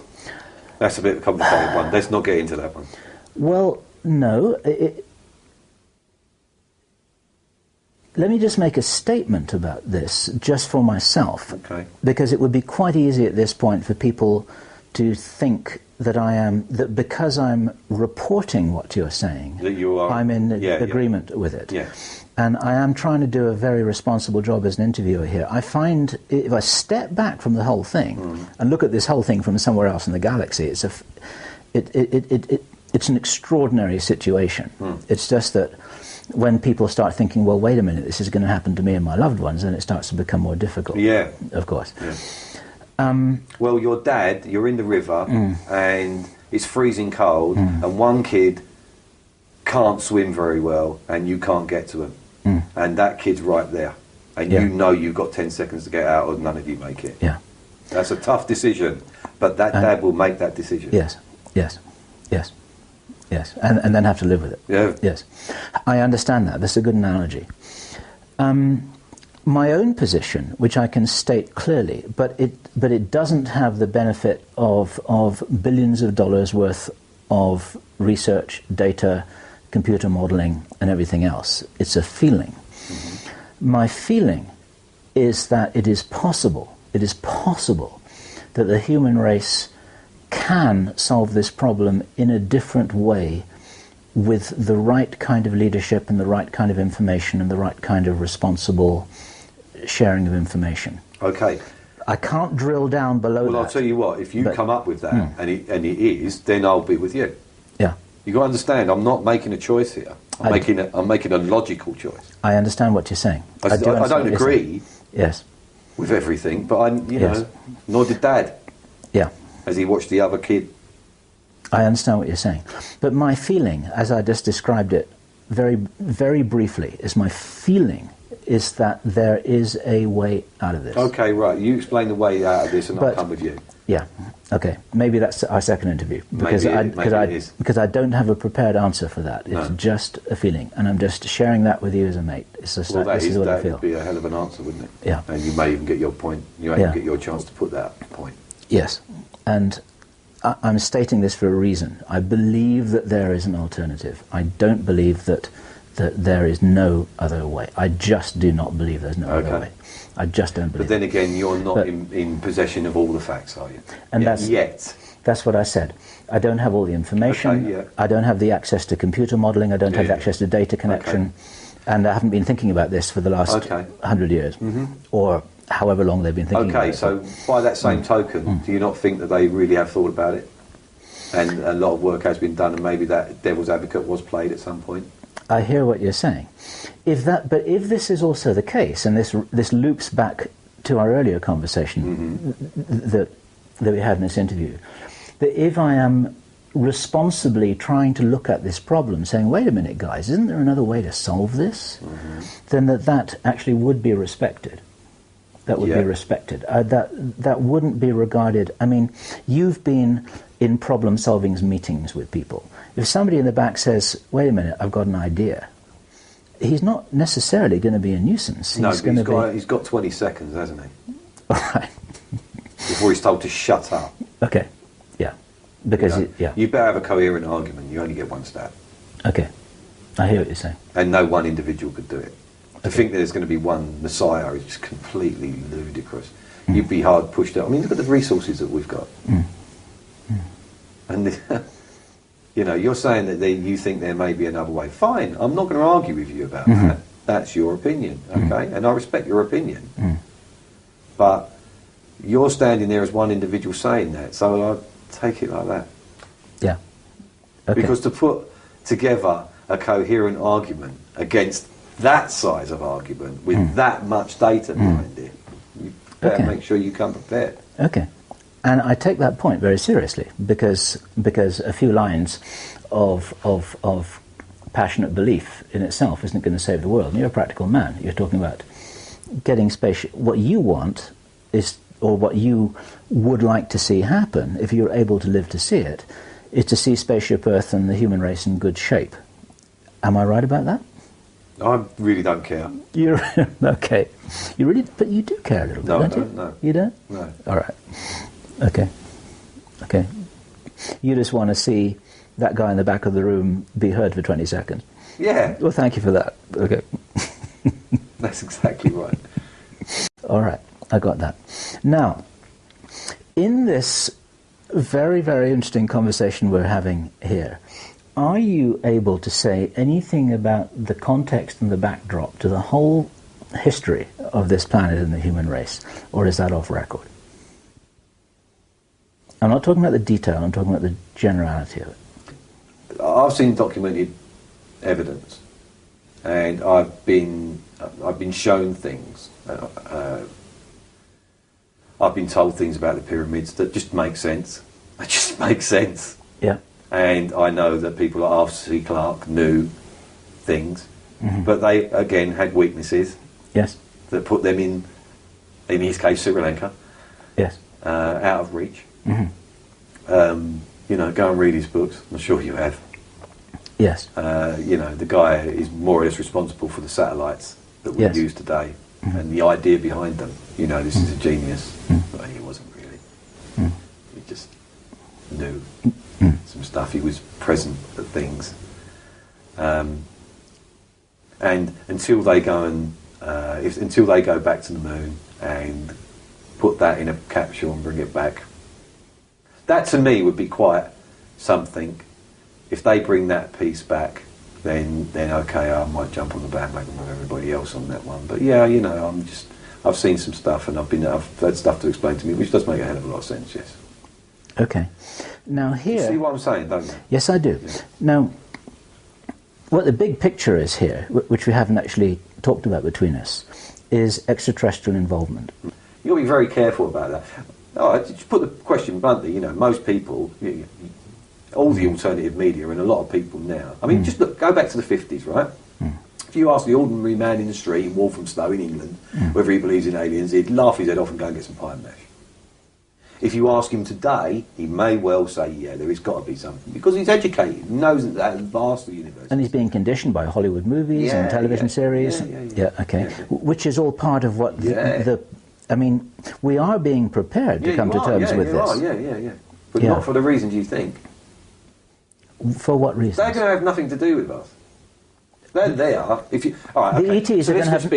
Speaker 2: that's a bit of a complicated one. Let's not get into that one.
Speaker 1: Well, no. Let me just make a statement about this, just for myself.
Speaker 2: Okay.
Speaker 1: Because it would be quite easy at this point for people to think that because I'm reporting what you're saying,
Speaker 2: that you are,
Speaker 1: I'm in agreement with it.
Speaker 2: Yeah.
Speaker 1: And I am trying to do a very responsible job as an interviewer here. I find if I step back from the whole thing and look at this whole thing from somewhere else in the galaxy, it's an extraordinary situation. It's just that when people start thinking, well, wait a minute, this is going to happen to me and my loved ones, then it starts to become more difficult.
Speaker 2: Yeah.
Speaker 1: Of course.
Speaker 2: Yeah. Well, your dad, you're in the river and it's freezing cold and one kid can't swim very well and you can't get to him. And that kid's right there. And you know you've got 10 seconds to get out or none of you make it.
Speaker 1: Yeah.
Speaker 2: That's a tough decision, but that dad will make that decision.
Speaker 1: Yes, yes, yes, yes. And then have to live with it.
Speaker 2: Yeah.
Speaker 1: Yes. I understand that. That's a good analogy. My own position, which I can state clearly, but it doesn't have the benefit of billions of dollars worth of research, data, computer modeling, and everything else. It's a feeling. My feeling is that it is possible that the human race can solve this problem in a different way with the right kind of leadership and the right kind of information and the right kind of responsible sharing of information.
Speaker 2: Okay.
Speaker 1: I can't drill down below that.
Speaker 2: Well, I'll tell you what, if you come up with that and it is, then I'll be with you.
Speaker 1: Yeah.
Speaker 2: You've got to understand, I'm not making a choice here. I'm making a logical choice.
Speaker 1: I understand what you're saying.
Speaker 2: I don't agree
Speaker 1: yes.
Speaker 2: with everything, but you know, nor did Dad.
Speaker 1: Yeah.
Speaker 2: As he watched the other kid.
Speaker 1: I understand what you're saying. But my feeling, as I just described it very, very briefly, is my feeling is that there is a way out of this.
Speaker 2: Okay, right. You explain the way out of this and I'll come with you.
Speaker 1: Yeah. Okay. Maybe that's our second interview. Because
Speaker 2: because
Speaker 1: I don't have a prepared answer for that. It's just a feeling. And I'm just sharing that with you as a mate. It's just this is what I feel.
Speaker 2: That would be a hell of an answer, wouldn't it?
Speaker 1: Yeah.
Speaker 2: And you may even get your point. You may even get your chance to put that point.
Speaker 1: Yes. And I'm stating this for a reason. I believe that there is an alternative. I don't believe that there is no other way. I just do not believe there's no other way. I just don't believe.
Speaker 2: But then again, you're not in possession of all the facts, are you?
Speaker 1: And
Speaker 2: yet.
Speaker 1: That's what I said. I don't have all the information.
Speaker 2: Okay, yeah.
Speaker 1: I don't have the access to computer modeling. I don't have the access to data connection. And I haven't been thinking about this for the last 100 years. Or however long they've been thinking about it.
Speaker 2: Okay, so by that same token, do you not think that they really have thought about it? And a lot of work has been done and maybe that devil's advocate was played at some point?
Speaker 1: I hear what you're saying. But if this is also the case, and this loops back to our earlier conversation that we had in this interview, that if I am responsibly trying to look at this problem, saying, wait a minute, guys, isn't there another way to solve this? Then that actually would be respected. That would be respected. That wouldn't be regarded... I mean, you've been in problem-solving meetings with people. If somebody in the back says, wait a minute, I've got an idea, he's not necessarily going to be a nuisance.
Speaker 2: He's got 20 seconds, hasn't he?
Speaker 1: All right.
Speaker 2: Before he's told to shut up.
Speaker 1: Okay, yeah. Because,
Speaker 2: you better have a coherent argument. You only get one stab.
Speaker 1: Okay, I hear what you're saying.
Speaker 2: And no one individual could do it. To think that there's going to be one messiah is just completely ludicrous. You'd be hard pushed out. I mean, look at the resources that we've got. And, you're saying that you think there may be another way. Fine, I'm not going to argue with you about that. That's your opinion, okay? And I respect your opinion. But you're standing there as one individual saying that, so I take it like that.
Speaker 1: Yeah. Okay.
Speaker 2: Because to put together a coherent argument against that size of argument with that much data behind it, you better make sure you come prepared.
Speaker 1: Okay. And I take that point very seriously because a few lines of passionate belief in itself isn't going to save the world. And you're a practical man. You're talking about getting spaceship. What you want is, or what you would like to see happen, if you're able to live to see it, is to see spaceship Earth and the human race in good shape. Am I right about that?
Speaker 2: I really don't care.
Speaker 1: You're okay. You really, but you do care a little bit, don't you?
Speaker 2: No.
Speaker 1: You don't?
Speaker 2: No.
Speaker 1: All right. Okay. You just want to see that guy in the back of the room be heard for 20 seconds.
Speaker 2: Yeah.
Speaker 1: Well, thank you for that. Okay.
Speaker 2: That's exactly right.
Speaker 1: All right. I got that. Now, in this very, very interesting conversation we're having here, are you able to say anything about the context and the backdrop to the whole history of this planet and the human race, or is that off record? I'm not talking about the detail, I'm talking about the generality of it.
Speaker 2: I've seen documented evidence and I've been shown things. I've been told things about the pyramids that just make sense. They just make sense.
Speaker 1: Yeah.
Speaker 2: And I know that people like Arthur C. Clarke knew things, but they again had weaknesses.
Speaker 1: Yes.
Speaker 2: That put them in his case, Sri Lanka.
Speaker 1: Yes.
Speaker 2: Out of reach. You know, go and read his books. I'm sure you have.
Speaker 1: Yes.
Speaker 2: You know, the guy is more or less responsible for the satellites that we use today, and the idea behind them. You know, this is a genius. But he wasn't really. He just knew some stuff. He was present at things. And until they go and until they go back to the moon and put that in a capsule and bring it back, that to me would be quite something. If they bring that piece back, then okay, I might jump on the bandwagon with everybody else on that one. But yeah, you know, I've seen some stuff and I've had stuff to explain to me, which does make a hell of a lot of sense. Yes.
Speaker 1: Okay. Now here.
Speaker 2: You see what I'm saying, don't you?
Speaker 1: Yes, I do. Yeah. Now, what the big picture is here, which we haven't actually talked about between us, is extraterrestrial involvement.
Speaker 2: You've got to be very careful about that. Oh, just put the question bluntly, you know, most people, all the alternative media and a lot of people now, I mean, just look, go back to the 50s, right? If you ask the ordinary man in the street in Walthamstow in England whether he believes in aliens, he'd laugh his head off and go and get some pie and mash. If you ask him today, he may well say, yeah, there has got to be something, because he's educated, he knows that vast the universe.
Speaker 1: And he's being conditioned by Hollywood movies and television series. Yeah, okay. Yeah. Which is all part of what I mean, we are being prepared to come to terms with this.
Speaker 2: Yeah. But not for the reasons you think.
Speaker 1: For what reasons?
Speaker 2: They're going to have nothing to do with us. They're there. If you, all right,
Speaker 1: the ETs
Speaker 2: so
Speaker 1: are going to
Speaker 2: have...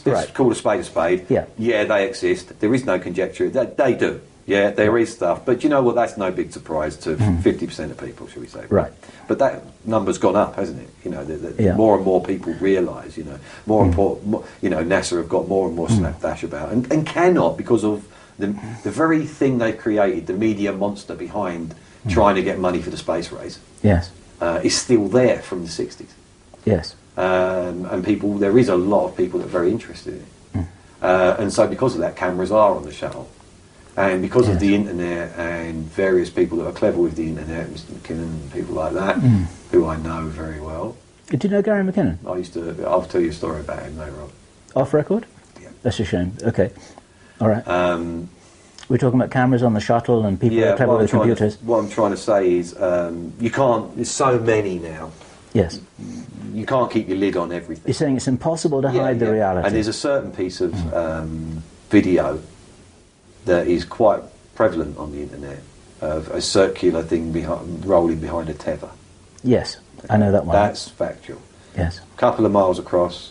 Speaker 2: Let's call a spade a spade.
Speaker 1: Yeah,
Speaker 2: they exist. There is no conjecture. They do. Yeah, there is stuff. But you know what? That's no big surprise to 50% of people, shall we say.
Speaker 1: Right.
Speaker 2: But that number's gone up, hasn't it? You know, more and more people realise, you know, more important, you know, NASA have got more and more slapdash about, and cannot, because of the very thing they've created, the media monster behind trying to get money for the space race.
Speaker 1: Yes.
Speaker 2: Is still there from the 60s.
Speaker 1: Yes.
Speaker 2: And people, there is a lot of people that are very interested in it. And so because of that, cameras are on the shuttle. And because of the internet and various people that are clever with the internet, Mr. McKinnon and people like that, who I know very well.
Speaker 1: Did you know Gary McKinnon?
Speaker 2: I'll tell you a story about him later on.
Speaker 1: Off record?
Speaker 2: Yeah.
Speaker 1: That's a shame. Okay. All right. We're talking about cameras on the shuttle and people are clever with computers.
Speaker 2: What I'm trying to say is, you can't, there's so many now.
Speaker 1: Yes.
Speaker 2: You can't keep your lid on everything.
Speaker 1: You're saying it's impossible to hide the reality.
Speaker 2: And there's a certain piece of video that is quite prevalent on the internet, of a circular thing rolling behind a tether.
Speaker 1: Yes, I know that one.
Speaker 2: That's factual.
Speaker 1: Yes.
Speaker 2: A couple of miles across,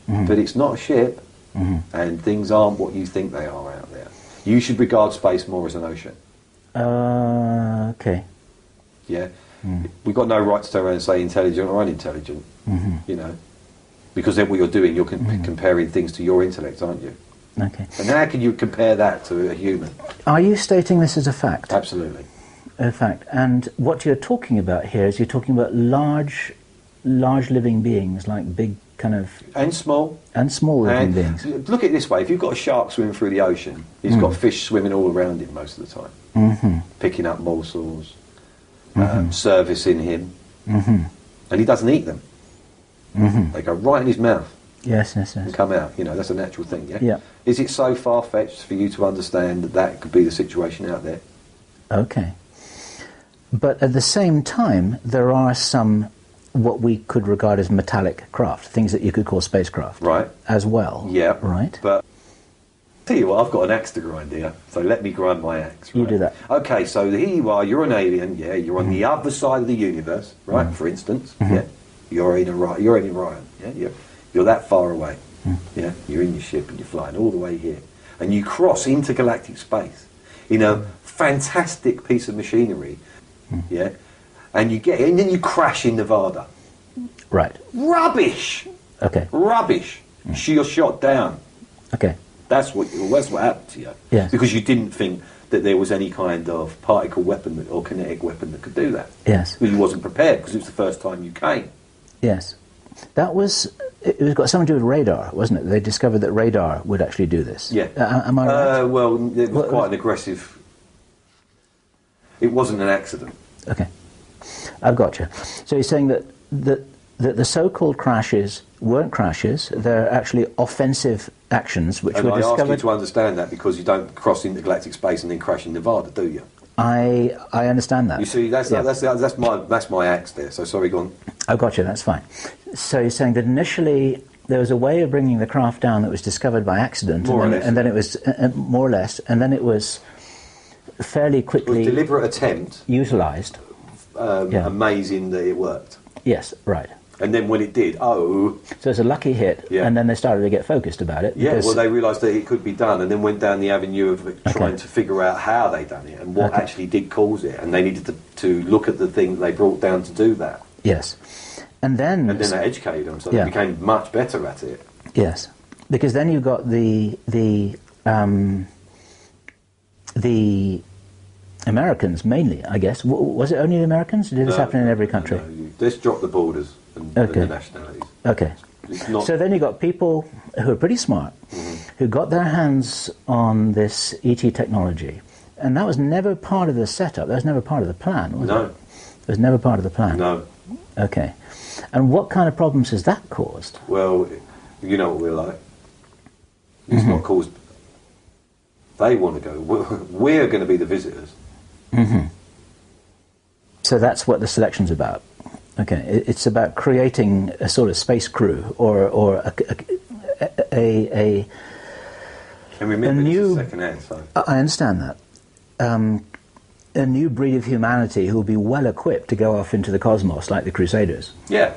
Speaker 2: but it's not a ship, and things aren't what you think they are out there. You should regard space more as an ocean.
Speaker 1: Okay.
Speaker 2: Yeah? We've got no right to turn around and say intelligent or unintelligent, you know, because then what you're doing, you're comparing things to your intellect, aren't you?
Speaker 1: Okay.
Speaker 2: And how can you compare that to a human?
Speaker 1: Are you stating this as a fact?
Speaker 2: Absolutely.
Speaker 1: A fact. And what you're talking about here is you're talking about large living beings, like big kind of...
Speaker 2: And small.
Speaker 1: And small living beings.
Speaker 2: Look at it this way. If you've got a shark swimming through the ocean, he's got fish swimming all around him most of the time. Picking up morsels, servicing him. And he doesn't eat them. They go right in his mouth.
Speaker 1: Yes.
Speaker 2: And come out. You know, that's a natural thing, yeah?
Speaker 1: Yeah.
Speaker 2: Is it so far-fetched for you to understand that that could be the situation out there?
Speaker 1: Okay. But at the same time, there are some what we could regard as metallic craft, things that you could call spacecraft.
Speaker 2: Right.
Speaker 1: As well.
Speaker 2: Yeah.
Speaker 1: Right.
Speaker 2: But tell you what, I've got an axe to grind here, so let me grind my axe. Right?
Speaker 1: You do that.
Speaker 2: Okay, so here you are, you're an alien, yeah, you're on the other side of the universe, right, for instance, yeah, you're in Orion, yeah, you're that far away, yeah, you're in your ship and you're flying all the way here, and you cross intergalactic space in a fantastic piece of machinery, yeah, and then you crash in Nevada.
Speaker 1: Right.
Speaker 2: Rubbish!
Speaker 1: Okay.
Speaker 2: Rubbish! You're shot down.
Speaker 1: Okay.
Speaker 2: That's what happened to you.
Speaker 1: Yes.
Speaker 2: Because you didn't think that there was any kind of particle weapon or kinetic weapon that could do that.
Speaker 1: Yes.
Speaker 2: Well, you wasn't prepared because it was the first time you came.
Speaker 1: Yes. That was, it was got something to do with radar, wasn't it? They discovered that radar would actually do this.
Speaker 2: Yeah.
Speaker 1: Am I right?
Speaker 2: Well, it was quite an aggressive... It wasn't an accident.
Speaker 1: Okay. I've got you. So you're saying that the so-called crashes weren't crashes, they're actually offensive actions which were discovered...
Speaker 2: And I ask you to understand that because you don't cross intergalactic space and then crash in Nevada, do you?
Speaker 1: I understand that.
Speaker 2: You see, that's my axe there, so sorry, go on.
Speaker 1: I've got you, that's fine. So you're saying that initially there was a way of bringing the craft down that was discovered by accident, and then it was more or less, and then it was fairly quickly...
Speaker 2: It was a deliberate attempt.
Speaker 1: Utilised.
Speaker 2: Amazing that it worked.
Speaker 1: Yes, right.
Speaker 2: And then when it did, so
Speaker 1: it's a lucky hit, and then they started to get focused about it.
Speaker 2: Yeah, well, they realised that it could be done, and then went down the avenue of trying to figure out how they done it and what actually did cause it, and they needed to look at the thing that they brought down to do that.
Speaker 1: Yes, and then
Speaker 2: they educated them, so they became much better at it.
Speaker 1: Yes, because then you've got the Americans mainly, I guess. Was it only the Americans? Did this happen in every country?
Speaker 2: No, let's drop the borders and the nationalities.
Speaker 1: Okay. So then you got people who are pretty smart, who got their hands on this ET technology, and that was never part of the setup. That was never part of the plan, was it?
Speaker 2: No.
Speaker 1: It was never part of the plan.
Speaker 2: No.
Speaker 1: Okay. And what kind of problems has that caused?
Speaker 2: Well, you know what we're like. It's not caused... They want to go. We're going to be the visitors.
Speaker 1: So that's what the selection's about. Okay, it's about creating a sort of space crew or a
Speaker 2: and remember,
Speaker 1: new...
Speaker 2: This is second-hand, so...
Speaker 1: I understand that. A new breed of humanity who will be well equipped to go off into the cosmos like the Crusaders.
Speaker 2: Yeah.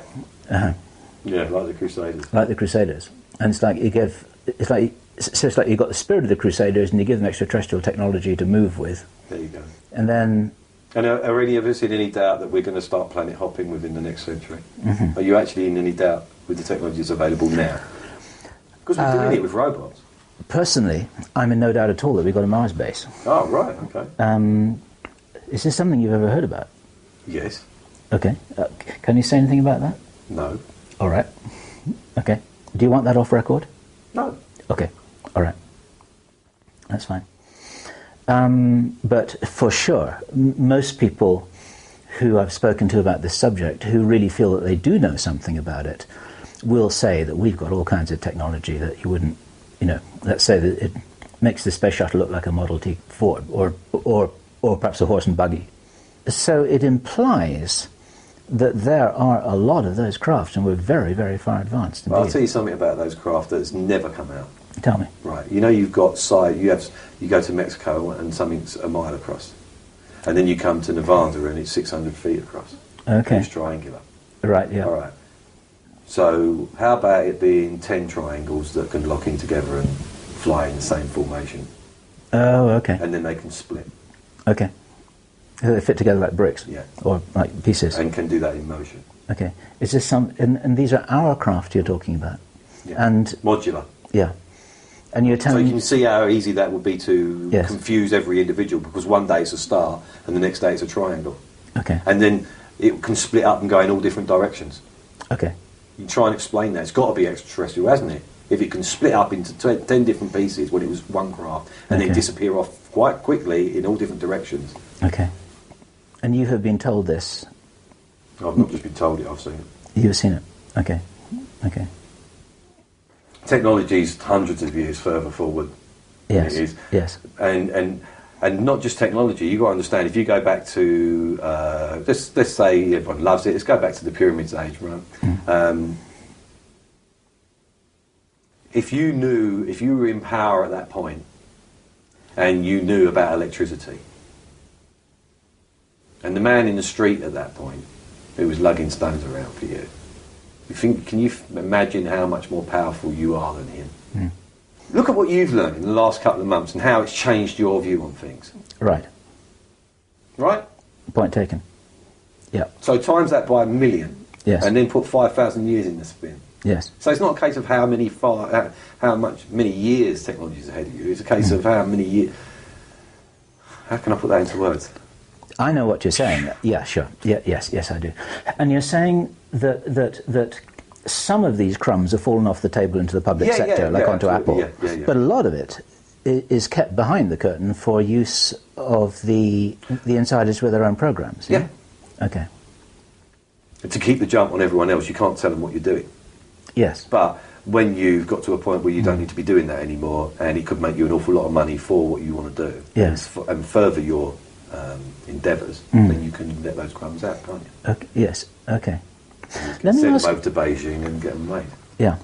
Speaker 2: Yeah, like the Crusaders.
Speaker 1: Like the Crusaders. And it's like it's like you've got the spirit of the Crusaders and you give them extraterrestrial technology to move with.
Speaker 2: There you go.
Speaker 1: And then...
Speaker 2: And are any of us in any doubt that we're going to start planet hopping within the next century? Are you actually in any doubt with the technologies available now? Because we're doing it with robots.
Speaker 1: Personally, I'm in no doubt at all that we've got a Mars base.
Speaker 2: Oh, right, okay.
Speaker 1: Is this something you've ever heard about?
Speaker 2: Yes.
Speaker 1: Okay. Can you say anything about that?
Speaker 2: No.
Speaker 1: All right. Okay. Do you want that off record?
Speaker 2: No.
Speaker 1: Okay. All right. That's fine. But for sure, most people who I've spoken to about this subject, who really feel that they do know something about it, will say that we've got all kinds of technology that you wouldn't, let's say that it makes the space shuttle look like a Model T Ford, or perhaps a horse and buggy. So it implies that there are a lot of those crafts, and we're very, very far advanced indeed.
Speaker 2: Well, I'll tell you something about those craft that's never come out.
Speaker 1: Tell me.
Speaker 2: Right, you've got you go to Mexico and something's a mile across, and then you come to Nevada and it's 600 feet across.
Speaker 1: Okay.
Speaker 2: It's triangular.
Speaker 1: Right. Yeah.
Speaker 2: All right. So how about it being 10 triangles that can lock in together and fly in the same formation?
Speaker 1: Oh, okay.
Speaker 2: And then they can split.
Speaker 1: Okay. They fit together like bricks?
Speaker 2: Yeah.
Speaker 1: Or like pieces?
Speaker 2: And can do that in motion.
Speaker 1: Okay. Is this and these are our craft you're talking about?
Speaker 2: Yeah.
Speaker 1: And
Speaker 2: modular.
Speaker 1: Yeah. And you're telling...
Speaker 2: So you can see how easy that would be to confuse every individual, because one day it's a star and the next day it's a triangle.
Speaker 1: Okay.
Speaker 2: And then it can split up and go in all different directions.
Speaker 1: Okay.
Speaker 2: You try and explain that. It's got to be extraterrestrial, hasn't it? If it can split up into 10 different pieces when it was one craft and then disappear off quite quickly in all different directions.
Speaker 1: Okay. And you have been told this?
Speaker 2: I've not just been told it, I've seen it.
Speaker 1: You've seen it? Okay. Okay.
Speaker 2: Technology is hundreds of years further forward than it is.
Speaker 1: Yes.
Speaker 2: And not just technology. You've got to understand, if you go back to, let's say everyone loves it, let's go back to the pyramids age, right? If you were in power at that point, and you knew about electricity, and the man in the street at that point, who was lugging stones around for you, can you imagine how much more powerful you are than him? Mm. Look at what you've learned in the last couple of months and how it's changed your view on things.
Speaker 1: Right.
Speaker 2: Right?
Speaker 1: Point taken. Yeah.
Speaker 2: So times that by 1 million.
Speaker 1: Yes.
Speaker 2: And then put 5,000 years in the spin.
Speaker 1: Yes.
Speaker 2: So it's not a case of many years technology is ahead of you. It's a case of how many years. How can I put that into words?
Speaker 1: I know what you're saying. Yeah, sure. Yeah, yes, I do. And you're saying that some of these crumbs have fallen off the table into the public sector, like onto
Speaker 2: absolutely.
Speaker 1: Apple. But a lot of it is kept behind the curtain for use of the insiders with their own programs.
Speaker 2: Yeah.
Speaker 1: Okay.
Speaker 2: To keep the jump on everyone else, you can't tell them what you're doing.
Speaker 1: Yes.
Speaker 2: But when you've got to a point where you don't need to be doing that anymore, and it could make you an awful lot of money for what you want to do,
Speaker 1: yes,
Speaker 2: and further your endeavours, then you can let those crumbs out, can't you?
Speaker 1: Okay. Yes. Okay.
Speaker 2: Send them over to Beijing and get them made.
Speaker 1: Yeah.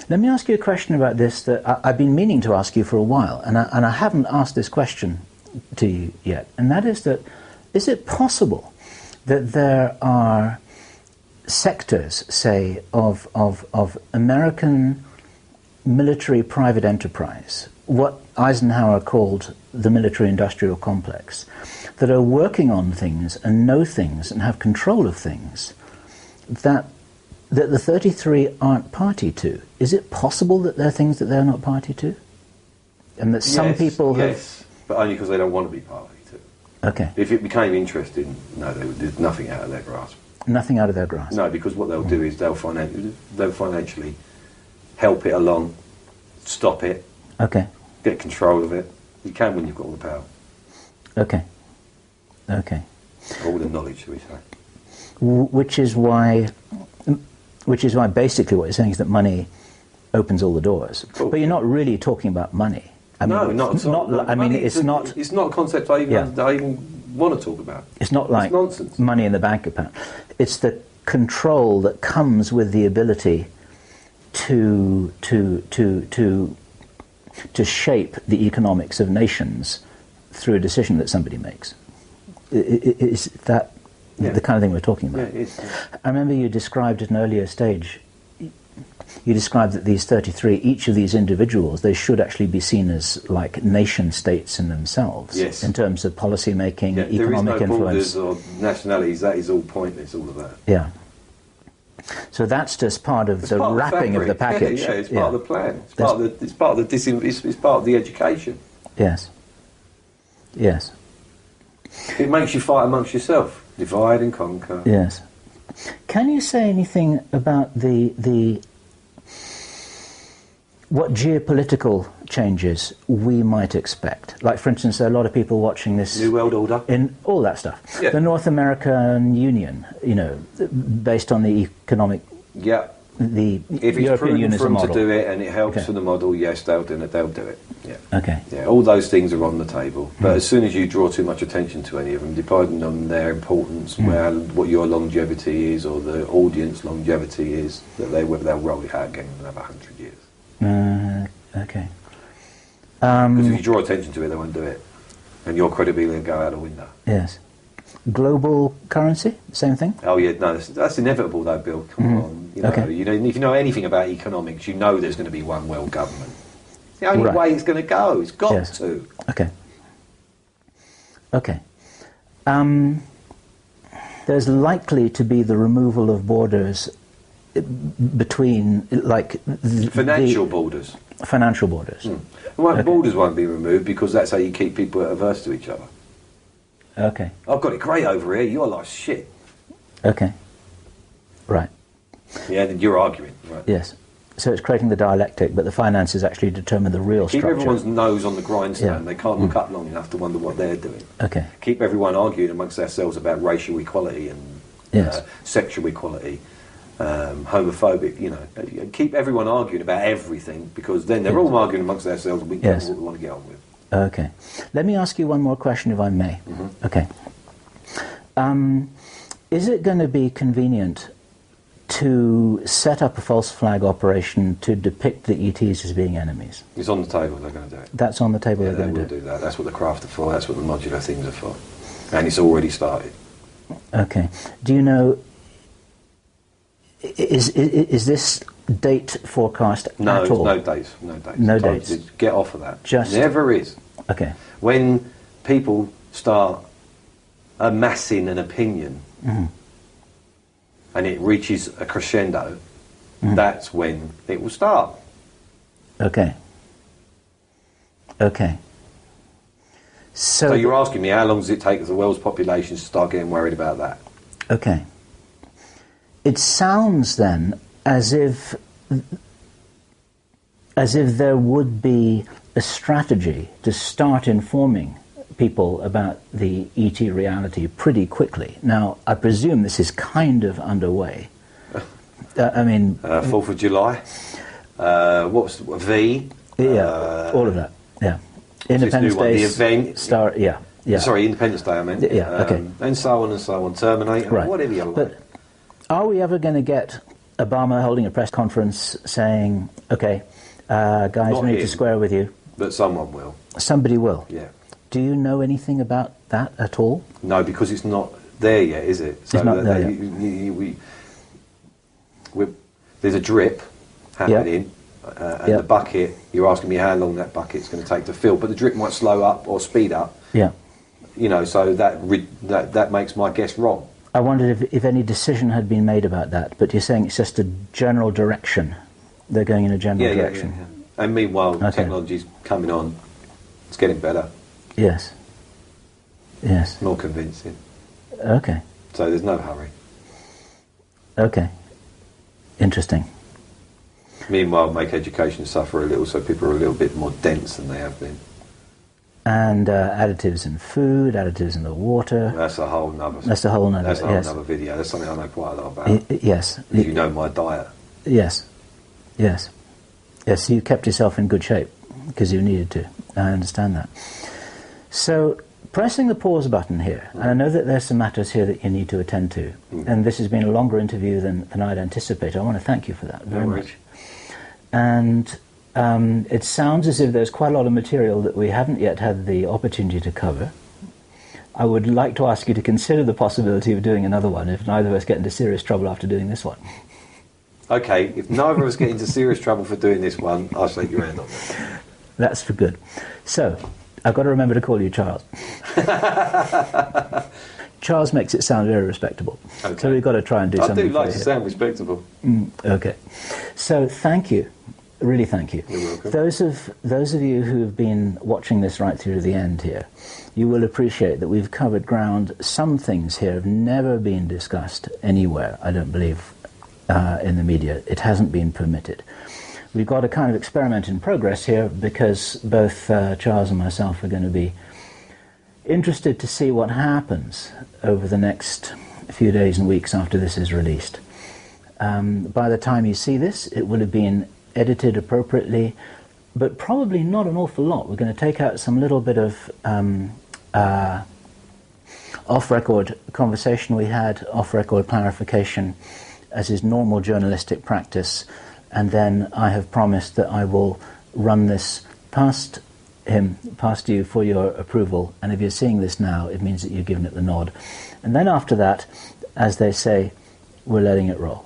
Speaker 1: Let me ask you a question about this that I've been meaning to ask you for a while, and I haven't asked this question to you yet, and that is that, is it possible that there are sectors, say, of American military private enterprise, what Eisenhower called the military-industrial complex, that are working on things and know things and have control of things that the 33 aren't party to? Is it possible that there are things that they're not party to? And that some people have...
Speaker 2: Yes, but only because they don't want to be party to.
Speaker 1: Okay.
Speaker 2: If it became interesting, no, there's nothing out of their grasp.
Speaker 1: Nothing out of their grasp?
Speaker 2: No, because what they'll do is they'll financially help it along, stop it,
Speaker 1: okay,
Speaker 2: get control of it. You can when you've got all the power.
Speaker 1: Okay. Okay.
Speaker 2: All the knowledge, shall we say.
Speaker 1: Which is why basically what you're saying is that money opens all the doors.
Speaker 2: Cool.
Speaker 1: But you're not really talking about money.
Speaker 2: No, not at all.
Speaker 1: I mean, it's not...
Speaker 2: It's not a concept I even want to talk about.
Speaker 1: It's not like
Speaker 2: nonsense.
Speaker 1: Money in the bank account. It's the control that comes with the ability to shape the economics of nations through a decision that somebody makes. Is that the kind of thing we're talking about?
Speaker 2: Yeah, it is.
Speaker 1: I remember you described at an earlier stage, you described that these 33, each of these individuals, they should actually be seen as like nation states in themselves,
Speaker 2: yes,
Speaker 1: in terms of policy making, economic
Speaker 2: influence. There is no
Speaker 1: influence.
Speaker 2: borders or nationalities. That is all pointless. All of that.
Speaker 1: Yeah. So that's just part of the wrapping of the package.
Speaker 2: Yeah, it's part of the plan. It's part of the education.
Speaker 1: Yes. Yes.
Speaker 2: It makes you fight amongst yourself. Divide and conquer.
Speaker 1: Yes. Can you say anything about what geopolitical changes we might expect? Like, for instance, there are a lot of people watching this...
Speaker 2: New World Order.
Speaker 1: In all that stuff.
Speaker 2: Yeah.
Speaker 1: The North American Union, based on the economic...
Speaker 2: Yeah.
Speaker 1: The
Speaker 2: if
Speaker 1: European Union
Speaker 2: it's proven
Speaker 1: model.
Speaker 2: to do it and it helps for the model, yes, they'll do it. They'll do it. Yeah.
Speaker 1: Okay.
Speaker 2: Yeah, all those things are on the table. But as soon as you draw too much attention to any of them, depending on their importance, what your longevity is or the audience longevity is, whether they'll roll it out again in another 100 years.
Speaker 1: Okay.
Speaker 2: Because if you draw attention to it, they won't do it. And your credibility will go out the window.
Speaker 1: Yes. Global currency, same thing?
Speaker 2: Oh yeah, no, that's inevitable though, Bill. Come on, if you know anything about economics, you know there's going to be one world government. It's the only way it's going to go. It's got to.
Speaker 1: Okay. Okay. There's likely to be the removal of borders between, like...
Speaker 2: Financial borders.
Speaker 1: Financial borders.
Speaker 2: Borders won't be removed because that's how you keep people averse to each other.
Speaker 1: Okay.
Speaker 2: I've got it great over here, you're like shit.
Speaker 1: Okay. Right.
Speaker 2: Yeah, then you're arguing, right?
Speaker 1: Yes. So it's creating the dialectic, but the finances actually determine the real
Speaker 2: Keep
Speaker 1: structure.
Speaker 2: everyone's nose on the grindstone. They can't look up long enough to wonder what they're doing.
Speaker 1: Okay.
Speaker 2: Keep everyone arguing amongst themselves about racial equality and sexual equality, homophobic, keep everyone arguing about everything because then they're all arguing amongst themselves and we get what we want to get on with.
Speaker 1: Okay. Let me ask you one more question, if I may. Okay. Is it going to be convenient to set up a false flag operation to depict the ETs as being enemies?
Speaker 2: It's on the table, they're going to do it.
Speaker 1: That's on the table,
Speaker 2: yeah,
Speaker 1: they're going to
Speaker 2: do that. That's what the craft are for, that's what the modular things are for. And it's already started.
Speaker 1: Okay. Do you know, is this date forecast at all?
Speaker 2: No dates.
Speaker 1: No dates.
Speaker 2: Get off of that.
Speaker 1: Just
Speaker 2: never is.
Speaker 1: Okay.
Speaker 2: When people start amassing an opinion and it reaches a crescendo, that's when it will start.
Speaker 1: Okay. Okay. So
Speaker 2: you're asking me how long does it take for the world's population to start getting worried about that?
Speaker 1: Okay. it sounds then as if there would be a strategy to start informing people about the ET reality pretty quickly. Now, I presume this is kind of underway. I mean...
Speaker 2: 4th of July. What was V?
Speaker 1: Yeah, all of that, yeah. Independence Day,
Speaker 2: the event.
Speaker 1: Yeah.
Speaker 2: Sorry, Independence Day, I meant.
Speaker 1: Yeah, okay.
Speaker 2: And so on. Terminator,
Speaker 1: right.
Speaker 2: Whatever you like.
Speaker 1: But are we ever going to get Obama holding a press conference saying, okay, guys,
Speaker 2: Not
Speaker 1: we need
Speaker 2: him,
Speaker 1: to square with you?
Speaker 2: But someone will.
Speaker 1: Somebody will?
Speaker 2: Yeah.
Speaker 1: Do you know anything about that at all?
Speaker 2: No, because it's not there yet, is it? So
Speaker 1: it's not there yet.
Speaker 2: There's a drip happening. And
Speaker 1: Yep.
Speaker 2: the bucket, you're asking me how long that bucket's going to take to fill, but the drip might slow up or speed up.
Speaker 1: Yeah.
Speaker 2: You know, so that makes my guess wrong.
Speaker 1: I wondered if any decision had been made about that, but you're saying it's just a general direction. They're going in a general direction.
Speaker 2: Yeah. And meanwhile,
Speaker 1: Okay.
Speaker 2: technology's coming on. It's getting better.
Speaker 1: Yes. Yes.
Speaker 2: More convincing.
Speaker 1: Okay.
Speaker 2: So there's no hurry.
Speaker 1: Okay. Interesting.
Speaker 2: Meanwhile, make education suffer a little, so people are a little bit more dense than they have been.
Speaker 1: And additives in food, additives in the water.
Speaker 2: That's a whole nother.
Speaker 1: That's a whole nother.
Speaker 2: That's a whole
Speaker 1: Yes.
Speaker 2: nother video. That's something I know quite a lot about.
Speaker 1: Yes.
Speaker 2: You know my diet.
Speaker 1: Yes. Yes. Yes. You kept yourself in good shape because you needed to. I understand that. So, pressing the pause button here, and I know that there's some matters here that you need to attend to, and this has been a longer interview than I'd anticipated. I want to thank you for that very much. And it sounds as if there's quite a lot of material that we haven't yet had the opportunity to cover. I would like to ask you to consider the possibility of doing another one if neither of us get into serious trouble after doing this one.
Speaker 2: Okay, if neither of us get into serious trouble for doing this one, I'll shake your hand on that.
Speaker 1: That's for good. So, I've got to remember to call you Charles. Charles makes it sound very respectable. Okay. So we've got to try and do something.
Speaker 2: I do like to sound respectable.
Speaker 1: Okay. So thank you. Really thank you.
Speaker 2: You're welcome.
Speaker 1: Those of you who have been watching this right through to the end here, you will appreciate that we've covered ground. Some things here have never been discussed anywhere, I don't believe, in the media. It hasn't been permitted. We've got a kind of experiment in progress here because both Charles and myself are going to be interested to see what happens over the next few days and weeks after this is released. By the time you see this, it will have been edited appropriately, but probably not an awful lot. We're going to take out some little bit of off-record conversation we had, off-record clarification, as is normal journalistic practice, and then I have promised that I will run this past you for your approval, and if you're seeing this now, it means that you've given it the nod. And then after that, as they say, we're letting it roll.